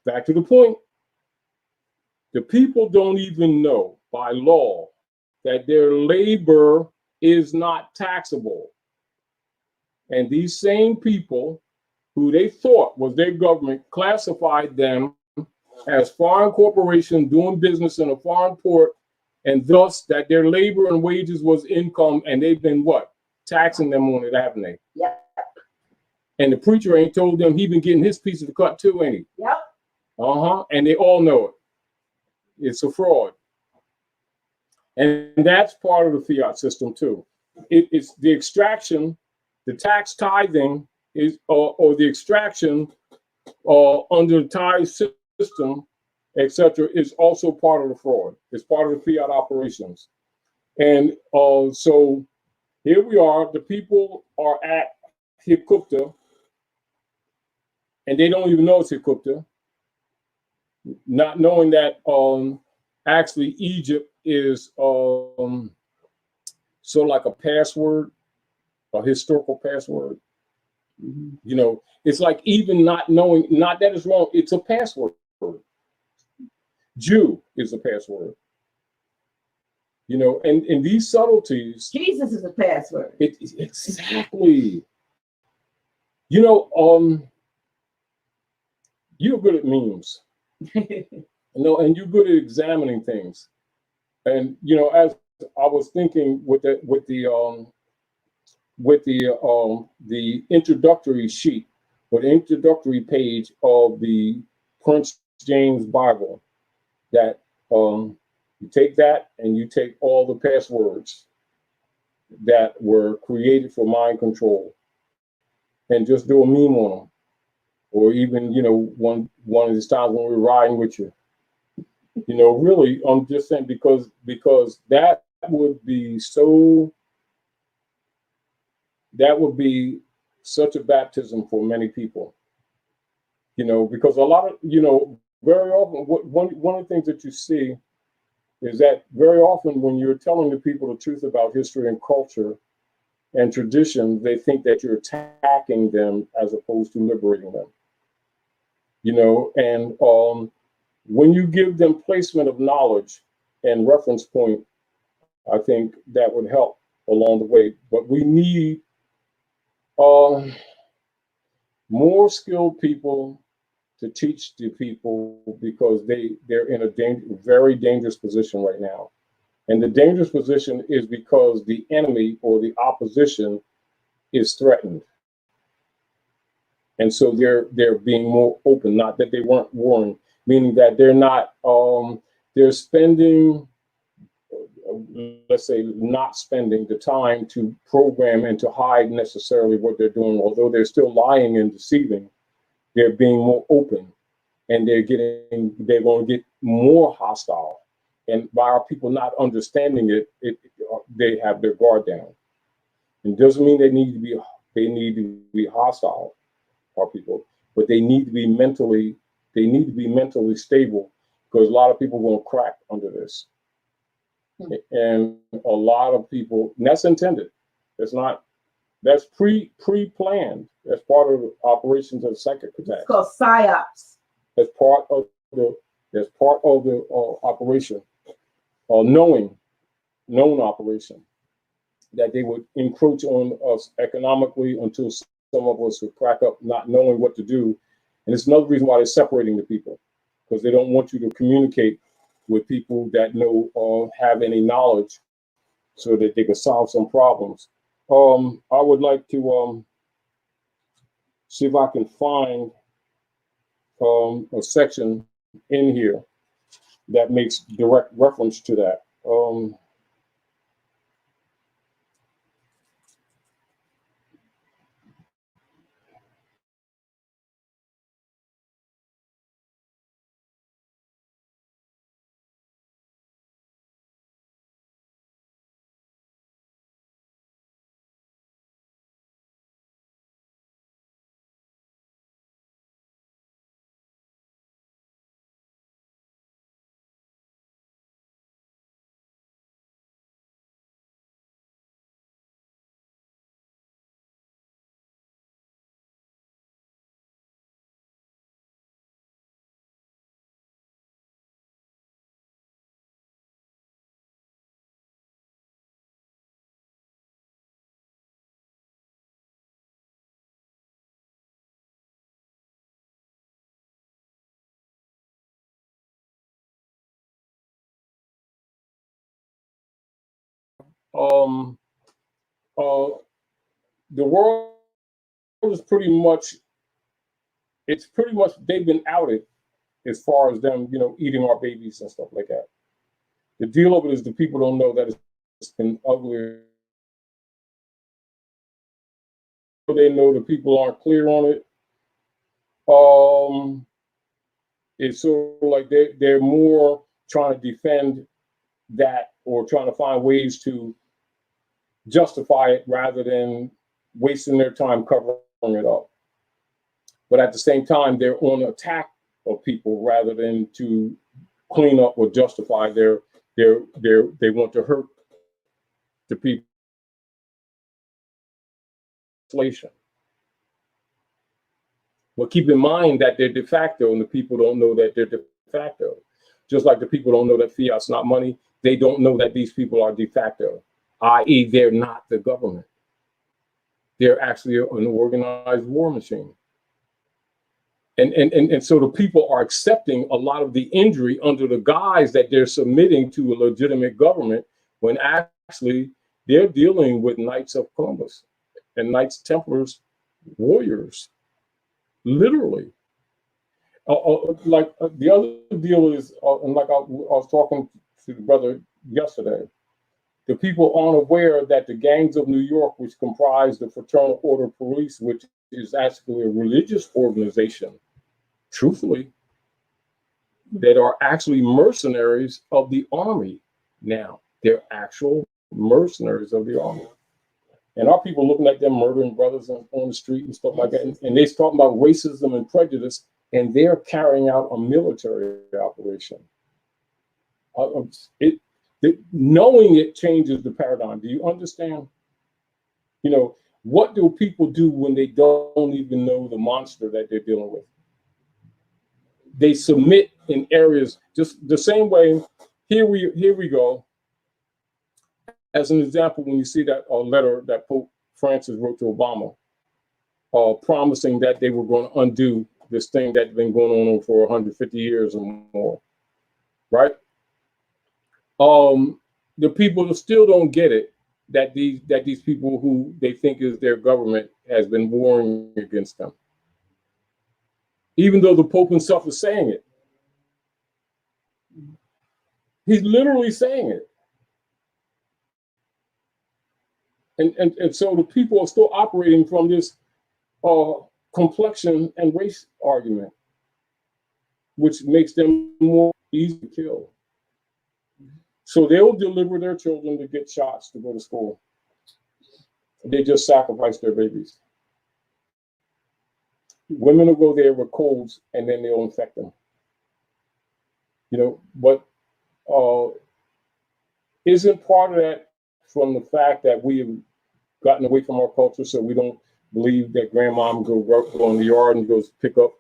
back to the point. The people don't even know by law that their labor is not taxable. And these same people who they thought was their government classified them as foreign corporations doing business in a foreign port, and thus that their labor and wages was income, and they've been what? Taxing them on it, haven't they? Yep. And the preacher ain't told them he been getting his piece of the cut too, ain't he? Yep. And they all know it. It's a fraud. And that's part of the fiat system too. It's the extraction, the tax tithing is, or the extraction under the tithe system, etc., is also part of the fraud. It's part of the fiat operations. And so here we are, the people are at Hikuptah, and they don't even know it's Hikuptah. not knowing that actually Egypt is so like a password, a historical password. You know, it's like even not knowing, not that it's wrong, it's a password. Jew is a password. You know, and these subtleties. Jesus is a password. Exactly. You know, you're good at memes. No, and you're good at examining things. And you know, as I was thinking with the introductory sheet or the introductory page of the Prince James Bible, that you take that and you take all the passwords that were created for mind control and just do a meme on them. Or even, you know, one of these times when we're riding with you. You know, really, I'm just saying because that would be such a baptism for many people. You know, because a lot of, you know, very often one of the things that you see is that very often when you're telling the people the truth about history and culture and tradition, they think that you're attacking them as opposed to liberating them. You know, and when you give them placement of knowledge and reference point, I think that would help along the way. But we need more skilled people to teach the people because they're in a very dangerous position right now. And the dangerous position is because the enemy or the opposition is threatened. And so they're being more open, not that they weren't warned, meaning that they're not, they're spending, let's say, not spending the time to program and to hide necessarily what they're doing. Although they're still lying and deceiving, they're being more open and they're going to get more hostile. And by our people not understanding it, they have their guard down. It doesn't mean they need to be hostile, our people, but they need to be mentally stable because a lot of people won't crack under this. And a lot of people, and that's intended. That's pre-planned. That's part of the operations of the psychic attack. It's called psyops. That's part of the operation, known operation, that they would encroach on us economically until some of us would crack up, not knowing what to do. And it's another reason why they're separating the people, because they don't want you to communicate with people that know or have any knowledge so that they can solve some problems. I would like to see if I can find a section in here that makes direct reference to that. The world is pretty much they've been outed as far as them, you know, eating our babies and stuff like that. The deal of it is the people don't know that it's been ugly. They know the people aren't clear on it. It's sort of like they're more trying to defend that or trying to find ways to justify it rather than wasting their time covering it up. But at the same time, they're on attack of people rather than to clean up or justify they want to hurt the people. But keep in mind that they're de facto, and the people don't know that they're de facto. Just like the people don't know that fiat's not money, they don't know that these people are de facto, i.e. they're not the government. They're actually an organized war machine. And so the people are accepting a lot of the injury under the guise that they're submitting to a legitimate government, when actually they're dealing with Knights of Columbus and Knights Templars warriors, literally. The other deal is, and like I was talking to the brother yesterday, the people aren't aware that the gangs of New York, which comprise the Fraternal Order of Police, which is actually a religious organization, truthfully, that are actually mercenaries of the army now. They're actual mercenaries of the army. And our people looking at them murdering brothers on the street and stuff like that. And they're talking about racism and prejudice, and they're carrying out a military operation. Knowing it changes the paradigm. Do you understand? You know, what do people do when they don't even know the monster that they're dealing with? They submit in areas just the same way. Here we go. As an example, when you see that letter that Pope Francis wrote to Obama, promising that they were going to undo this thing that's been going on for 150 years or more, right? The people still don't get it that these people who they think is their government has been warring against them, even though the Pope himself is saying it. He's literally saying it. And so the people are still operating from this complexion and race argument, which makes them more easy to kill. So they'll deliver their children to get shots to go to school. They just sacrifice their babies. Women will go there with colds, and then they'll infect them. You know, but isn't part of that from the fact that we have gotten away from our culture, so we don't believe that grandmom go in the yard and goes pick up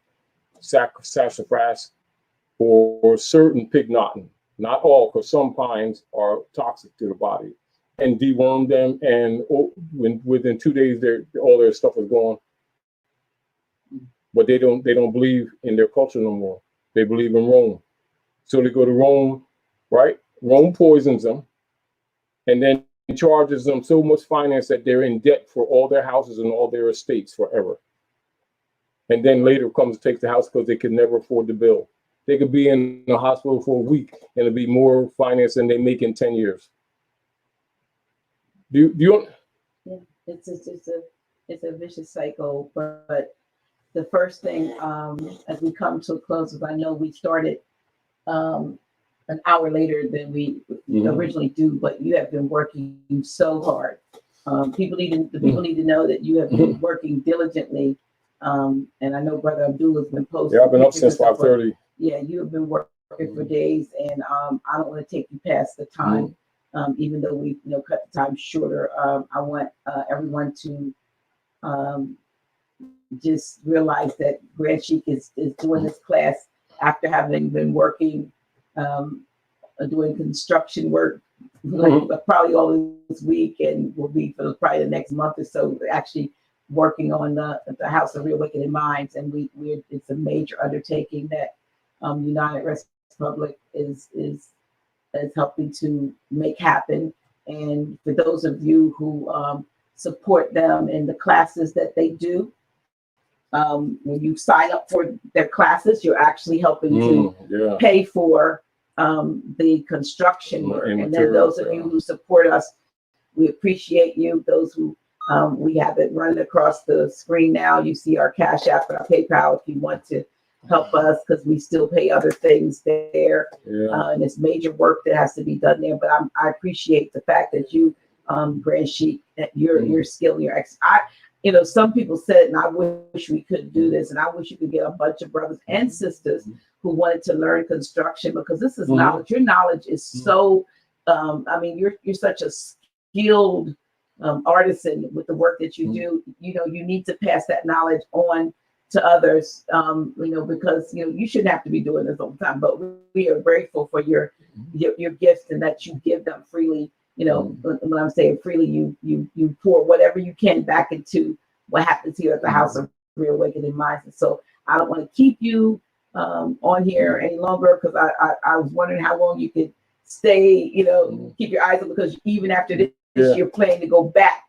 sassafras or certain pig knotting, not all, because some pines are toxic to the body, and deworm them, and within 2 days all their stuff is gone. But they don't believe in their culture no more. They believe in Rome. So they go to Rome, right? Rome poisons them, and then charges them so much finance that they're in debt for all their houses and all their estates forever. And then later comes to take the house because they could never afford the bill. They could be in the hospital for a week and it'd be more finance than they make in 10 years. Do you? Yeah, it's a vicious cycle. But the first thing, as we come to a close, is I know we started an hour later than we originally do, but you have been working so hard. People need to know that you have been working diligently. And I know Brother Abdul has been posting. Yeah, I've been up since 5:30. Yeah, you have been working for days, and I don't want to take you past the time, even though we cut the time shorter. I want everyone to just realize that Grand Sheik is doing this class after having been working, doing construction work probably all this week, and will be for probably the next month or so, actually working on the House of Reawakening Minds. And it's a major undertaking that United Rest Republic is helping to make happen. And for those of you who support them in the classes that they do, when you sign up for their classes, you're actually helping to pay for the construction work. And then those of you who support us, we appreciate you. Those who we have it running across the screen now. You see our Cash App and our PayPal if you want to help us, because we still pay other things there. And it's major work that has to be done there. But I appreciate the fact that you, Grand Sheik, that your skill, your you know, some people said, and I wish we could do this, and I wish you could get a bunch of brothers and sisters who wanted to learn construction, because this is knowledge. Your knowledge is so, I mean, you're such a skilled artisan with the work that you do. You know, you need to pass that knowledge on to others, you know, because, you know, you shouldn't have to be doing this all the time, but we are grateful for your gifts and that you give them freely. You know, when I'm saying freely, you pour whatever you can back into what happens here at the House of Reawakening Minds. And so I don't want to keep you on here any longer, because I was wondering how long you could stay, you know, keep your eyes open, because even after this, you're planning to go back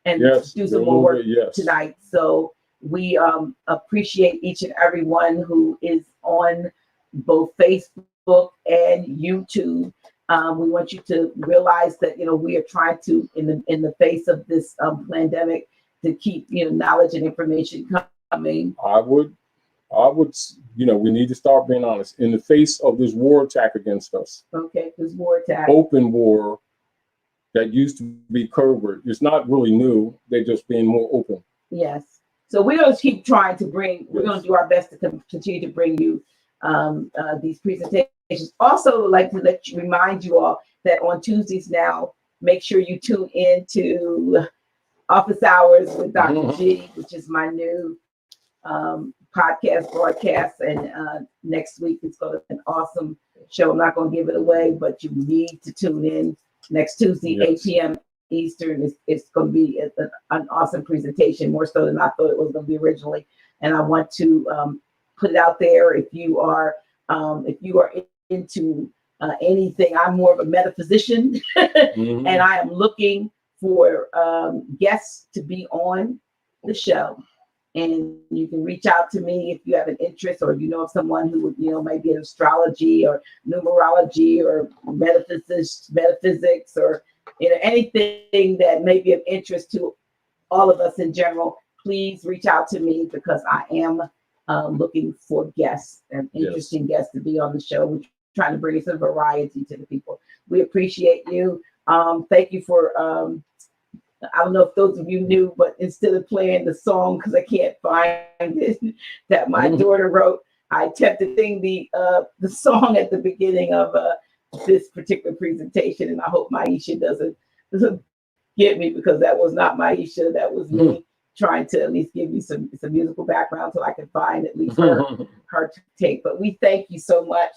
and do some more work tonight. So we appreciate each and every one who is on both Facebook and YouTube. We want you to realize that, you know, we are trying to, in the face of this pandemic, to keep, you know, knowledge and information coming. I would, you know, we need to start being honest. In the face of this war attack against us. Okay, this war attack. Open war that used to be covert. It's not really new. They're just being more open. Yes. So we're going to keep trying to bring, we're going to do our best to continue to bring you these presentations. Also, like to remind you all that on Tuesdays now, make sure you tune in to Office Hours with Dr. G, which is my new podcast broadcast. And next week it's going to be an awesome show. I'm not going to give it away, but you need to tune in next Tuesday, 8 p.m. Eastern. It's going to be an awesome presentation, more so than I thought it was going to be originally. And I want to put it out there. If you are into anything, I'm more of a metaphysician, and I am looking for guests to be on the show. And you can reach out to me if you have an interest, or you know of someone who would, you know, maybe in astrology or numerology or metaphysics, or, you know, anything that may be of interest to all of us in general. Please reach out to me, because I am looking for guests and interesting guests to be on the show. We're trying to bring some variety to the people. We appreciate you. Thank you for, I don't know if those of you knew, but instead of playing the song, because I can't find it, that my daughter wrote, I attempted to sing the song at the beginning of this particular presentation, and I hope Maisha doesn't get me, because that was not Maisha, that was me trying to at least give you some musical background so I can find at least her take. But we thank you so much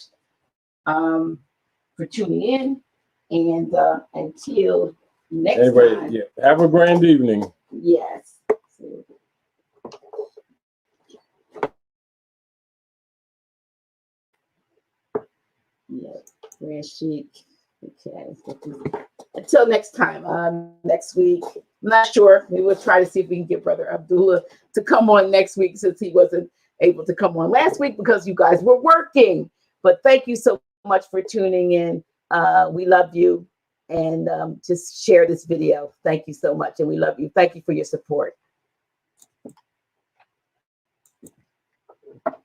for tuning in, and until next time. Yeah. Have a grand evening. Yes. Yeah, Grand Sheik. Okay. Until next time. Next week, I'm not sure. We will try to see if we can get Brother Abdullah to come on next week, since he wasn't able to come on last week because you guys were working. But thank you so much for tuning in. We love you. And just share this video. Thank you so much. And we love you. Thank you for your support.